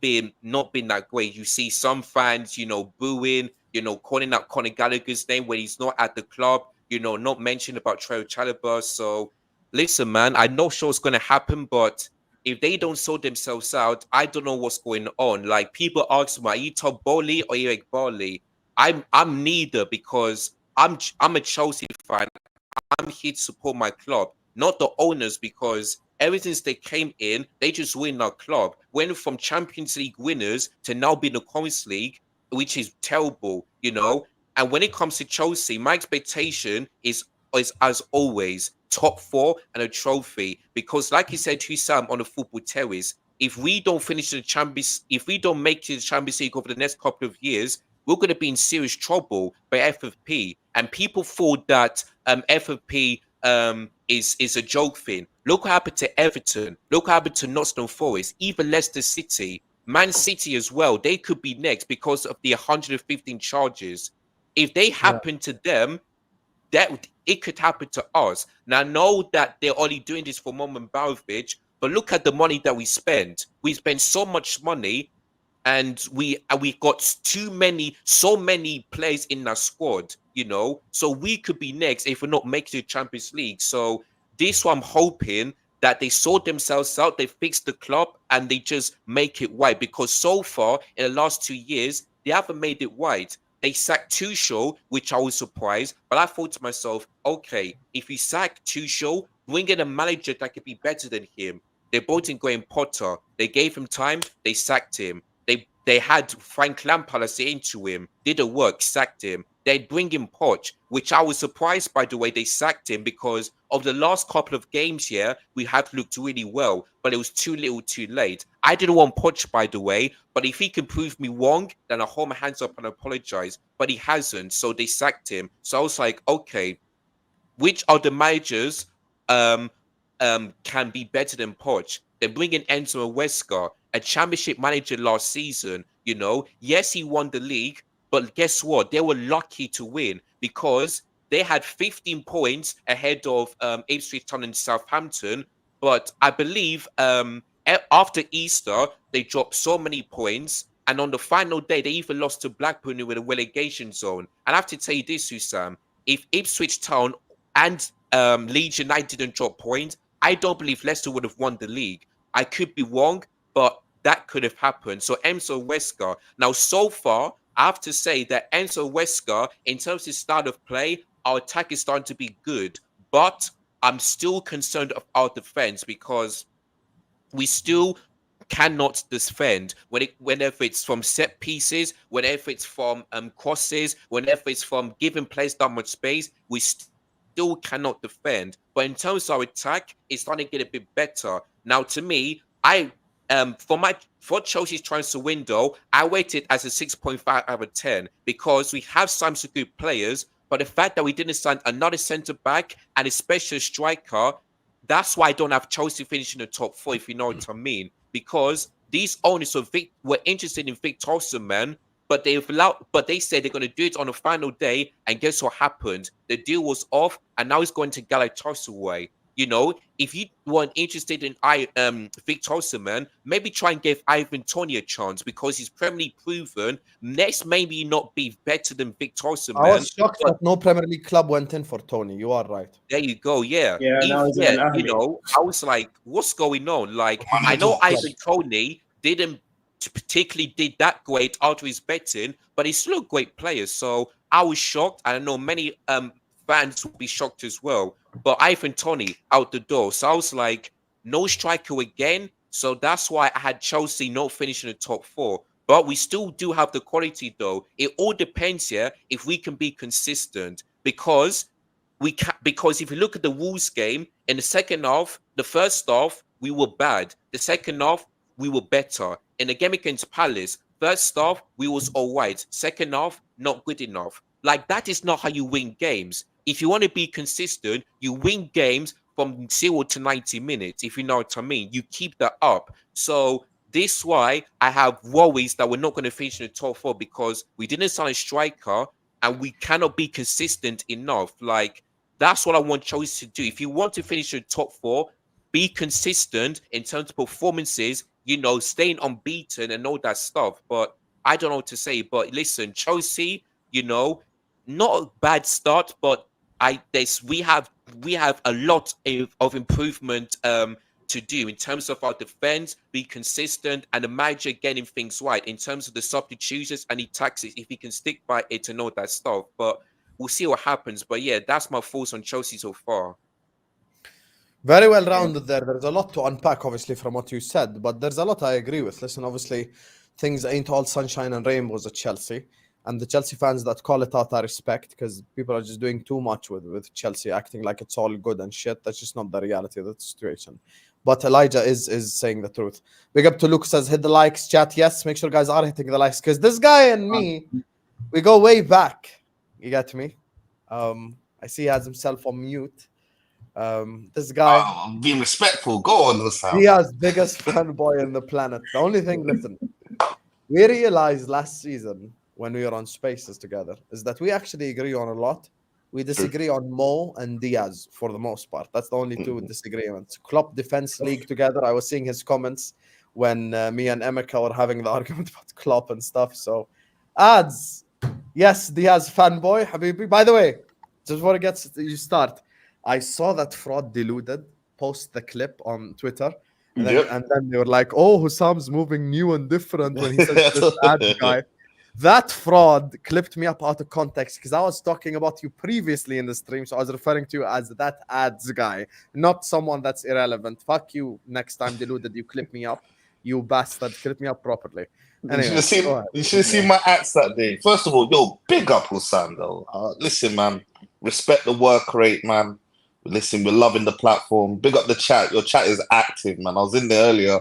not been that great. You see some fans, you know, booing, you know, calling out Conor Gallagher's name when he's not at the club, you know, not mentioning about Trevor Chalobah. So listen, man, I'm not sure what's going to happen, but if they don't sort themselves out, I don't know what's going on. Like, people ask me, are you Togboli or Eric Barley? I'm neither, because I'm a Chelsea fan. I'm here to support my club, not the owners, because ever since they came in, they just win our club. Went from Champions League winners to now being the Conference League, which is terrible, you know. And when it comes to Chelsea, my expectation is as always, top 4 and a trophy. Because like you said, Husam, on the football terrace, if we don't finish the Champions, if we don't make it to the Champions League over the next couple of years, we're going to be in serious trouble by FFP. And people thought that FFP is a joke thing. Look what happened to Everton. Look what happened to Nottingham Forest, even Leicester City, Man City as well. They could be next because of the 115 charges. If they happen to them, that it could happen to us. Now, I know that they're only doing this for Moment Barovic, but look at the money that we spend. We spend so much money, and we got so many players in our squad, you know. So we could be next if we're not making the Champions League. So this one, I'm hoping that they sort themselves out, they fix the club, and they just make it right. Because so far in the last 2 years, they haven't made it right. They sacked Tuchel, which I was surprised, but I thought to myself, okay, if you sack Tuchel, bring in a manager that could be better than him. They brought in Graham Potter. They gave him time. They sacked him. They had Frank Lampard say into him, didn't work, sacked him. They'd bring in Poch, which I was surprised by the way they sacked him, because of the last couple of games here, we had looked really well, but it was too little too late. I didn't want Poch, by the way, but if he can prove me wrong, then I'll hold my hands up and apologize. But he hasn't, so they sacked him. So I was like, okay, which other managers can be better than Poch? They bring in Enzo Huesca, a championship manager last season. You know, yes, he won the league, but guess what? They were lucky to win because they had 15 points ahead of Ipswich Town and Southampton. But I believe after Easter, they dropped so many points. And on the final day, they even lost to Blackburn who were in the relegation zone. And I have to tell you this, Husam, if Ipswich Town and Leeds United didn't drop points, I don't believe Leicester would have won the league. I could be wrong, but that could have happened. So Enzo Huesca. Now, so far, I have to say that Enzo Huesca, in terms of his style of play, our attack is starting to be good. But I'm still concerned of our defense because we still cannot defend whenever it's from set pieces, whenever it's from crosses, whenever it's from giving players that much space, we still cannot defend. But in terms of our attack, it's starting to get a bit better. Now, to me, for Chelsea's transfer window, I weighted as a 6.5 out of 10 because we have some good players, but the fact that we didn't sign another centre back and a special striker, that's why I don't have Chelsea finishing the top 4, if you know what I mean. Because these owners were interested in Victor Osimhen, but they said they're going to do it on the final day, and guess what happened? The deal was off, and now it's going to Galatasaray. You know, if you weren't interested in Victor Osimhen, maybe try and give Ivan Toney a chance because he's Premier League proven. Next, maybe not be better than Victor Osimhen. I was shocked that no Premier League club went in for Tony. You are right. There you go. Yeah. Yeah, You know, I was like, what's going on? Like, I know Ivan Toney didn't particularly did that great after his betting, but he's still a great player. So I was shocked. I know many fans will be shocked as well. But Ivan Toney out the door. So I was like, no striker again. So that's why I had Chelsea not finishing the top 4. But we still do have the quality, though. It all depends here if we can be consistent. Because if you look at the Wolves game, in the second half, the first half, we were bad. The second half, we were better. In the game against Palace, first half, we was all right. Second half, not good enough. Like, that is not how you win games. If you want to be consistent, you win games from 0 to 90 minutes, if you know what I mean. You keep that up. So this is why I have worries that we're not going to finish in the top 4 because we didn't sign a striker and we cannot be consistent enough. Like, that's what I want Chelsea to do. If you want to finish in the top 4, be consistent in terms of performances, you know, staying unbeaten and all that stuff. But I don't know what to say. But listen, Chelsea, you know, not a bad start, but we have a lot of improvement to do in terms of our defense, be consistent, and the manager getting things right in terms of the substitutions and the tactics, if he can stick by it and all that stuff. But we'll see what happens. But yeah, that's my thoughts on Chelsea so far. Very well rounded there. There's a lot to unpack, obviously, from what you said, but there's a lot I agree with. Listen, obviously, things ain't all sunshine and rainbows at Chelsea. And the Chelsea fans that call it out, I respect, because people are just doing too much with Chelsea, acting like it's all good and shit. That's just not the reality of the situation. But Elijah is saying the truth. Big up to Luke, says, hit the likes, chat. Yes, make sure guys are hitting the likes, because this guy and me, we go way back. You get me? I see he has himself on mute. This guy, Oh, I'm being respectful. Go on, Husam. Diaz's biggest fanboy on the planet. The only thing, listen, we realized last season when we were on Spaces together is that we actually agree on a lot. We disagree on Mo and Diaz for the most part. That's the only two disagreements. Klopp Defense League together. I was seeing his comments when me and Emeka were having the argument about Klopp and stuff. So, Adz, yes, Diaz fanboy, Habibi. By the way, just before you start, I saw that Fraud Deluded post the clip on Twitter. And then they were like, oh, Husam's moving new and different when he says this Adz guy. That fraud clipped me up out of context because I was talking about you previously in the stream. So I was referring to you as that Adz guy, not someone that's irrelevant. Fuck you next time, Deluded. You clip me up. You bastard. Clip me up properly. Anyway, you should have seen my acts that day. First of all, yo, big up Husam, though. Listen, man. Respect the work rate, man. Listen, we're loving the platform. Big up the chat. Your chat is active, man. I was in there earlier.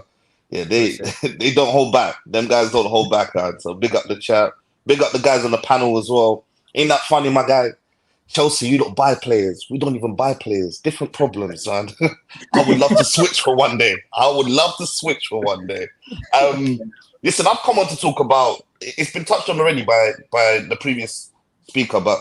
Yeah, they don't hold back. Them guys don't hold back, man. So big up the chat. Big up the guys on the panel as well. Ain't that funny, my guy? Chelsea, you don't buy players. We don't even buy players. Different problems, man. I would love to switch for one day. Listen, I've come on to talk about, it's been touched on already by the previous speaker, but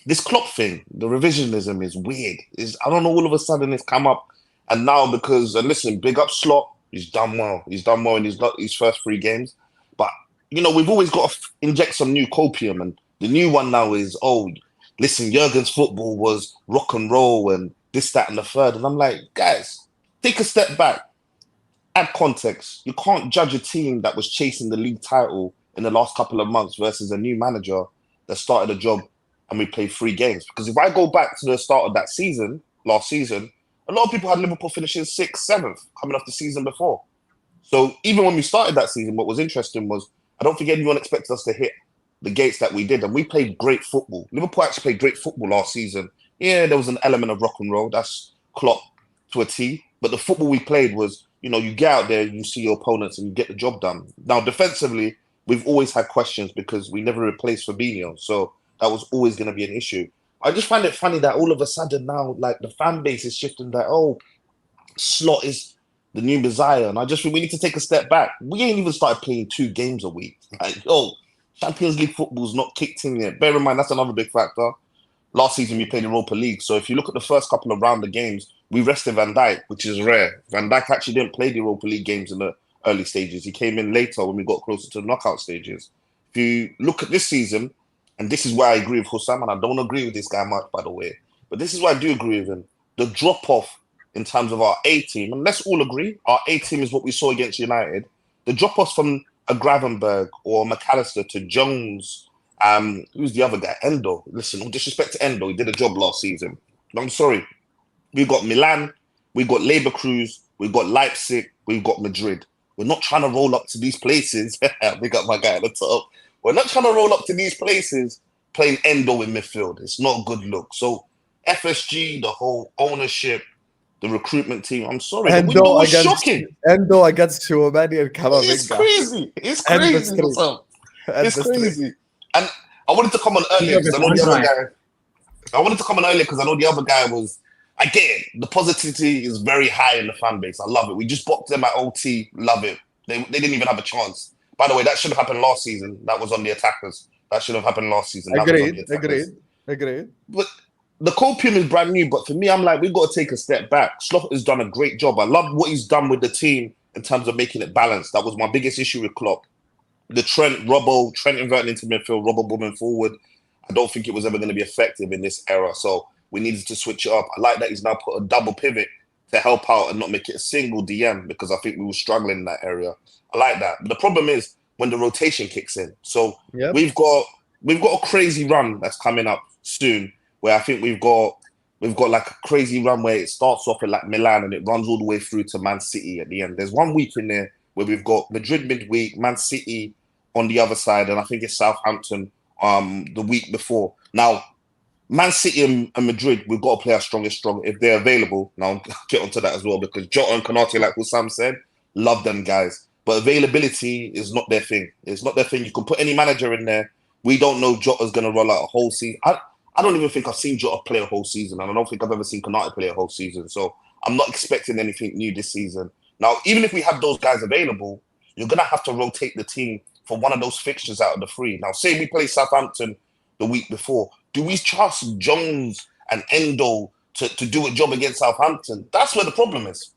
this Klopp thing, the revisionism is weird. I don't know, all of a sudden it's come up. And now because, and listen, big up Slot. He's done well. He's done well in his first 3 games. But, you know, we've always got to inject some new copium. And the new one now is, oh, listen, Jurgen's football was rock and roll and this, that, and the third. And I'm like, guys, take a step back. Add context. You can't judge a team that was chasing the league title in the last couple of months versus a new manager that started a job and we played 3 games. Because if I go back to the start of that season, last season, a lot of people had Liverpool finishing 6th, 7th, coming off the season before. So even when we started that season, what was interesting was I don't think anyone expected us to hit the gates that we did. And we played great football. Liverpool actually played great football last season. Yeah, there was an element of rock and roll. That's Klopp to a T. But the football we played was, you know, you get out there, you see your opponents and you get the job done. Now, defensively, we've always had questions because we never replaced Fabinho. So that was always going to be an issue. I just find it funny that all of a sudden now, like, the fan base is shifting that, oh, Slot is the new Messiah. And I just think we need to take a step back. We ain't even started playing 2 games a week. Like, Champions League football's not kicked in yet. Bear in mind, that's another big factor. Last season, we played in Europa League. So if you look at the first couple of round of games, we rested Van Dijk, which is rare. Van Dijk actually didn't play the Europa League games in the early stages. He came in later when we got closer to the knockout stages. If you look at this season, and this is where I agree with Husam, and I don't agree with this guy much, by the way, but this is why I do agree with him. The drop-off in terms of our A-team, and let's all agree, our A-team is what we saw against United. The drop-offs from a Gravenberg or McAllister to Jones, who's the other guy? Endo. Listen, no disrespect to Endo, he did a job last season. I'm sorry. We've got Milan, we've got Leverkusen, we've got Leipzig, we've got Madrid. We're not trying to roll up to these places. Big up my guy at the top. We're not trying to roll up to these places playing Endo in midfield. It's not a good look. So FSG, the whole ownership, the recruitment team, I'm sorry. The window was shocking. Endo against Chouamani and Camavinga. It's crazy. It's crazy. It's crazy. And I wanted to come on earlier because I know the other guy. I wanted to come on earlier because I know the other guy was, I get it. The positivity is very high in the fan base. I love it. We just boxed them at OT. Love it. They didn't even have a chance. By the way, that should have happened last season. That was on the attackers. That should have happened last season. Agreed. But the copium is brand new. But for me, I'm like, we've got to take a step back. Slot has done a great job. I love what he's done with the team in terms of making it balanced. That was my biggest issue with Klopp. The Trent inverting into midfield, Robbo booming forward. I don't think it was ever going to be effective in this era. So we needed to switch it up. I like that he's now put a double pivot to help out and not make it a single DM because I think we were struggling in that area. I like that. But the problem is when the rotation kicks in. So we've got a crazy run that's coming up soon where I think we've got like a crazy run where it starts off at like Milan and it runs all the way through to Man City at the end. There's 1 week in there where we've got Madrid midweek, Man City on the other side, and I think it's Southampton the week before. Now, Man City and Madrid, we've got to play our strongest if they're available. Now, I'll get onto that as well because Jota and Konate, like Husam said, love them guys. But availability is not their thing. It's not their thing. You can put any manager in there. We don't know Jota's going to roll out a whole season. I don't even think I've seen Jota play a whole season, and I don't think I've ever seen Konate play a whole season. So I'm not expecting anything new this season. Now, even if we have those guys available, you're gonna have to rotate the team for one of those fixtures out of the three. Now, say we play Southampton the week before, do we trust Jones and Endo to do a job against Southampton? That's where the problem is.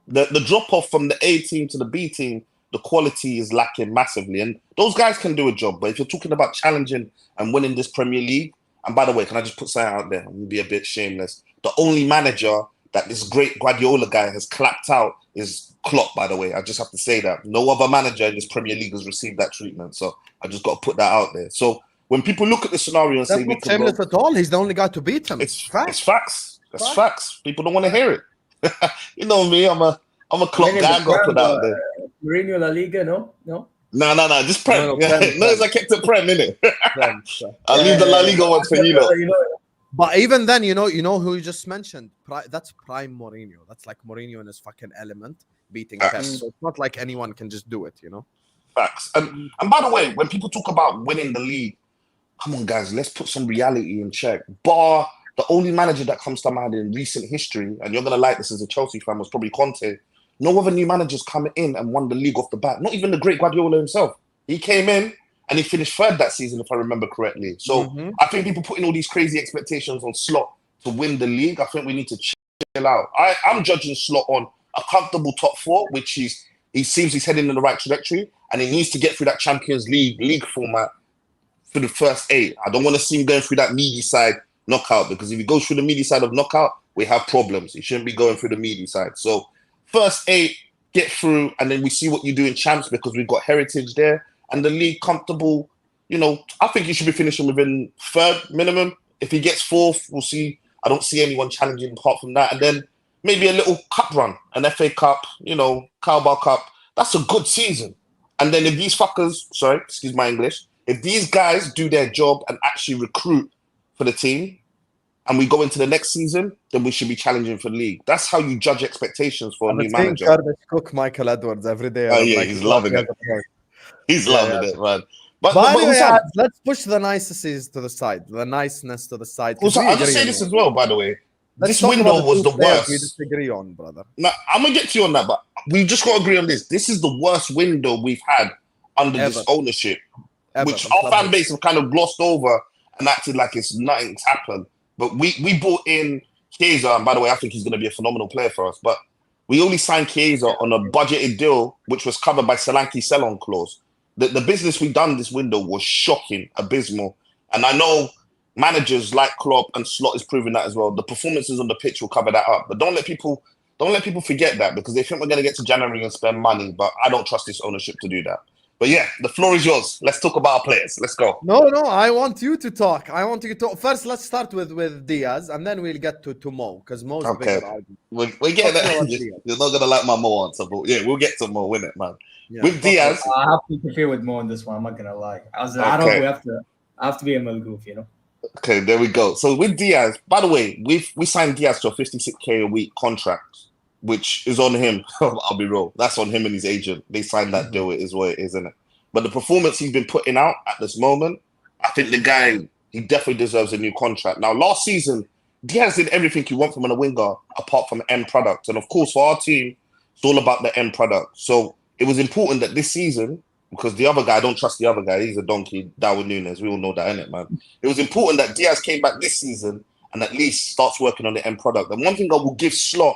The drop off from the A team to the B team, the quality is lacking massively, and those guys can do a job. But if you're talking about challenging and winning this Premier League, and by the way, can I just put something out there? I'm gonna be a bit shameless. The only manager that this great Guardiola guy has clapped out is Klopp, by the way. I just have to say that. No other manager in this Premier League has received that treatment. So I just got to put that out there. So when people look at the scenario and That's say we not can shameless at all. He's the only guy to beat him. it's facts. facts. That's facts. People don't want to hear it. You know me, I'm a Klopp Maybe guy. the I got to put that out Prem, there. Mourinho La Liga, no? No, just Prem. No, No, Prem. I kept it Prem, innit? Friend. I'll leave the La Liga one for you lot. But even then, you know who you just mentioned. That's prime Mourinho. That's like Mourinho in his fucking element, beating Pep. So it's not like anyone can just do it, you know. Facts. And by the way, when people talk about winning the league, come on, guys, let's put some reality in check. Bar the only manager that comes to mind in recent history, and you're gonna like this as a Chelsea fan, was probably Conte. No other new managers come in and won the league off the bat. Not even the great Guardiola himself. He came in and he finished third that season, if I remember correctly. So I think people putting all these crazy expectations on Slot to win the league, I think we need to chill out. I'm judging Slot on a comfortable top four, which he seems he's heading in the right trajectory, and he needs to get through that Champions League format for the first 8. I don't want to see him going through that meaty side knockout, because if he goes through the meaty side of knockout, we have problems. He shouldn't be going through the meaty side. So first 8, get through, and then we see what you do in champs, because we've got heritage there. And the league comfortable, you know, I think he should be finishing within 3rd minimum. If he gets 4th, we'll see. I don't see anyone challenging apart from that. And then maybe a little cup run, an FA Cup, you know, Carabao Cup. That's a good season. And then if these fuckers, sorry, excuse my English, if these guys do their job and actually recruit for the team, and we go into the next season, then we should be challenging for the league. That's how you judge expectations for a new manager. Curtis Cook, Michael Edwards every day. Oh, yeah, he's loving it. He's loving it, man. But anyway, Husam, let's push the niceties to the side. The niceness to the side. Husam, I'll just say this as well, by the way. Let's This talk window about the was two the players worst. we disagree on, brother. Now, I'm going to get to you on that, but we just got to agree on this. This is the worst window we've had under this ownership, which our fan base have kind of glossed over and acted like it's nothing's happened. But we brought in Chiesa, and by the way, I think he's going to be a phenomenal player for us. But we only signed Chiesa on a budgeted deal, which was covered by Solanke's sell-on clause. The business we done this window was shocking, abysmal. And I know managers like Klopp and Slot is proving that as well. The performances on the pitch will cover that up. But don't let people forget that, because they think we're going to get to January and spend money. But I don't trust this ownership to do that. But yeah, the floor is yours. Let's talk about our players. Let's go. No, I want you to talk. First, let's start with Diaz, and then we'll get to Mo, because Mo's Okay. bigger. We get that. You're not going to like my Mo answer, but yeah, we'll get to Mo, win it, man. Yeah. With Diaz, I have to interfere with Mo on this one. I'm not gonna lie. I have to be a Malgoof, you know. Okay, there we go. So with Diaz, by the way, we signed Diaz to a 56k a week contract, which is on him. I'll be real. That's on him and his agent. They signed that deal. It is what it is, isn't it? But the performance he's been putting out at this moment, I think the guy, he definitely deserves a new contract. Now, last season, Diaz did everything you want from a winger apart from end product. And of course, for our team, it's all about the end product. So it was important that this season, because the other guy, I don't trust the other guy. He's a donkey, Darwin Núñez. We all know that, innit, man? It was important that Diaz came back this season and at least starts working on the end product. And one thing I will give Slot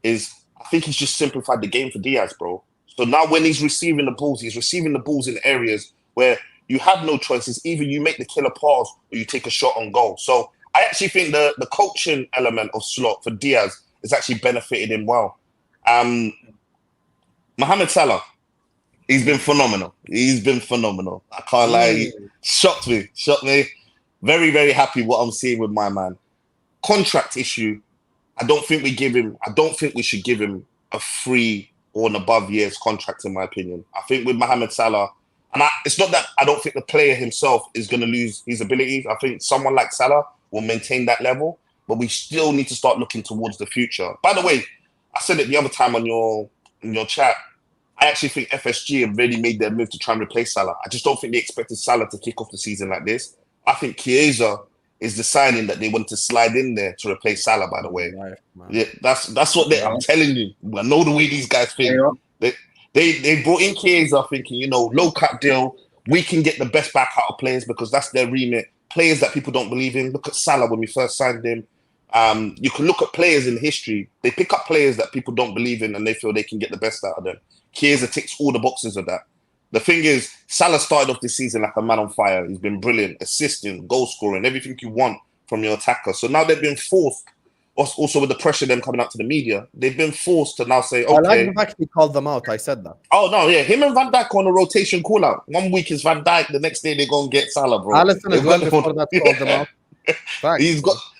is I think he's just simplified the game for Diaz, bro. So now when he's receiving the balls in areas where you have no choices. Either you make the killer pass or you take a shot on goal. So I actually think the coaching element of Slot for Diaz has actually benefited him well. Mohamed Salah, he's been phenomenal. I can't lie. Shocked me. Very, very happy what I'm seeing with my man. Contract issue. I don't think we should give him a 3 or an above years contract, in my opinion. I think with Mohamed Salah, and it's not that I don't think the player himself is going to lose his abilities. I think someone like Salah will maintain that level, but we still need to start looking towards the future. By the way, I said it the other time in your chat, I actually think FSG have really made their move to try and replace Salah. I just don't think they expected Salah to kick off the season like this. I think Chiesa is the signing that they want to slide in there to replace Salah, by the way. Right, man. Yeah, that's what I'm telling you. I know the way these guys think. They brought in Chiesa thinking, you know, low cut deal. We can get the best back out of players because that's their remit. Players that people don't believe in. Look at Salah when we first signed him. You can look at players in history. They pick up players that people don't believe in and they feel they can get the best out of them. Chiesa ticks all the boxes of that. The thing is, Salah started off this season like a man on fire. He's been brilliant, assisting, goal scoring, everything you want from your attacker. So now they've been forced, also with the pressure them coming out to the media, they've been forced to now say, okay. I like the fact he called them out. I said that. Oh, no, yeah. Him and Van Dijk on a rotation call out. 1 week is Van Dijk, the next day they go and get Salah, bro. Alisson as well before that called them out.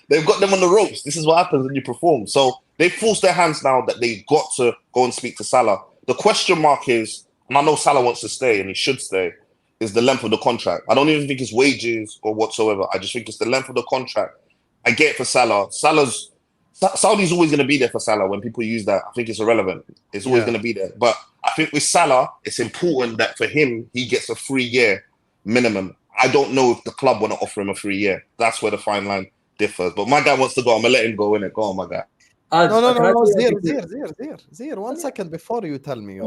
They've got them on the ropes. This is what happens when you perform. So they forced their hands now that they got to go and speak to Salah. The question mark is, and I know Salah wants to stay and he should stay, is the length of the contract. I don't even think it's wages or whatsoever. I just think it's the length of the contract. I get it for Salah. Saudi's always going to be there for Salah. When people use that, I think it's irrelevant. It's always going to be there. But I think with Salah, it's important that for him, he gets a 3-year minimum. I don't know if the club want to offer him a 3-year. That's where the fine line differs. But my guy wants to go. I'm going to let him go, innit? Go on, my guy. No. Zeer. 1 second before you tell me.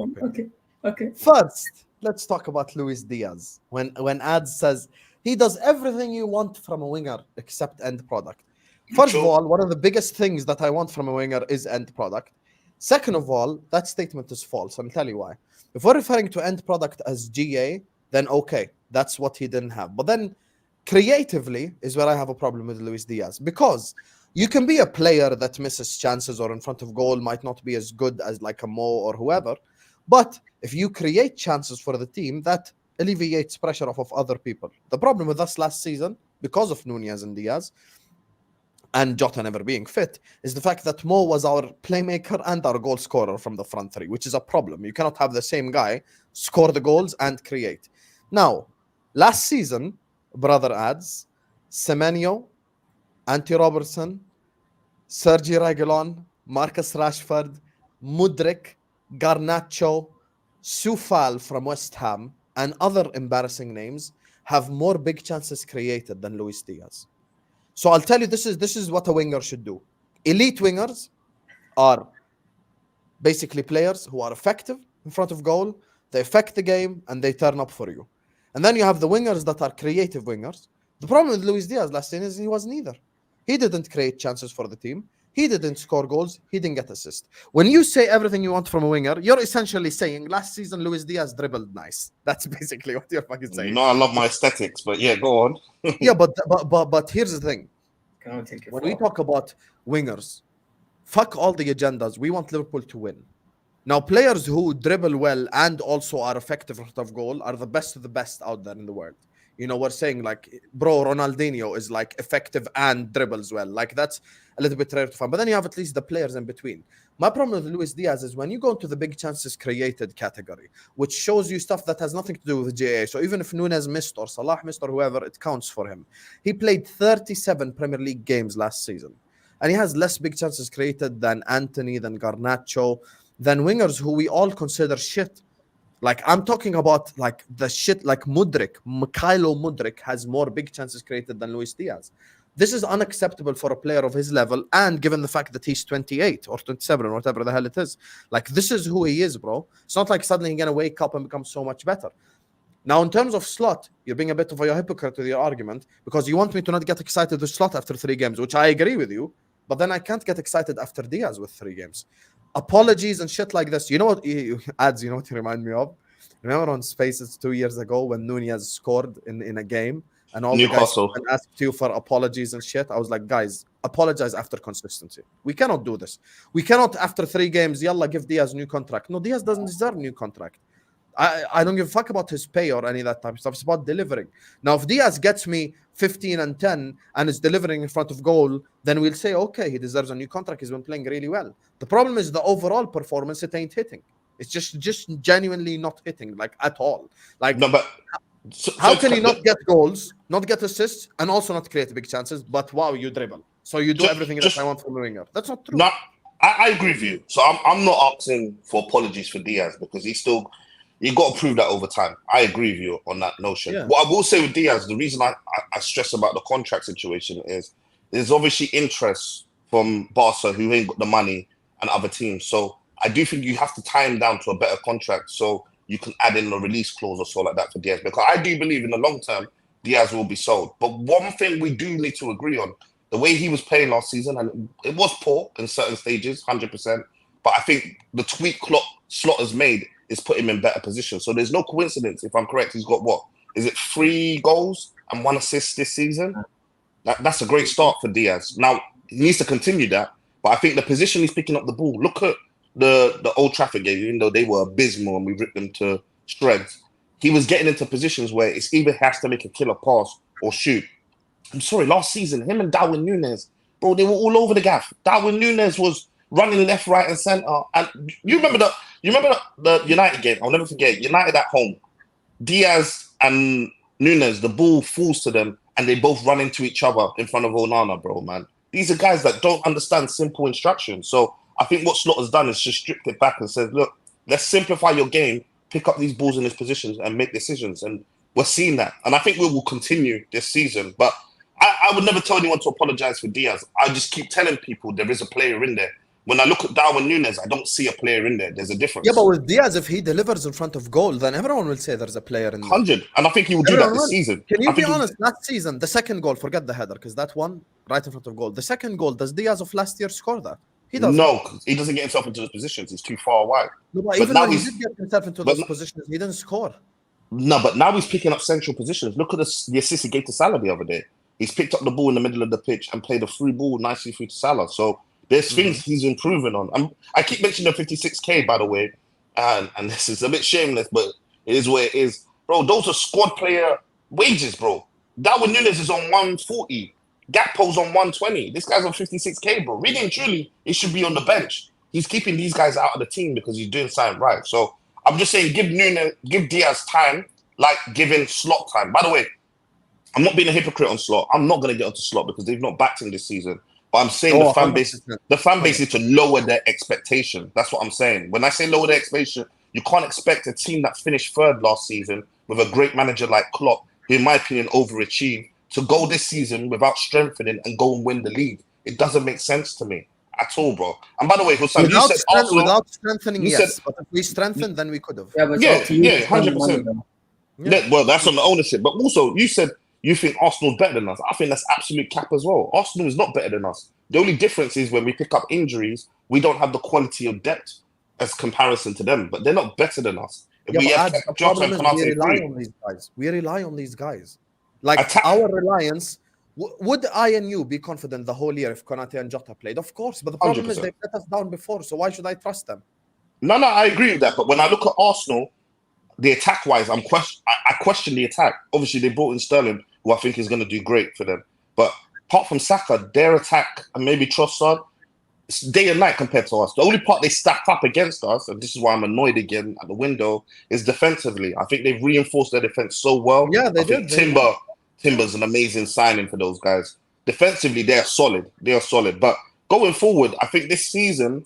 Okay. First, let's talk about Luis Diaz. When Adz says he does everything you want from a winger except end product. First of all, one of the biggest things that I want from a winger is end product. Second of all, that statement is false. I'll tell you why. If we're referring to end product as GA, then okay, that's what he didn't have. But then creatively is where I have a problem with Luis Diaz, because you can be a player that misses chances or in front of goal might not be as good as like a Mo or whoever. But if you create chances for the team, that alleviates pressure off of other people. The problem with us last season, because of Nunez and Diaz, and Jota never being fit, is the fact that Mo was our playmaker and our goal scorer from the front three, which is a problem. You cannot have the same guy score the goals and create. Now, last season, brother Adz, Semenyo, Anti Robertson, Sergi Reguilon, Marcus Rashford, Mudryk, Garnacho, Soufal from West Ham, and other embarrassing names have more big chances created than Luis Diaz. So I'll tell you, this is what a winger should do. Elite wingers are basically players who are effective in front of goal, they affect the game, and they turn up for you. And then you have the wingers that are creative wingers. The problem with Luis Diaz last season is he was neither. He didn't create chances for the team. He didn't score goals. He didn't get assists. When you say everything you want from a winger, you're essentially saying last season Luis Diaz dribbled nice. That's basically what you're fucking saying. You know I love my aesthetics, but yeah, go on. Yeah, but here's the thing. When we talk about wingers, fuck all the agendas. We want Liverpool to win. Now, players who dribble well and also are effective out of goal are the best of the best out there in the world. You know, we're saying like, bro, Ronaldinho is like effective and dribbles well. Like that's a little bit rare to find. But then you have at least the players in between. My problem with Luis Diaz is when you go into the big chances created category, which shows you stuff that has nothing to do with GA. So even if Nunez missed or Salah missed or whoever, it counts for him. He played 37 Premier League games last season. And he has less big chances created than Anthony, than Garnacho, than wingers who we all consider shit. Like, I'm talking about, like, the shit, like Mudryk. Mikhailo Mudryk has more big chances created than Luis Diaz. This is unacceptable for a player of his level, and given the fact that he's 28 or 27 or whatever the hell it is. Like, this is who he is, bro. It's not like suddenly he's going to wake up and become so much better. Now, in terms of Slot, you're being a bit of a hypocrite with your argument, because you want me to not get excited with Slot after 3 games, which I agree with you, but then I can't get excited after Diaz with 3 games. Apologies and shit like this. You know what, Adz, you know what you remind me of? Remember on Spaces 2 years ago when Nunez scored in a game and all Newcastle. the guys asked you for apologies and shit? I was like, guys, apologize after consistency. We cannot do this. We cannot, after 3 games, yalla, give Diaz a new contract. No, Diaz doesn't deserve a new contract. I don't give a fuck about his pay or any of that type of stuff. It's about delivering. Now, if Diaz gets me 15 and 10 and is delivering in front of goal, then we'll say, okay, he deserves a new contract. He's been playing really well. The problem is the overall performance, it ain't hitting. It's just genuinely not hitting, like, at all. Like, No, but how can you not get goals, not get assists, and also not create big chances, but wow, you dribble. So you do everything that I want from a winger. That's not true. No, I agree with you. So I'm not asking for apologies for Diaz because he's still You got to prove that over time. I agree with you on that notion. Yeah. What I will say with Diaz, the reason I stress about the contract situation is there's obviously interest from Barca who ain't got the money and other teams. So I do think you have to tie him down to a better contract so you can add in a release clause or so like that for Diaz. Because I do believe in the long term, Diaz will be sold. But one thing we do need to agree on, the way he was playing last season, and it was poor in certain stages, 100%. But I think the tweak Slot has made is put him in better position. So there's no coincidence, if I'm correct, he's got what? Is it 3 goals and 1 assist this season? That's a great start for Diaz. Now, he needs to continue that. But I think the position he's picking up the ball, look at the Old Trafford game, even though they were abysmal and we ripped them to shreds, he was getting into positions where it's either has to make a killer pass or shoot. I'm sorry, last season, him and Darwin Núñez, bro, they were all over the gaff. Darwin Núñez was running left, right, and centre. And you remember the United game? I'll never forget. United at home. Diaz and Núñez, the ball falls to them, and they both run into each other in front of Onana, bro, man. These are guys that don't understand simple instructions. So I think what Slot has done is just stripped it back and said, look, let's simplify your game, pick up these balls in these positions, and make decisions. And we're seeing that. And I think we will continue this season. But I would never tell anyone to apologize for Diaz. I just keep telling people there is a player in there. When I look at Darwin Núñez, I don't see a player in there. There's a difference. Yeah, but with Diaz, if he delivers in front of goal, then everyone will say there's a player in there. 100. And I think he will do that this season. Can you be honest? Last season, the second goal, forget the header, because that one right in front of goal. The second goal, does Diaz of last year score that? He doesn't. No, he doesn't get himself into those positions. He's too far wide. No, but even when he did get himself into those positions, he didn't score. No, but now he's picking up central positions. Look at the assist he gave to Salah the other day. He's picked up the ball in the middle of the pitch and played a free ball nicely through to Salah. So there's things he's improving on. I keep mentioning the 56K, by the way, and this is a bit shameless, but it is what it is. Bro, those are squad player wages, bro. Darwin Núñez is on 140. Gakpo's on 120. This guy's on 56K, bro. Really and truly, he should be on the bench. He's keeping these guys out of the team because he's doing something right. So I'm just saying, give Diaz time, like giving Slot time. By the way, I'm not being a hypocrite on Slot. I'm not going to get onto Slot because they've not backed him this season. But I'm saying the fan base is to lower their expectation. That's what I'm saying. When I say lower their expectation, you can't expect a team that finished third last season with a great manager like Klopp, who in my opinion overachieved, to go this season without strengthening and go and win the league. It doesn't make sense to me at all, bro. And by the way, Husam, you said Arsenal, without strengthening, yes. But if we strengthened, then we could have. Yeah, 100%. Yeah, well, that's on the ownership. But also, you said you think Arsenal's better than us. I think that's absolute cap as well. Arsenal is not better than us. The only difference is when we pick up injuries, we don't have the quality of depth as comparison to them. But they're not better than us. If Yeah, we have the problem is we rely on these guys. We rely on these guys. Like our reliance. Would I and you be confident the whole year if Konate and Jota played? Of course. But the problem 100%. is they let us down before. So why should I trust them? No, I agree with that. But when I look at Arsenal, the attack-wise, I question the attack. Obviously, they brought in Sterling, who I think is going to do great for them. But apart from Saka, their attack and maybe Trossard, it's day and night compared to us. The only part they stacked up against us, and this is why I'm annoyed again at the window, is defensively. I think they've reinforced their defense so well. Yeah, they did. Timber's an amazing signing for those guys. Defensively, they are solid. But going forward, I think this season,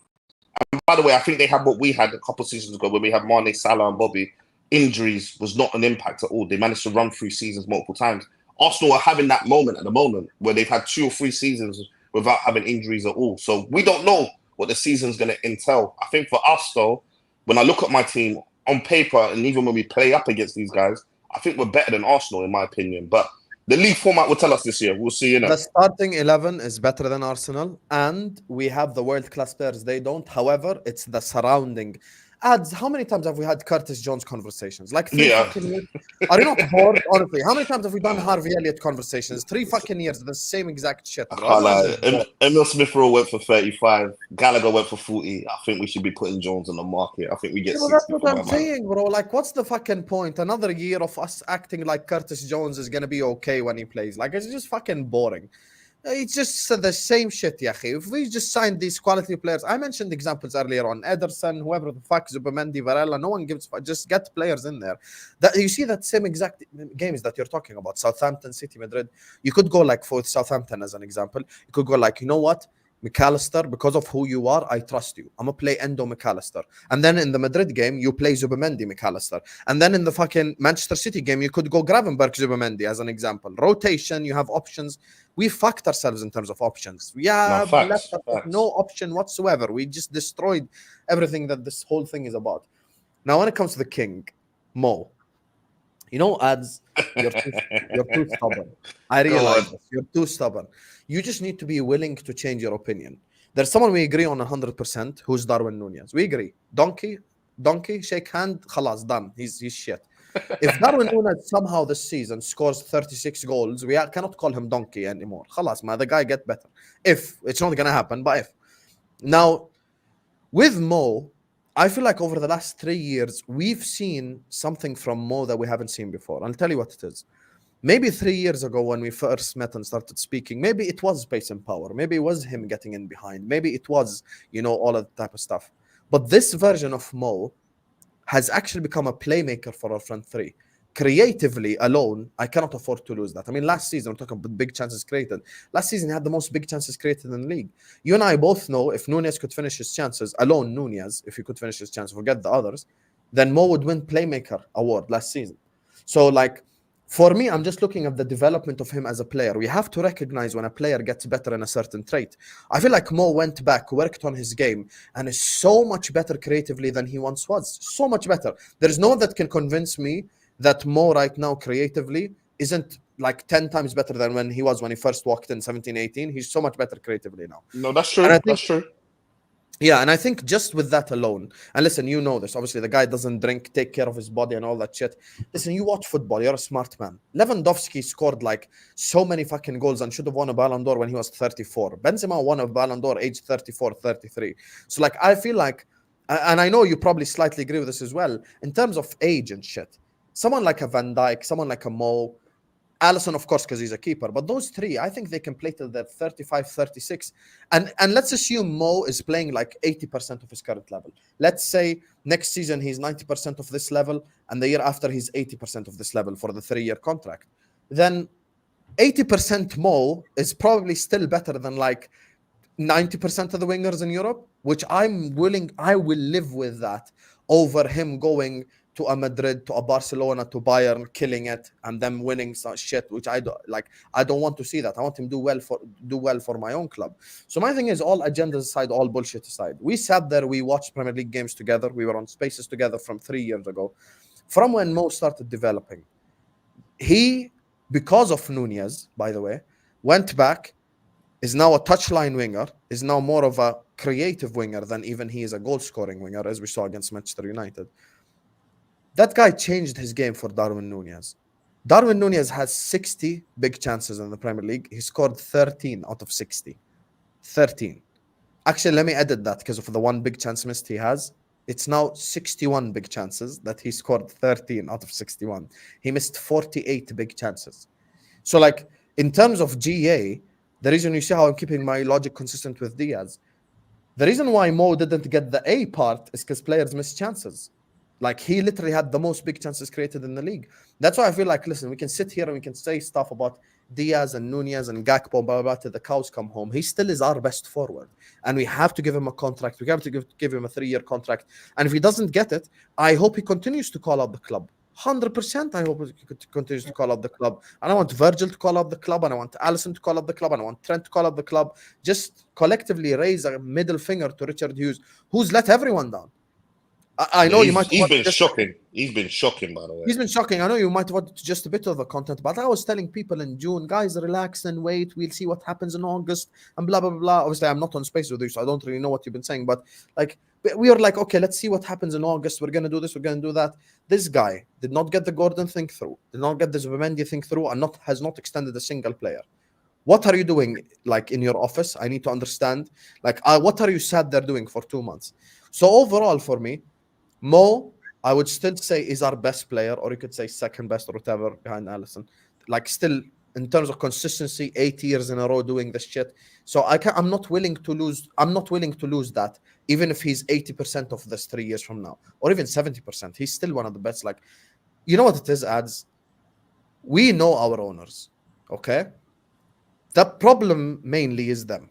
and by the way, I think they had what we had a couple of seasons ago when we had Mane, Salah, and Bobby. Injuries was not an impact at all. They managed to run through seasons multiple times. Arsenal are having that moment at the moment where they've had 2 or 3 seasons without having injuries at all. So we don't know what the season's going to entail. I think for us, though, when I look at my team on paper and even when we play up against these guys, I think we're better than Arsenal, in my opinion. But the league format will tell us this year. We'll see. The starting 11 is better than Arsenal, and we have the world-class players. They don't. However, it's the surrounding. Adz, how many times have we had Curtis Jones conversations? Like 3 fucking years? Are you not bored, honestly? How many times have we done Harvey Elliott conversations? 3 fucking years, the same exact shit. Emil Smith-Rowe went for 35. Gallagher went for 40. I think we should be putting Jones on the market. I think we get 60. That's what I'm saying, bro. Like, what's the fucking point? Another year of us acting like Curtis Jones is going to be okay when he plays. Like, it's just fucking boring. It's just the same shit, yahi. If we just signed these quality players, I mentioned examples earlier on Ederson, whoever the fuck, Zubimendi, Varela, no one gives fuck. Just get players in there. That you see that same exact games that you're talking about, Southampton, City, Madrid. You could go like for Southampton as an example. You could go like, you know what? McAllister, because of who you are, I trust you. I'm gonna play Endo McAllister. And then in the Madrid game, you play Zubimendi McAllister. And then in the fucking Manchester City game, you could go Gravenberch Zubimendi as an example. Rotation, you have options. We fucked ourselves in terms of options. Yeah, No, left facts, us with facts. no option whatsoever. We just destroyed everything that this whole thing is about. Now, when it comes to the king, Mo, you know, Adz, you're too stubborn. I realize on. this. You're too stubborn. You just need to be willing to change your opinion. There's someone we agree on 100%, who's Darwin Nunez. We agree. Donkey, shake hand, khalas, done. He's shit. If Darwin Nunez somehow this season scores 36 goals, we cannot call him donkey anymore. Khalas, man, the guy get better. If it's not gonna happen, but if. Now, with Mo, I feel like over the last 3 years, we've seen something from Mo that we haven't seen before. I'll tell you what it is. Maybe 3 years ago when we first met and started speaking, maybe it was pace and power. Maybe it was him getting in behind. Maybe it was, you know, all of that type of stuff. But this version of Mo has actually become a playmaker for our front three. Creatively alone, I cannot afford to lose that. I mean, last season, we're talking about big chances created. Last season, he had the most big chances created in the league. You and I both know if Nunez could finish his chances, alone Nunez, if he could finish his chances, forget the others, then Mo would win Playmaker award last season. So, like, for me, I'm just looking at the development of him as a player. We have to recognize when a player gets better in a certain trait. I feel like Mo went back, worked on his game, and is so much better creatively than he once was. So much better. There is no one that can convince me that Mo right now creatively isn't like 10 times better than when he was when he first walked in 17, 18. He's so much better creatively now. No, that's true. And I think- That's true. Yeah, and I think just with that alone, and listen, you know this, obviously the guy doesn't drink, take care of his body and all that shit. Listen, you watch football, you're a smart man. Lewandowski scored like so many fucking goals and should have won a Ballon d'Or when he was 34. Benzema won a Ballon d'Or age 34, 33. So like, I feel like, and I know you probably slightly agree with this as well, in terms of age and shit, someone like a Van Dijk, someone like a Mo, Alisson, of course, because he's a keeper. But those three, I think they can play till they're 35, 36. And let's assume Mo is playing like 80% of his current level. Let's say next season he's 90% of this level, and the year after he's 80% of this level for the 3-year contract. Then 80% Mo is probably still better than like 90% of the wingers in Europe, which I will live with that over him going to a Madrid, to a Barcelona, to Bayern, killing it, and them winning some shit, which I don't like. I don't want to see that. I want him to do well for my own club. So my thing is, all agendas aside, all bullshit aside, we sat there, we watched Premier League games together. We were on Spaces together from 3 years ago. From when Mo started developing, he, because of Nunez, by the way, went back, is now a touchline winger, is now more of a creative winger than even he is a goal-scoring winger, as we saw against Manchester United. That guy changed his game for Darwin Nunez. Darwin Nunez has 60 big chances in the Premier League. He scored 13 out of 60. 13. Actually, let me edit that because of the one big chance missed he has. It's now 61 big chances that he scored 13 out of 61. He missed 48 big chances. So, like, in terms of GA, the reason you see how I'm keeping my logic consistent with Diaz, the reason why Mo didn't get the A part is because players miss chances. Like, he literally had the most big chances created in the league. That's why I feel like, listen, we can sit here and we can say stuff about Diaz and Nunez and Gakpo, blah, blah, blah, till the cows come home. He still is our best forward. And we have to give him a contract. We have to give him a 3-year contract. And if he doesn't get it, I hope he continues to call out the club. 100%, I hope he continues to call out the club. And I want Virgil to call out the club, and I want Alisson to call out the club, and I want Trent to call out the club. Just collectively raise a middle finger to Richard Hughes, who's let everyone down. I know you might. He's been shocking. He's been shocking, by the way. He's been shocking. I know you might want just a bit of the content, but I was telling people in June, guys, relax and wait. We'll see what happens in August and blah, blah, blah. Obviously, I'm not on Space with you, so I don't really know what you've been saying. But like, we are like, okay, let's see what happens in August. We're going to do this. We're going to do that. This guy did not get the Gordon thing through, did not get the Zubimendi thing through, and has not extended a single player. What are you doing, like, in your office? I need to understand. Like, what are you sat there doing for 2 months? So overall, for me, Mo, I would still say is our best player, or you could say second best or whatever behind Alisson. Like, still in terms of consistency, 8 years in a row doing this shit. So I'm not willing to lose. I'm not willing to lose that, even if he's 80% of this 3 years from now, or even 70%. He's still one of the best. Like, you know what it is, Adz? We know our owners, okay? The problem mainly is them.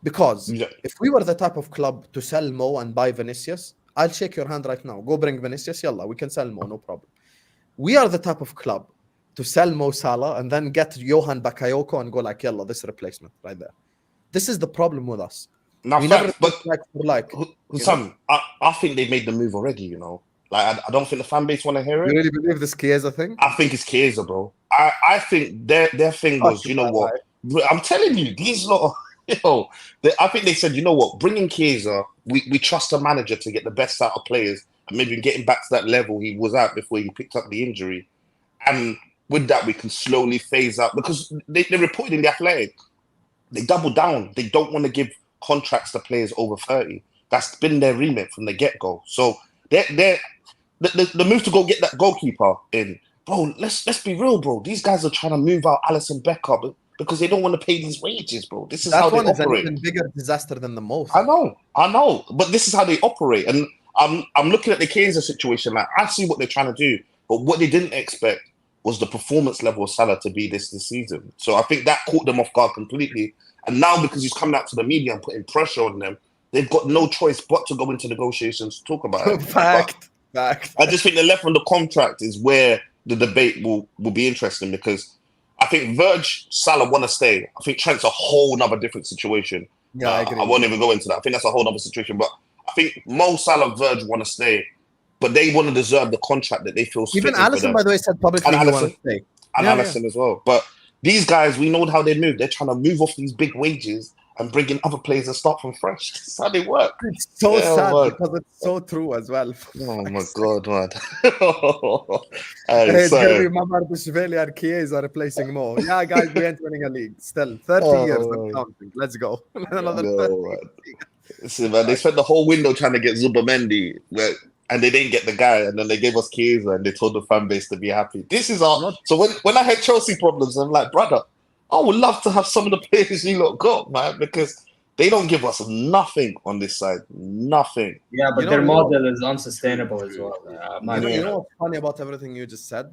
Because Yeah. if we were the type of club to sell Mo and buy Vinicius, I'll shake your hand right now. Go bring Vinicius, yalla, we can sell Mo, no problem. We are the type of club to sell Mo Salah and then get Johan Bakayoko and go like, yalla, this replacement right there. This is the problem with us. Now, We facts, never but think like for like. You Husam, I think they made the move already. You know, like I don't think the fan base want to hear it. really believe this Chiesa thing? I think it's Chiesa, bro. I think their thing was, you know what? I'm telling you, these lot, I think they said, you know what? Bringing Chiesa, we trust a manager to get the best out of players and maybe getting back to that level he was at before he picked up the injury. And with that, we can slowly phase out because they reported in the Athletic, they double down. They don't want to give contracts to players over 30. That's been their remit from the get-go. So the move to go get that goalkeeper in, bro, let's be real, bro. These guys are trying to move out Alisson Becker because they don't want to pay these wages, bro. This is how they operate. That one is an even bigger disaster than the most. I know. But this is how they operate. And I'm looking at the Chiesa situation. Like, I see what they're trying to do. But what they didn't expect was the performance level of Salah to be this season. So I think that caught them off guard completely. And now because he's coming out to the media and putting pressure on them, they've got no choice but to go into negotiations to talk about it. Fact. I just think the left on the contract is where the debate will be interesting because I think Virg, Salah want to stay. I think Trent's a whole nother different situation. Yeah, I agree. I won't even go into that. I think that's a whole other situation. But I think Mo Salah, Virg want to stay, but they want to deserve the contract that they feel. Even Alisson, by the way, said publicly he want to stay. And Alisson as well. But these guys, we know how they move. They're trying to move off these big wages and bring in other players and start from fresh. That's how they work. It's so sad because it's so true as well. Oh my God, man. It's going to be Mamar Bishvili and Chiesa replacing Mo. Yeah, guys, we ain't winning a league. Still, 30 years and counting. Let's go. Another 30 years. Listen, man, they spent the whole window trying to get Zubamendi, and they didn't get the guy, and then they gave us Chiesa, and they told the fan base to be happy. This is our... So when I had Chelsea problems, I'm like, brother, I would love to have some of the players you lot got, man, because they don't give us nothing on this side. Nothing. Yeah, but their model is unsustainable as well. You know what's funny about everything you just said?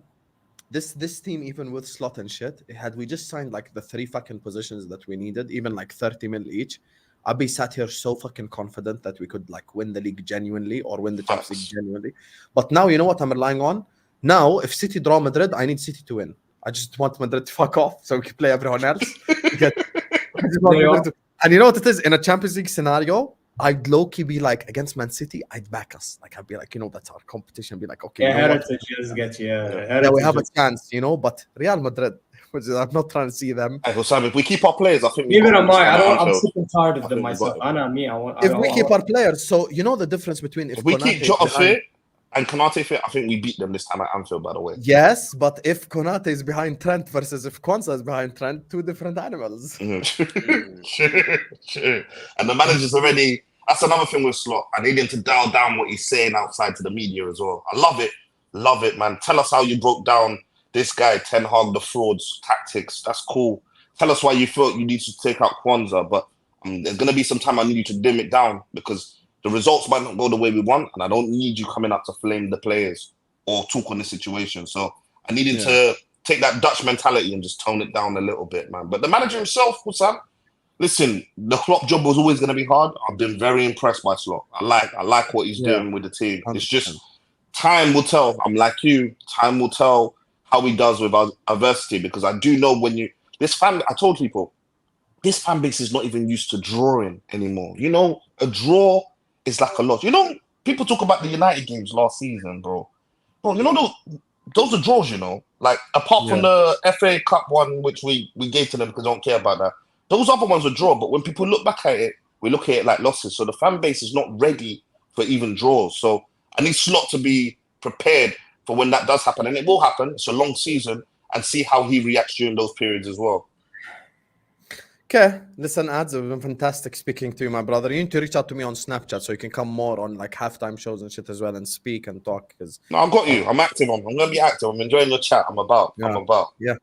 This team, even with slot and shit, had we just signed like the 3 fucking positions that we needed, even like 30 mil each, I'd be sat here so fucking confident that we could like win the league genuinely or win the Champions League genuinely. But now, you know what I'm relying on? Now, if City draw Madrid, I need City to win. I just want Madrid to fuck off so we can play everyone else. And you know what it is? In a Champions League scenario, I'd low-key be like, against Man City, I'd back us. Like, I'd be like, you know, that's our competition. Be like, okay. Yeah, heritage just get you. Yeah, we have a chance, you know, but Real Madrid, I'm not trying to see them. Hey, Husam, if we keep our players, I think... Even I'm sick and tired of them myself. If we keep our players, so you know the difference between... If we keep Jota fit and Konate fit, I think we beat them this time at Anfield, by the way. Yes, but if Konate is behind Trent versus if Kwanzaa is behind Trent, 2 different animals. Sure. And the manager's already... That's another thing with Slot. I need him to dial down what he's saying outside to the media as well. I love it, man. Tell us how you broke down this guy, Ten Hag, the frauds, tactics. That's cool. Tell us why you felt you need to take out Kwanzaa. But there's going to be some time I need you to dim it down because the results might not go the way we want. And I don't need you coming up to flame the players or talk on the situation. So I need him to take that Dutch mentality and just tone it down a little bit, man. But the manager himself, Husam, listen, the Klopp job was always going to be hard. I've been very impressed by Slot. I like what he's doing with the team. 100%. It's just time will tell. I'm like you. Time will tell how he does with adversity because I do know I told people, this fan base is not even used to drawing anymore. You know, a draw is like a loss. You know, people talk about the United games last season, bro. Bro, you know, those are draws, you know. Like, apart from the FA Cup one, which we gave to them because they don't care about that. Those other ones were draw, but when people look back at it, we look at it like losses. So the fan base is not ready for even draws. So I need Slot to be prepared for when that does happen. And it will happen. It's a long season. And see how he reacts during those periods as well. Okay, listen, Adz, it's been fantastic speaking to you, my brother. You need to reach out to me on Snapchat so you can come more on like halftime shows and shit as well and speak and talk. No, I've got you. I'm active I'm going to be active. I'm enjoying your chat. I'm about. Yeah.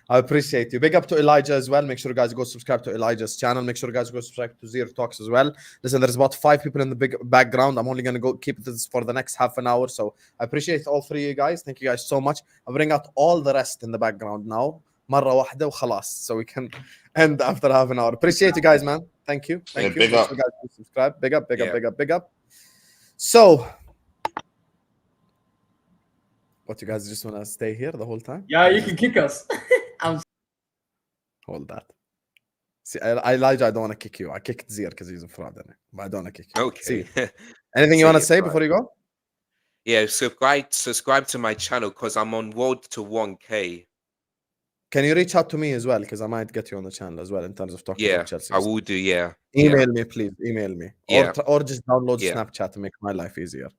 I appreciate you. Big up to Elijah as well. Make sure you guys go subscribe to Elijah's channel. Make sure you guys go subscribe to Zeer Talks as well. Listen, there's about 5 people in the big background. I'm only going to go keep this for the next half an hour. So I appreciate all 3 of you guys. Thank you guys so much. I'll bring out all the rest in the background now. مرة واحدة وخلاص, so we can end after half an hour. Appreciate you guys, man. Thank you. Yeah, Thank you. big Make up. sure you guys please subscribe. Big up, big up, Yeah. big up, big up. So, what, you guys just want to stay here the whole time? Yeah, you can kick us. Hold that. See, Elijah, I don't want to kick you. I kicked Zeer because he's a fraud, but I don't want to kick you. Okay. See, anything you See want to it, say right. before you go? Yeah, subscribe to my channel because I'm on road to 1K. Can you reach out to me as well? Because I might get you on the channel as well in terms of talking Yeah, about Chelsea. I will do. Yeah. Email me, please. Email me. Yeah. Or just download Yeah. Snapchat to make my life easier.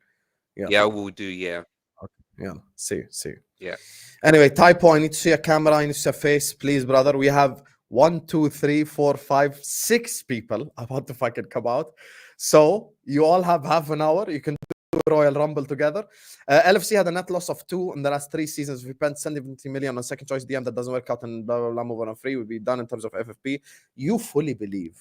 Yeah, I will do. Yeah. Yeah. See you. Yeah. Anyway, typo, I need to see a camera. I need to see a face. Please, brother. We have 1, 2, 3, 4, 5, 6 people about to fucking come out. So you all have half an hour. You can do Royal Rumble together. LFC had a net loss of 2 in the last 3 seasons. If we spent 70 million on second choice DM that doesn't work out and blah, blah, blah, move on free, we'll be done in terms of FFP. You fully believe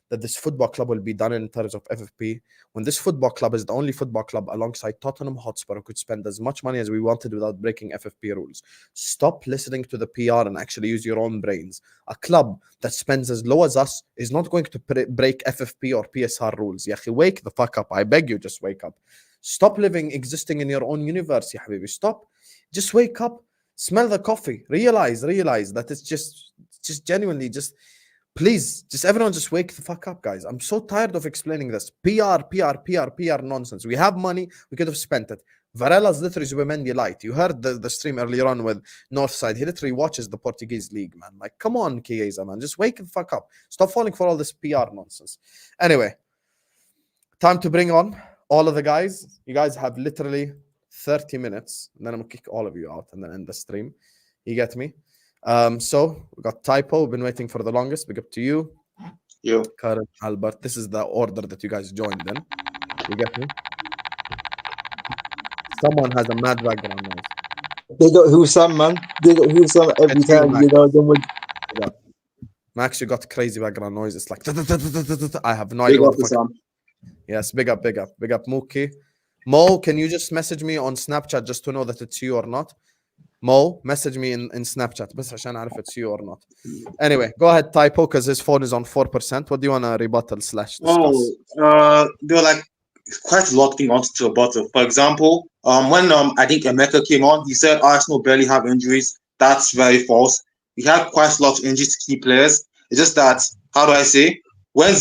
that this football club will be done in terms of FFP when this football club is the only football club alongside Tottenham Hotspur who could spend as much money as we wanted without breaking FFP rules. Stop listening to the PR and actually use your own brains. A club that spends as low as us is not going to break FFP or PSR rules. Yahi, wake the fuck up. I beg you, just wake up. Stop existing in your own universe, ya habibi. Stop. Just wake up. Smell the coffee. Realize that it's just genuinely just... Please, everyone just wake the fuck up, guys. I'm so tired of explaining this. PR nonsense. We have money. We could have spent it. Varela's literally Zubimendi light. You heard the stream earlier on with Northside. He literally watches the Portuguese league, man. Like, come on, Chiesa, man. Just wake the fuck up. Stop falling for all this PR nonsense. Anyway, time to bring on all of the guys. You guys have literally 30 minutes. And then I'm going to kick all of you out and then end the stream. You get me? So we got Typo, been waiting for the longest. Big up to you. You. Karen, Albert. This is the order that you guys joined in. You get me? Someone has a mad background noise. They got Husam, man. They got Husam every It's you, time, Max. you know. Then we Max, you got crazy background noise. It's like I have no big idea up what the fuck. Husam. Yes, big up Mookie. Mo, can you just message me on Snapchat just to know that it's you or not? Mo, message me in Snapchat بس عشان أعرف it's you or not. Anyway, go ahead, Typo, because his phone is on 4%. What do you want to rebuttal / discuss? There were like quite a lot of things on to rebuttal. For example, when I think Emeka came on, he said Arsenal barely have injuries. That's very false. We have quite a lot of injuries to key players. It's just that, how do I say? When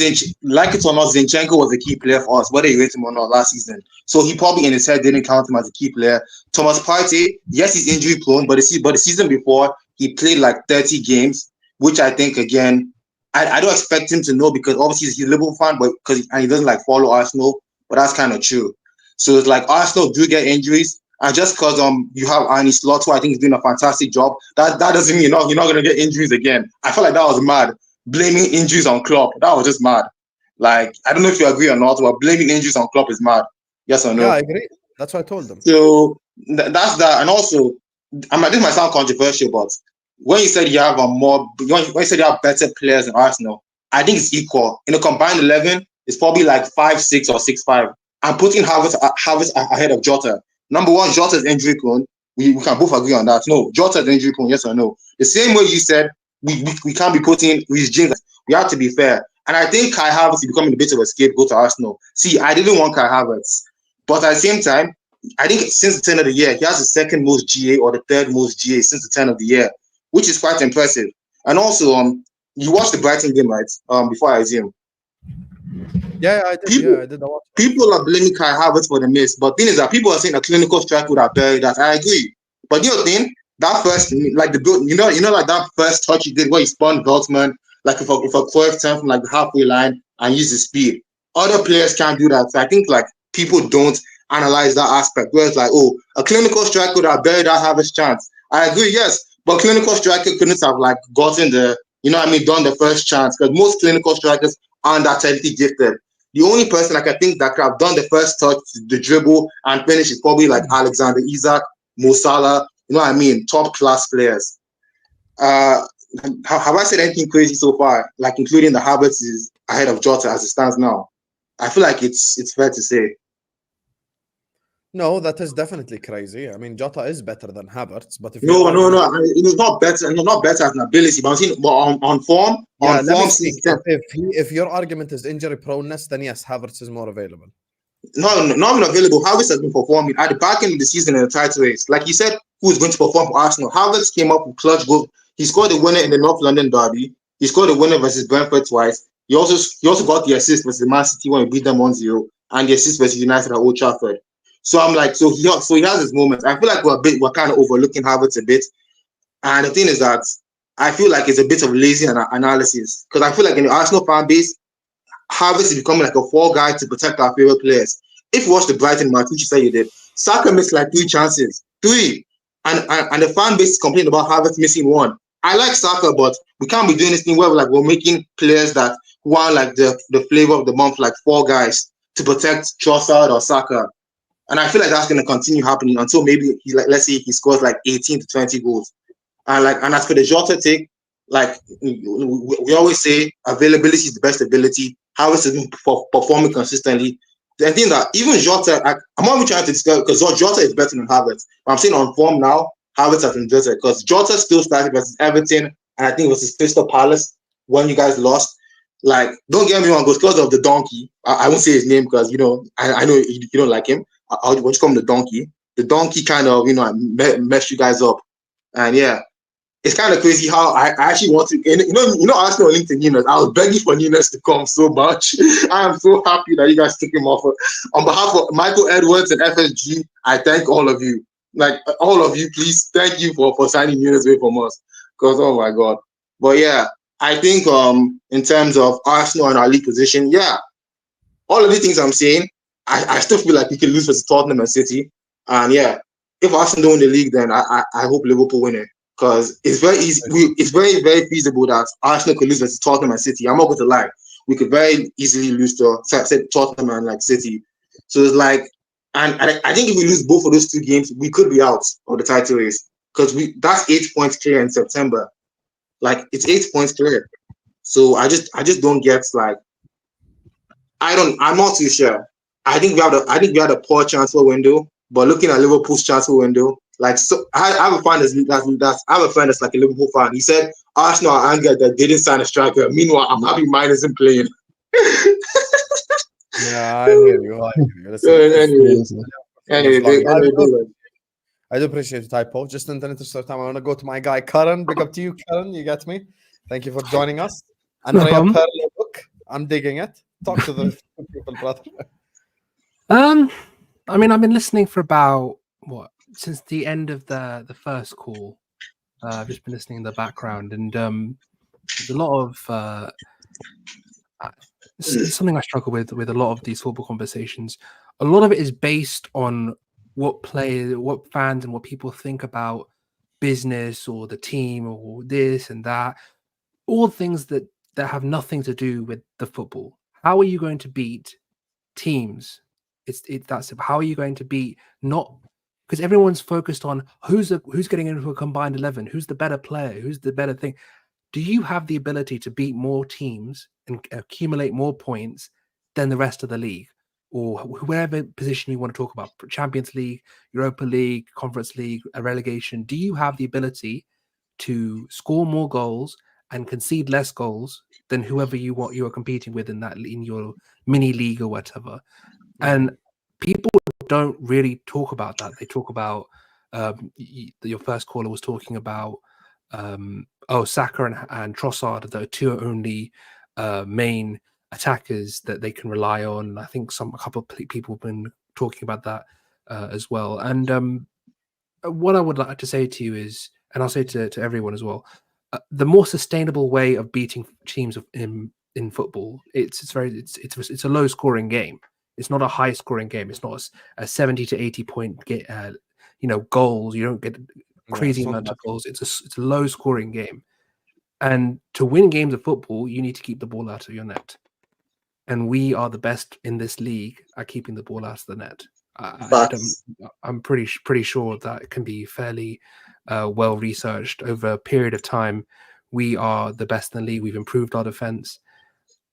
like it or not, Zinchenko was a key player for us, whether you rate him or not last season. So he probably in his head didn't count him as a key player. Thomas Partey, yes, he's injury prone, but the season before he played like 30 games, which I think again, I don't expect him to know because obviously he's a Liverpool fan, but and he doesn't like follow Arsenal. But that's kind of true. So it's like Arsenal do get injuries, and just because you have Arne Slot, who I think is doing a fantastic job, that doesn't mean you're not gonna get injuries again. I feel like that was mad. Blaming injuries on Klopp, that was just mad. Like, I don't know if you agree or not, but blaming injuries on Klopp is mad. Yes or no? Yeah, I agree. That's what I told them. So that's that. And also, this might sound controversial, but when you said you have when you said you have better players in Arsenal, I think it's equal. In a combined 11, it's probably like 5-6 or 6-5. I'm putting Havertz ahead of Jota. Number one, Jota is injury prone. We can both agree on that. No, Jota is injury prone. Yes or no? The same way you said we can't be putting Reece James. We have to be fair. And I think Kai Havertz is becoming a bit of a scapegoat to Arsenal. See, I didn't want Kai Havertz. But at the same time, I think since the turn of the year, he has the second most GA or the third most GA since the turn of the year, which is quite impressive. And also, you watched the Brighton game, right? Before I assume. Yeah, I did. I did. People are blaming Kai Havertz for the miss, but the thing is that people are saying a clinical strike would have buried that. I agree. But you know the thing, that first, like like that first touch he did where he spun Veltman, like if a Cruyff turn from like the halfway line and use the speed. Other players can't do that. So I think like people don't analyze that aspect. Where it's like, oh, a clinical striker would have buried that Havertz chance. I agree, yes, but clinical striker couldn't have like gotten the, done the first chance because most clinical strikers aren't that technically gifted. The only person like I think that could have done the first touch, the dribble and finish is probably like Alexander Isak, Mo Salah. Top class players. Have I said anything crazy so far? Like including the Havertz is ahead of Jota as it stands now. I feel like it's fair to say. No, that is definitely crazy. I mean, Jota is better than Havertz, but if No, your no, argument- no. It's not better. No, not better as an ability, but I'm saying, but on form, yeah, on let me form, speak. since If your argument is injury proneness, then yes, Havertz is more available. no, not even available. Havertz has been performing at the back end of the season in the title race. Like you said, who's going to perform for Arsenal? Havertz came up with clutch goal. He scored the winner in the North London derby. He scored the winner versus Brentford twice. He also got the assist versus Man City when we beat them 1-0, and the assist versus United at Old Trafford. So I'm like, so he has his moments. I feel like we're kind of overlooking Havertz a bit. And the thing is that I feel like it's a bit of lazy analysis, because I feel like in the Arsenal fan base, Havertz is becoming like a fall guy to protect our favorite players. If you watch the Brighton match, which you said you did, Saka missed like 3 chances, 3, and the fan base is complaining about Havertz missing 1. I like Saka, but we can't be doing this thing where we're making players that who are like the flavor of the month, like fall guys to protect Trossard or Saka. And I feel like that's going to continue happening until maybe let's say he scores like 18 to 20 goals. And as for the Jota take, like we always say, availability is the best ability. Havertz has been performing consistently. The thing that even Jota, I'm not even trying to discuss because Jota is better than Havertz. But I'm saying on form now, Havertz has been better because Jota still started versus Everton, and I think it was his Crystal Palace when you guys lost. Like, don't get me wrong, because of the donkey. I won't say his name because I know you don't like him. I'll just call him the donkey. The donkey kind of messed you guys up, and yeah. It's kind of crazy how I actually want to, Arsenal linked to Nunes. I was begging for Nunes to come so much. I am so happy that you guys took him off. On behalf of Michael Edwards and FSG, I thank all of you. Like, all of you, please, thank you for signing Nunes away from us. Because, oh my God. But yeah, I think in terms of Arsenal and our league position, yeah, all of the things I'm saying, I still feel like we can lose versus Tottenham and City. And yeah, if Arsenal don't win the league, then I hope Liverpool win it. Because it's very easy. It's very, very feasible that Arsenal could lose versus Tottenham and City. I'm not going to lie. We could very easily lose to Tottenham and like City. So it's like, and I think if we lose both of those 2 games, we could be out of the title race. Because that's 8 points clear in September. Like, it's 8 points clear. So I just don't get, like, I'm not too sure. I think we had a poor transfer window, but looking at Liverpool's transfer window, like, so I have a friend that's like a Liverpool fan. He said Arsenal are angered that they didn't sign a striker. Meanwhile, I'm happy mine isn't playing. Yeah, I hear you. I do appreciate the typo. Just in the interest of time, I want to go to my guy Karan. Big up to you, Karan. You get me? Thank you for joining us. Andrea Perlo book. I'm digging it. Talk to the people, brother. I mean, I've been listening for about since the end of the first call. I've just been listening in the background, and there's a lot of it's something I struggle with a lot of these football conversations. A lot of it is based on what fans and what people think about business or the team or this and that, all things that have nothing to do with the football. How are you going to beat teams? That's how are you going to beat, not because everyone's focused on who's getting into a combined 11, who's the better player, who's the better thing. Do you have the ability to beat more teams and accumulate more points than the rest of the league, or whatever position you want to talk about? Champions League, Europa League, Conference League, a relegation. Do you have the ability to score more goals and concede less goals than whoever you are competing with in your mini league or whatever? And people don't really talk about that. They talk about your first caller was talking about Saka and Trossard, the 2 only main attackers that they can rely on. I think a couple of people have been talking about that as well. And what I would like to say to you is, and I'll say to everyone as well, the more sustainable way of beating teams in football, it's a low scoring game. It's not a high scoring game. It's not a 70 to 80 point goals. You don't get crazy amount of goals. It's a low scoring game. And to win games of football, you need to keep the ball out of your net. And we are the best in this league at keeping the ball out of the net. I'm pretty sure that it can be fairly well researched over a period of time. We are the best in the league. We've improved our defense.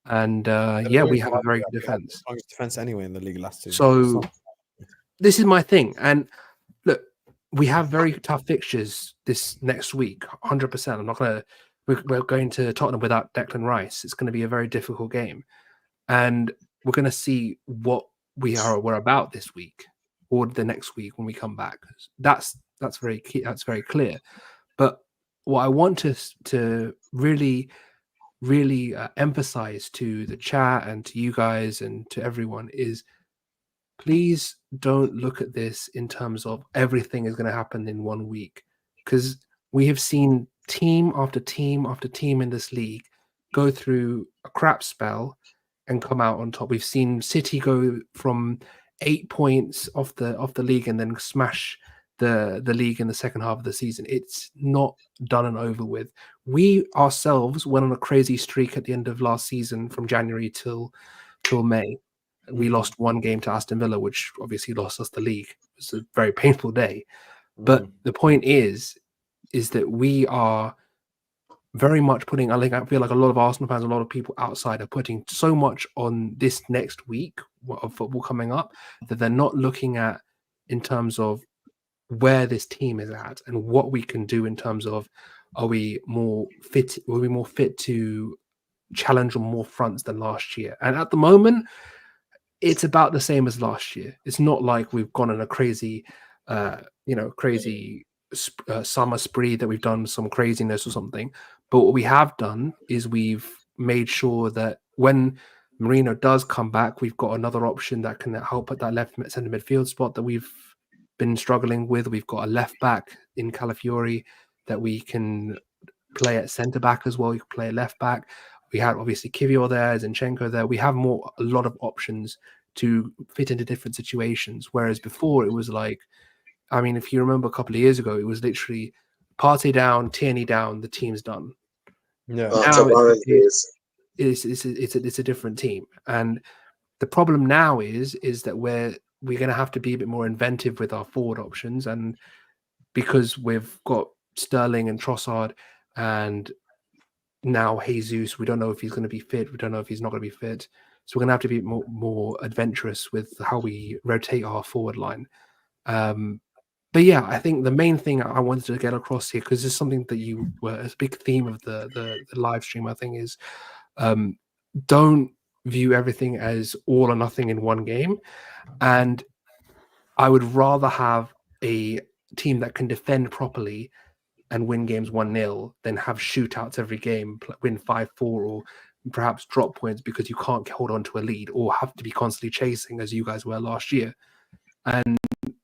And we have a very good defense. Defense anyway in the league last season. So this is my thing. And look, we have very tough fixtures this next week. 100%. I'm not gonna. We're going to Tottenham without Declan Rice. It's going to be a very difficult game, and we're going to see what we're about this week or the next week when we come back. That's very key. That's very clear. But what I want to really emphasize to the chat and to you guys and to everyone is, please don't look at this in terms of everything is going to happen in 1 week, because we have seen team after team after team in this league go through a crap spell and come out on top. We've seen City go from 8 points off the league and then smash the league in the second half of the season. It's not done and over with. We ourselves went on a crazy streak at the end of last season from January till May. We lost one game to Aston Villa, which obviously lost us the league. It was a very painful day. But the point is that we are very much putting, I feel like a lot of Arsenal fans, a lot of people outside are putting so much on this next week of football coming up that they're not looking at in terms of where this team is at and what we can do in terms of, are we more fit to challenge on more fronts than last year? And at the moment, it's about the same as last year. It's not like we've gone on a crazy summer spree that we've done some craziness or something. But what we have done is we've made sure that when Marino does come back, we've got another option that can help at that left centre midfield spot that we've been struggling with. We've got a left back in Calafiori that we can play at centre back as well. You can play at left back. We had obviously Kivior there, Zinchenko there. We have a lot of options to fit into different situations. Whereas before it was like, I mean, if you remember a couple of years ago, it was literally Partey down, Tierney down, the team's done. Yeah. Now it's a different team. And the problem now is that we're going to have to be a bit more inventive with our forward options. And because we've got Sterling and Trossard and now Jesus, we don't know if he's going to be fit. We don't know if he's not going to be fit. So we're going to have to be more adventurous with how we rotate our forward line. But yeah, I think the main thing I wanted to get across here, because it's something that you were a big theme of the live stream, I think, is don't view everything as all or nothing in one game. And I would rather have a team that can defend properly and win games 1-0 than have shootouts every game, win 5-4, or perhaps drop points because you can't hold on to a lead or have to be constantly chasing as you guys were last year. And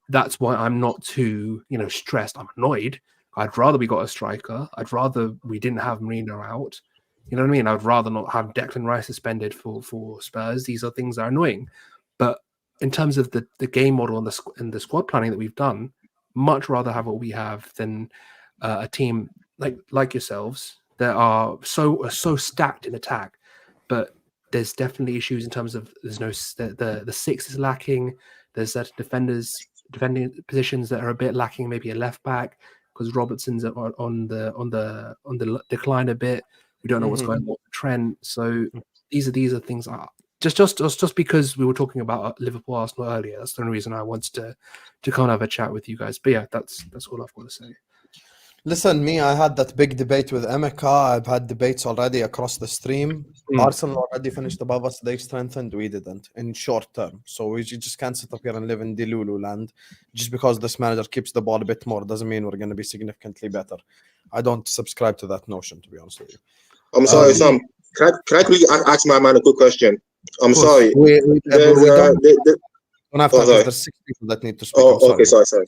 that's why I'm not too, stressed. I'm annoyed. I'd rather we got a striker. I'd rather we didn't have Marino out. You know what I mean? I'd rather not have Declan Rice suspended for Spurs. These are things that are annoying. But in terms of the game model and the squad planning that we've done, much rather have what we have than a team like yourselves that are so stacked in attack. But there's definitely issues in terms of the six is lacking. There's certain defending positions that are a bit lacking, maybe a left back because Robertson's on the decline a bit. We don't know what's going on with Trent. So these are things just because we were talking about Liverpool Arsenal earlier. That's the only reason I wanted to kind of have a chat with you guys. But yeah, that's all I've got to say. Listen, I had that big debate with Emeka. I've had debates already across the stream. Arsenal already finished above us. They strengthened. We didn't in short term. So we just can't sit up here and live in Delulu land. Just because this manager keeps the ball a bit more doesn't mean we're going to be significantly better. I don't subscribe to that notion, to be honest with you. I'm sorry, Sam. Can I quickly ask my man a quick question? I'm sorry. We don't have time because there's 6 people that need to speak. Oh, okay, sorry.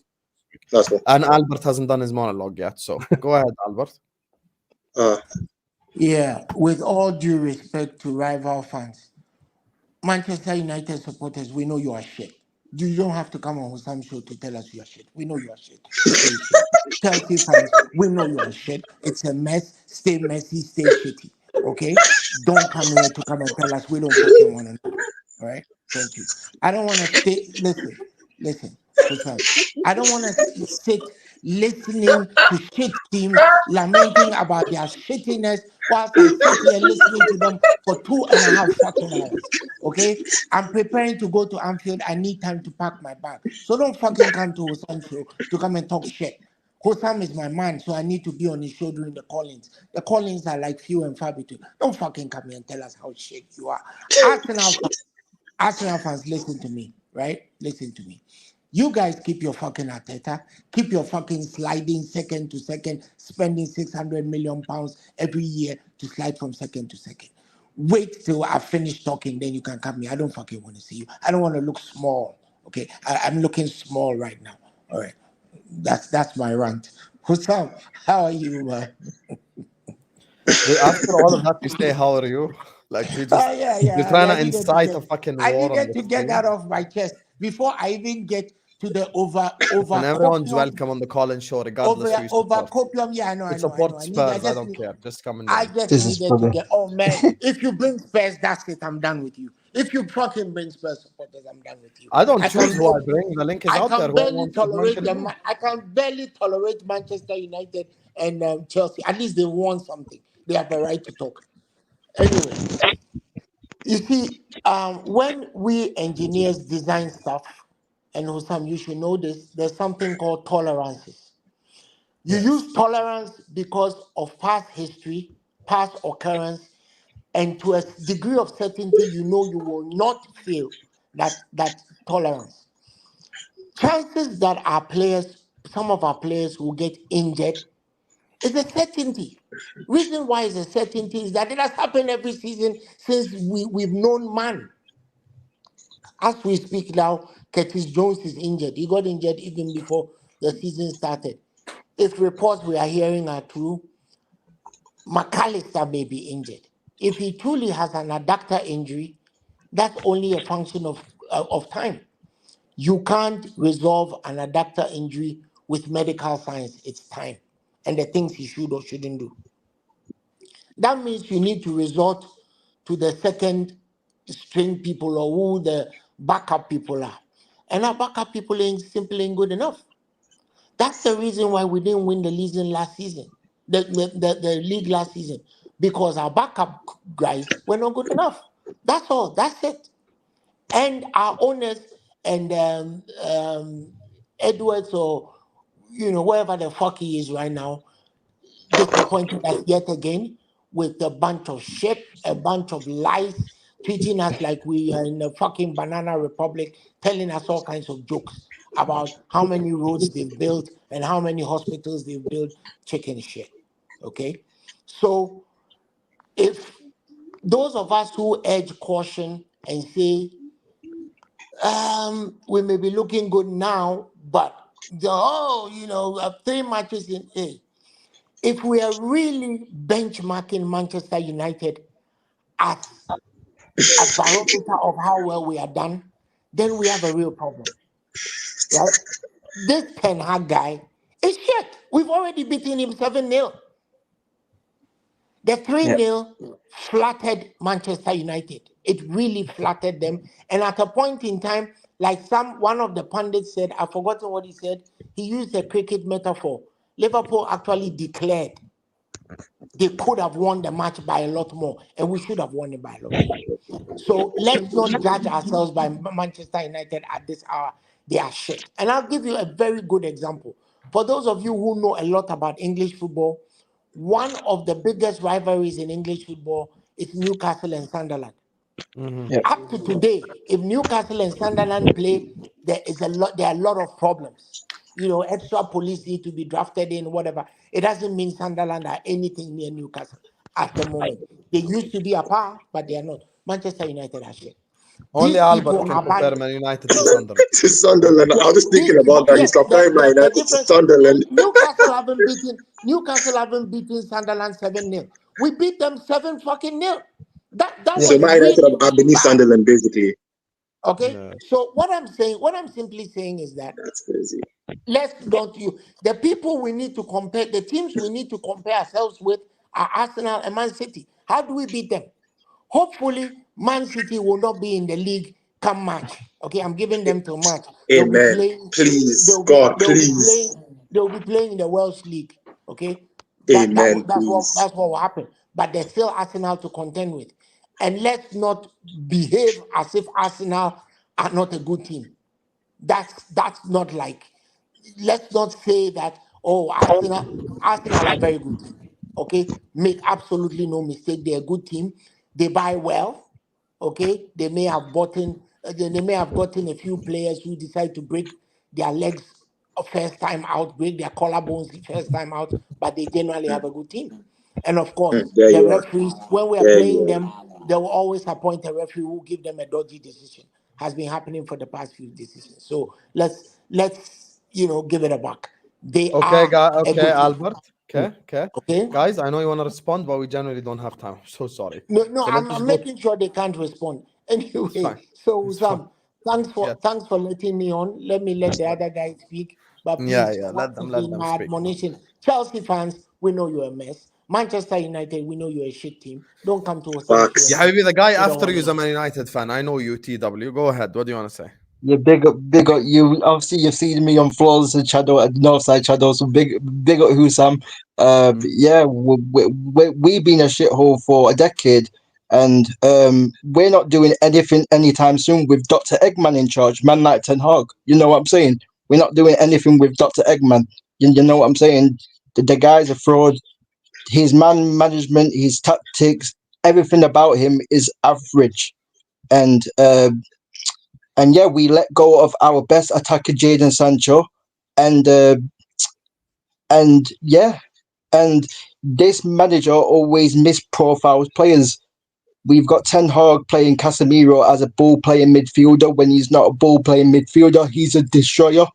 That's cool. And Albert hasn't done his monologue yet, so go ahead, Albert. Yeah, with all due respect to rival fans, Manchester United supporters, we know you are shit. You don't have to come on Husam show to tell us you are shit. We know you are shit. Chelsea fans, we know you are shit. It's a mess. Stay messy, stay shitty. Okay? Don't come here to come and tell us we don't fucking want to know. All right? Thank you. I don't want to stay. Listen. I don't want to sit listening to shit teams lamenting about their shittiness whilst I sit here listening to them for 2.5 fucking hours. Okay, I'm preparing to go to Anfield. I need time to pack my bag. So don't fucking come to Husam show to come and talk shit. Husam is my man, so I need to be on his show during the call-ins. The call-ins are like few and far between. Don't fucking come here and tell us how shit you are. Arsenal fans, listen to me, right? Listen to me. You guys keep your fucking Arteta, keep your fucking sliding second to second, spending 600 million pounds every year to slide from second to second. Wait till I finish talking, then you can come here. I don't fucking want to see you. I don't want to look small. Okay, I'm looking small right now. All right, that's my rant. Husam, how are you, man? After all of that, you say, "How are you?" Like you just Oh yeah, you're trying to I needed to incite get, a fucking I war on needed the to get stream. that off my chest before I even get to the And everyone's over welcome on the call-in show, regardless who you support. copium. Yeah, I know. You support Spurs, I don't care. Just come in I there. just This is needed to funny. get. Oh man, if you bring Spurs, that's it. I'm done with you. If you fucking bring Spurs supporters, I'm done with you. I don't I choose can, who I bring. The link is I out there. can Whoever barely wants to tolerate mention them. me. I can barely tolerate Manchester United and Chelsea. At least they won something. They have a right to talk. Anyway, you see, when we engineers design stuff, and Husam, you should know this, there's something called tolerances. You use tolerance because of past history, past occurrence, and to a degree of certainty, you know you will not feel that tolerance. Chances that our players, some of our players will get injured is a certainty. Reason why it's a certainty is that it has happened every season since we've known man. As we speak now, Curtis Jones is injured. He got injured even before the season started. If reports we are hearing are true, McAllister may be injured. If he truly has an adductor injury, that's only a function of time. You can't resolve an adductor injury with medical science. It's time and the things he should or shouldn't do. That means you need to resort to the second string people or who the backup people are. And our backup people simply ain't good enough. That's the reason why we didn't win the league last season, the league last season, because our backup guys were not good enough. That's all. That's it. And our owners and Edwards or wherever the fuck he is right now disappointed us yet again with a bunch of shit, a bunch of lies, treating us like we are in a fucking banana republic, telling us all kinds of jokes about how many roads they've built and how many hospitals they've built. Chicken shit. Okay? So if those of us who urge caution and say, we may be looking good now, but 3 matches in A. If we are really benchmarking Manchester United as a barometer of how well we are done, then we have a real problem. Right? This Ten Hag guy is shit. We've already beaten him 7-0. The 3-0 flattered Manchester United. It really flattered them. And at a point in time, like one of the pundits said, I've forgotten what he said, he used a cricket metaphor. Liverpool actually declared they could have won the match by a lot more, and we should have won it by a lot more. So let's not judge ourselves by Manchester United at this hour. They are shit. And I'll give you a very good example. For those of you who know a lot about English football, one of the biggest rivalries in English football is Newcastle and Sunderland. Up to today, if Newcastle and Sunderland play, there are a lot of problems. Extra police need to be drafted in, whatever. It doesn't mean Sunderland are anything near Newcastle at the moment. They used to be a par, but they are not. Manchester United are shit. Only These Albert people can are compare bad. Man United to Sunderland. To Sunderland. I was just thinking These about people, that. He's yes, comparing Man the United to difference. Sunderland. Newcastle haven't beaten Sunderland 7-0. We beat them 7-0. That So was Man United really, are really beneath bad. Sunderland, basically. Okay, Yeah. so what I'm simply saying is that That's crazy. the people we need to compare, the teams we need to compare ourselves with are Arsenal and Man City. How do we beat them? Hopefully, Man City will not be in the league come March. Okay, I'm giving them till March. They'll be Amen. playing. Please, God, please. They'll be playing in the Welsh League. Okay, Amen, that's please. what will happen. But there's still Arsenal to contend with, And let's not behave as if Arsenal are not a good team. That's not like, let's not say that, oh, Arsenal are a very good team. Okay? Make absolutely no mistake, they're a good team. They buy well. Okay? They may have gotten a few players who decide to break their legs first time out, break their collarbones first time out, but they generally have a good team. And of course, There the you are. referees, when we are There playing you are. them, they will always appoint a referee who will give them a dodgy decision. Has been happening for the past few decisions. So let's give it a buck. They Okay, are guy. a Okay, good team. Albert. Okay. Okay. Guys, I know you want to respond, but we generally don't have time. I'm so sorry. No, So let's I'm just go. making sure they can't respond. It's Anyway, fine. so It's fine. Sam, Yes. thanks for letting me on. Let me let the other guys speak. But please, Yeah. once Let again, them my speak. admonition: Chelsea fans, we know you're a mess. Manchester United, we know you're a shit team. Don't come to Husam Show Yeah, and Habibi, the guy we don't after want you is a to. Man United fan. I know you, TW. Go ahead. What do you want to say? Yeah, big up you. Obviously, you've seen me on Floors and Shadow at Northside Shadow, so big up Husam. Yeah, we've been a shithole for a decade, and we're not doing anything anytime soon with Dr. Eggman in charge, man like Ten Hag. You know what I'm saying? We're not doing anything with Dr. Eggman. You know what I'm saying? The guy's a fraud. His management, his tactics, everything about him is average, and yeah, we let go of our best attacker, Jadon Sancho, and yeah, and this manager always misprofiles players. We've got Ten Hag playing Casemiro as a ball playing midfielder when he's not a ball playing midfielder. He's a destroyer,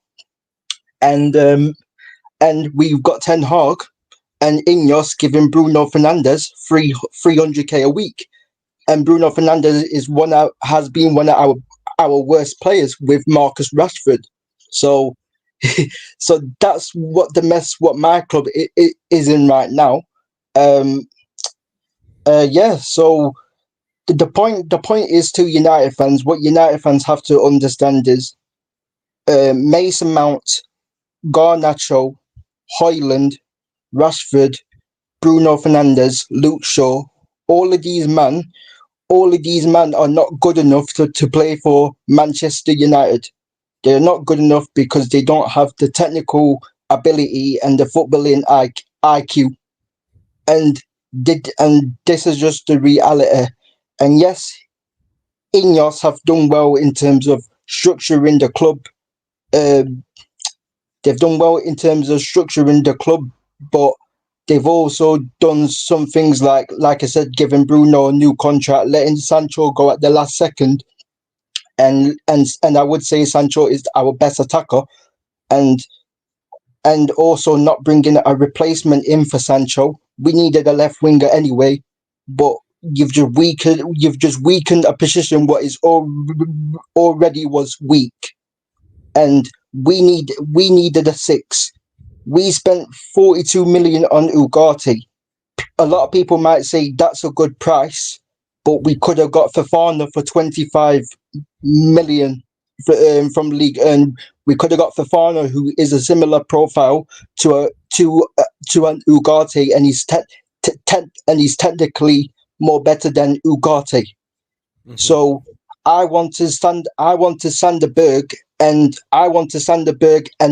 and we've got Ten Hag and Ineos giving Bruno Fernandes 300k a week, and Bruno Fernandes has been one of our worst players with Marcus Rashford. So so that's what my club is in right now. Yeah. So the point is to United fans. What United fans have to understand is Mason Mount, Garnacho, Højlund, Rashford, Bruno Fernandes, Luke Shaw. All of these men are not good enough to play for Manchester United. They're not good enough because they don't have the technical ability and the footballing IQ. And this is just the reality. And yes, Ineos have done well in terms of structuring the club. They've done well in terms of structuring the club, but they've also done some things like I said, giving Bruno a new contract, letting Sancho go at the last second, and I would say Sancho is our best attacker, and also not bringing a replacement in for Sancho. We needed a left winger anyway, but you've just weakened a position what is already was weak, and we needed a six. We spent 42 million on Ugarte. A lot of people might say that's a good price, but we could have got Fofana for 25 million from league, and we could have got Fofana, who is a similar profile to an Ugarte, and he's technically more better than Ugarte. So I want to Sanderberg and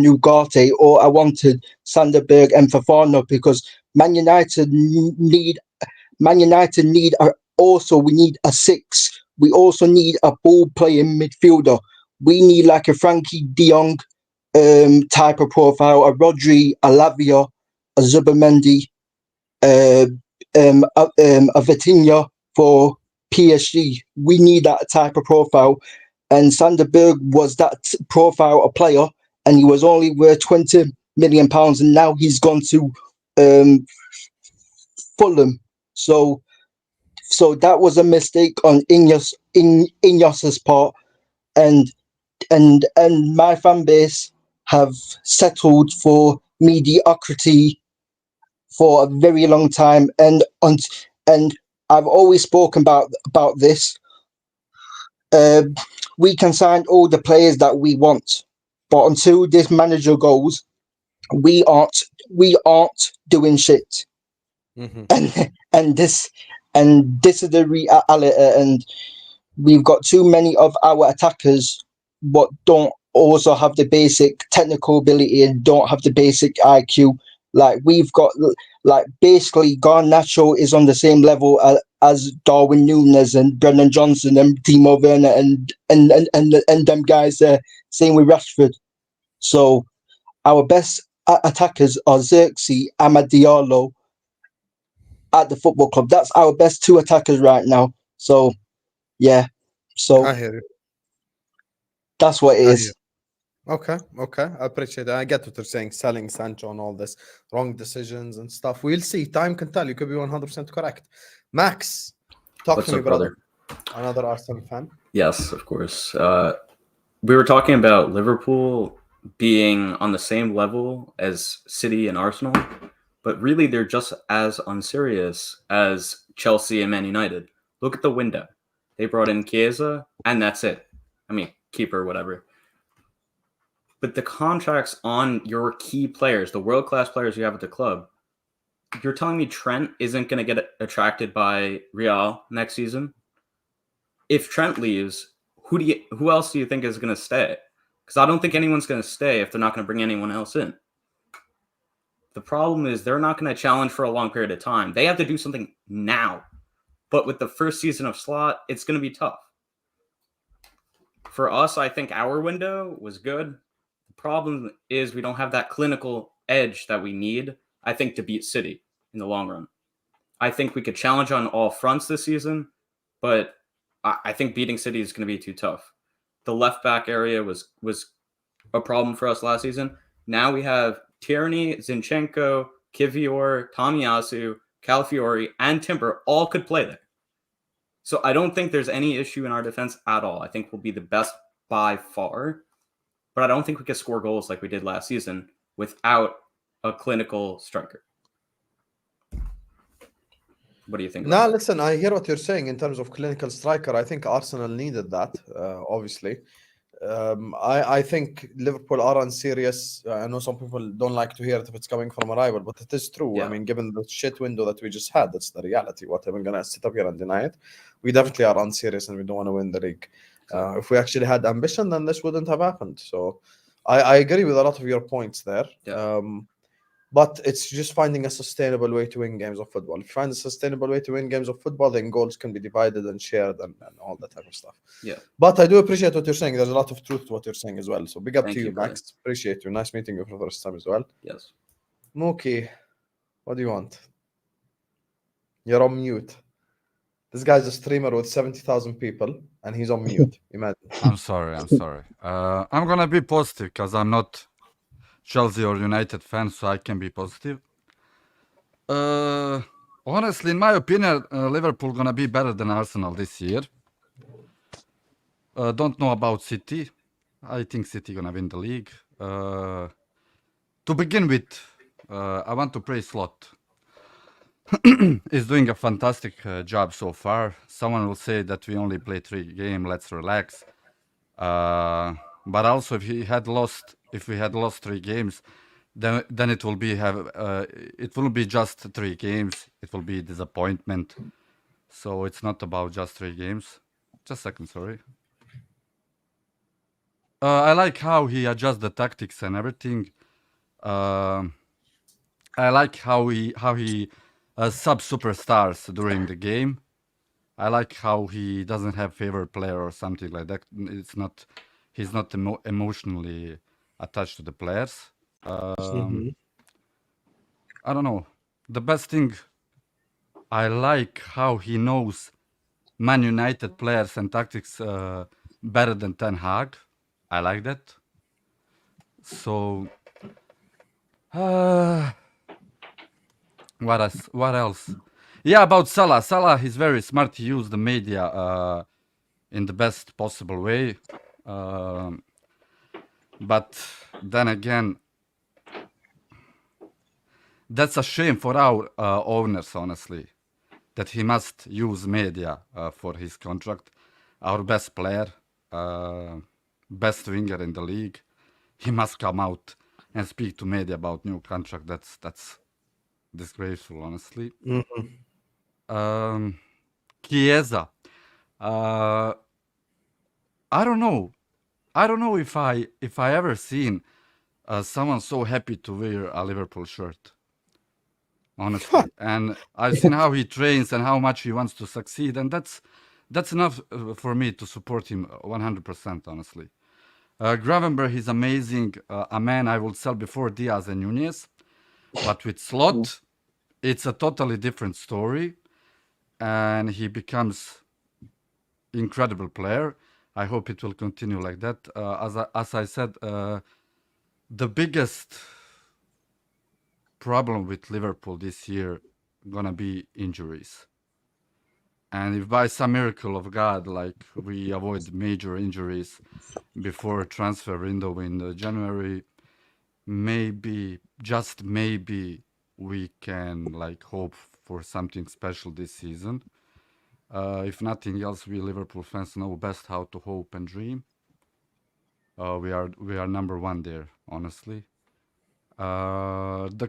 Ugarte, or I wanted Sanderberg and Fofana, because Man United need we need a six. We also need a ball playing midfielder. We need like a Frankie De Jong type of profile, a Rodri, a Lavia, a Zubimendi, a Vitinha for PSG. We need that type of profile, and Sanderberg was that profile of player, and he was only worth £20 million, and now he's gone to Fulham. So that was a mistake on Ineos's part, and my fan base have settled for mediocrity for a very long time, and I've always spoken about this. We can sign all the players that we want, but until this manager goes, we aren't doing shit. And And this is the reality. And we've got too many of our attackers, but don't also have the basic technical ability and don't have the basic IQ. Like we've got, like basically Garnacho is on the same level as Darwin Núñez and Brendan Johnson and Timo Werner and them guys there. Same with Rashford. So our best attackers are Xerxes, Amad Diallo at the football club. That's our best two attackers right now. So yeah, so I hear you. that's what it I hear is. you. Okay, I appreciate that. I get what you're saying, selling Sancho and all this, wrong decisions and stuff. We'll see. Time can tell. You could be 100% correct. Max, talk What's to me, up, brother. brother? Another Arsenal fan. Yes, of course. We were talking about Liverpool being on the same level as City and Arsenal, but really they're just as unserious as Chelsea and Man United. Look at the window. They brought in Chiesa, and that's it. I mean, keeper, whatever. But the contracts on your key players, the world-class players you have at the club, you're telling me Trent isn't going to get attracted by Real next season? If Trent leaves, who else do you think is going to stay? Because I don't think anyone's going to stay if they're not going to bring anyone else in. The problem is they're not going to challenge for a long period of time. They have to do something now. But with the first season of Slot, it's going to be tough. For us, I think our window was good. The problem is we don't have that clinical edge that we need, I think, to beat City in the long run. I think we could challenge on all fronts this season, but I think beating City is going to be too tough. The left back area was a problem for us last season. Now we have Tierney, Zinchenko, Kivior, Tomiyasu, Calafiori, and Timber all could play there. So I don't think there's any issue in our defense at all. I think we'll be the best by far, but I don't think we can score goals like we did last season without a clinical striker. What do you think? Now, listen, I hear what you're saying in terms of clinical striker. I think Arsenal needed that, obviously. I think Liverpool are unserious. I know some people don't like to hear it if it's coming from a rival, but it is true. Yeah. I mean, given the shit window that we just had, that's the reality. What am I going to sit up here and deny it? We definitely are unserious and we don't want to win the league. If we actually had ambition, then this wouldn't have happened. So I agree with a lot of your points there. Yeah. But it's just finding a sustainable way to win games of football. If you find a sustainable way to win games of football, then goals can be divided and shared and all that type of stuff. Yeah. But I do appreciate what you're saying. There's a lot of truth to what you're saying as well. So big up Thank to you, you, brother. Max. Appreciate you. Nice meeting you for the first time as well. Yes. Mookie, what do you want? You're on mute. This guy's a streamer with 70,000 people and he's on mute. Imagine. I'm sorry. I'm gonna be positive because I'm not Chelsea or United fan, so I can be positive. Honestly, in my opinion, Liverpool gonna be better than Arsenal this year. Don't know about City. I think City gonna win the league. To begin with, I want to praise Slot. He's doing a fantastic job so far. Someone will say that we only play 3 games. Let's relax. But also, if we had lost 3 games, then it will be it will be just 3 games. It will be disappointment. So it's not about just 3 games. Just a second, sorry. I like how he adjusts the tactics and everything. I like how he sub superstars during the game. I like how he doesn't have favorite player or something like that. He's not emotionally attached to the players. I don't know. The best thing, I like how he knows Man United players and tactics better than Ten Hag. I like that. So, what else? Yeah, about Salah. Salah is very smart. He used the media in the best possible way. But then again, that's a shame for our owners, honestly, that he must use media for his contract. Our best player, best winger in the league, he must come out and speak to media about new contract. That's disgraceful, honestly. Chiesa. I don't know. I don't know if I ever seen someone so happy to wear a Liverpool shirt. Honestly, and I've seen how he trains and how much he wants to succeed, and that's enough for me to support him 100%. Honestly, Gravenberg, he's amazing. A man I would sell before Diaz and Nunez, but with Slot, it's a totally different story, and he becomes incredible player. I hope it will continue like that. As I said, the biggest problem with Liverpool this year gonna be injuries. And if by some miracle of God, like we avoid major injuries before transfer window in January, maybe, just maybe, we can like hope for something special this season. If nothing else, we Liverpool fans know best how to hope and dream. We are number one there, honestly. The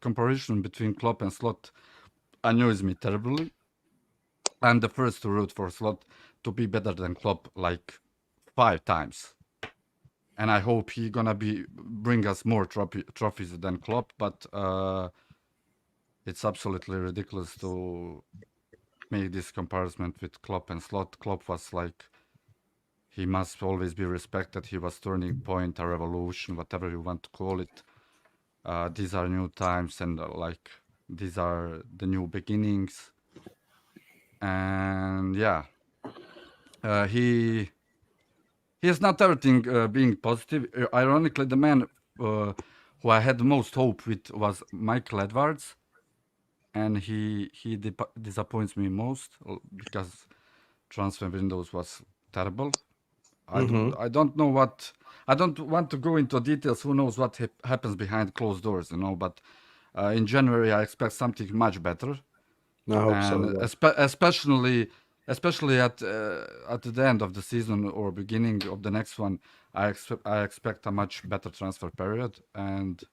comparison between Klopp and Slot annoys me terribly. I'm the first to root for Slot to be better than Klopp like 5 times, and I hope he gonna bring us more trophies than Klopp. But it's absolutely ridiculous to make this comparison with Klopp and Slot. Klopp was like, he must always be respected. He was turning point, a revolution, whatever you want to call it. These are new times, and like these are the new beginnings. And yeah, he is not everything being positive. Ironically, the man who I had the most hope with was Michael Edwards, and he disappoints me most because transfer windows was terrible. I don't know what. I don't want to go into details. Who knows what happens behind closed doors, you know? But in January, I expect something much better. I hope And so. especially at the end of the season or beginning of the next one, I expect a much better transfer period, and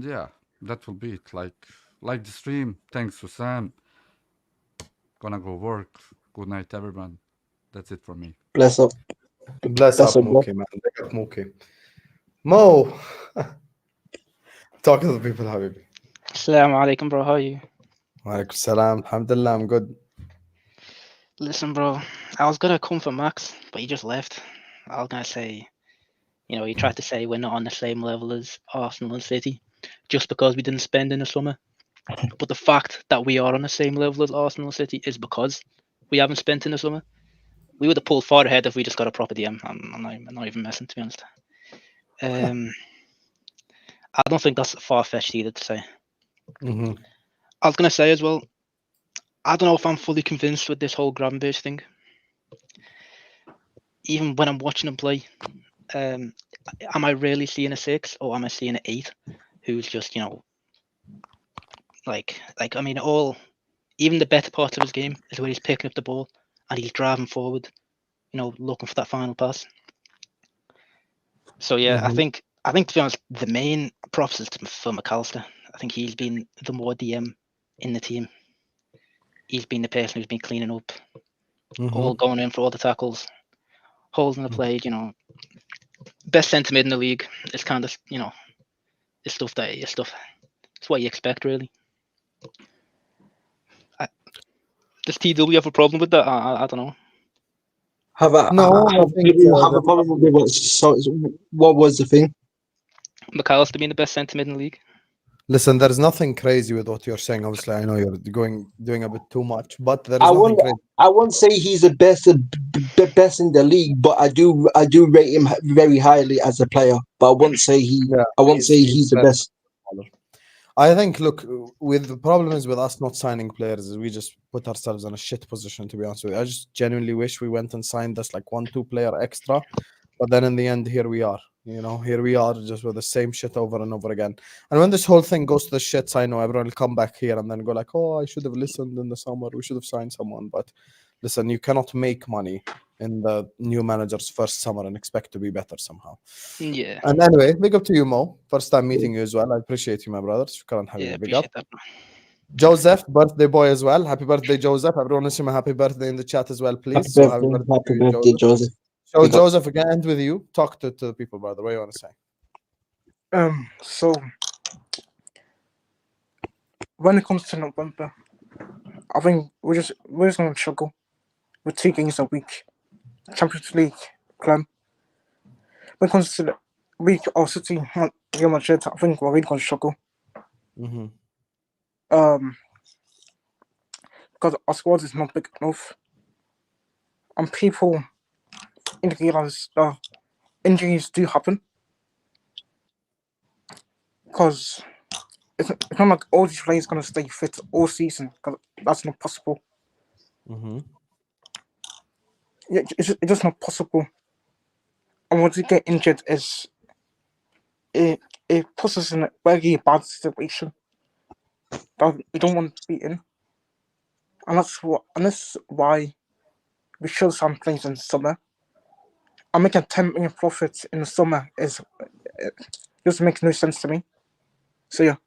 yeah, that will be it. Like the stream. Thanks, Husam. Gonna go work. Good night, everyone. That's it for me. Bless up. Bless up, Bless up, bro. Mookie, man. Big up, Mookie. Mo, talk to the people, Habibi. Assalamu alaikum, bro. How are you? Walaikum salam. Alhamdulillah, I'm good. Listen, bro, I was gonna come for Max, but he just left. I was gonna say, he tried to say we're not on the same level as Arsenal and City just because we didn't spend in the summer. But the fact that we are on the same level as Arsenal and City is because we haven't spent in the summer. We would have pulled far ahead if we just got a proper DM. I'm not even messing, to be honest. I don't think that's far-fetched either to say. I was gonna say as well, I don't know if I'm fully convinced with this whole Gravenberg thing. Even when I'm watching him play, am I really seeing a 6 or am I seeing an 8 who's just, I mean, even the better part of his game is where he's picking up the ball and he's driving forward, looking for that final pass. So yeah, I think to be honest, the main props is for McAllister. I think he's been the more DM in the team. He's been the person who's been cleaning up, all going in for all the tackles, holding the play. Best centre mid in the league. It's kind of it's stuff. It's what you expect, really. Does TW have a problem with that? I don't know. Have a problem with what? So what was the thing? McAllister being the best centre mid in the league. Listen, there's nothing crazy with what you're saying. Obviously, I know you're doing a bit too much, but there's nothing crazy. I won't say he's the best in the league, but I do rate him very highly as a player. But I won't say he's the best. I think, look, with the problem is with us not signing players, is we just put ourselves in a shit position, to be honest with you. I just genuinely wish we went and signed us like 1-2 player extra, but then in the end, here we are. Here we are just with the same shit over and over again. And when this whole thing goes to the shits, I know everyone will come back here and then go like, oh, I should have listened in the summer. We should have signed someone. But listen, you cannot make money in the new manager's first summer and expect to be better somehow. Yeah. And anyway, big up to you, Mo. First time meeting you as well. I appreciate you, my brother. Shukran, Habibi. Big up. That. Joseph, birthday boy as well. Happy birthday, Joseph. Everyone wish him a happy birthday in the chat as well, please. So happy birthday, Happy to you, birthday, Joseph. So Big up. Joseph, again, end with you. Talk to the people, brother. What do you want to say? So when it comes to November, I think we're just gonna struggle with 2 games a week. Champions League, Clem. When it comes to the week of City, Real Madrid, I think we're really gonna struggle. Mm-hmm. Because our squad is not big enough, and people indicate injuries do happen. Because it's not like all these players gonna stay fit all season. Because that's not possible. Mm-hmm. Yeah, it's just not possible. And once you get injured, it puts us in a very bad situation that we don't want to be in. And that's why we should sign players in the summer. And making 10 million profits in the summer just makes no sense to me. So yeah.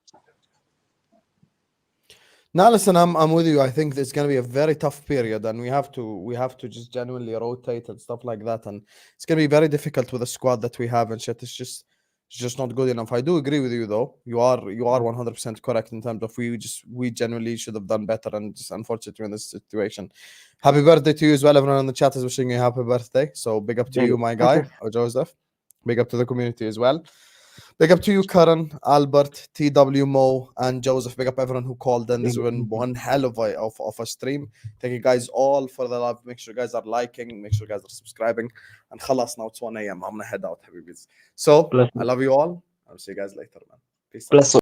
Now listen, I'm with you. I think it's gonna be a very tough period, and we have to just genuinely rotate and stuff like that. And it's gonna be very difficult with the squad that we have and shit. It's just not good enough. I do agree with you though. You are 100% correct in terms of we genuinely should have done better, and just unfortunately in this situation. Happy birthday to you as well. Everyone in the chat is wishing you a happy birthday. So big up to you, my guy, or Joseph. Big up to the community as well. Big up to you, Karan, Albert, TW Mo, and Joseph. Big up everyone who called in. This has been one hell of a stream. Thank you guys all for the love. Make sure you guys are liking. Make sure you guys are subscribing. And khalas, now it's 1 a.m. I'm gonna head out, Habibis. So I love you all. I'll see you guys later, man. Peace out.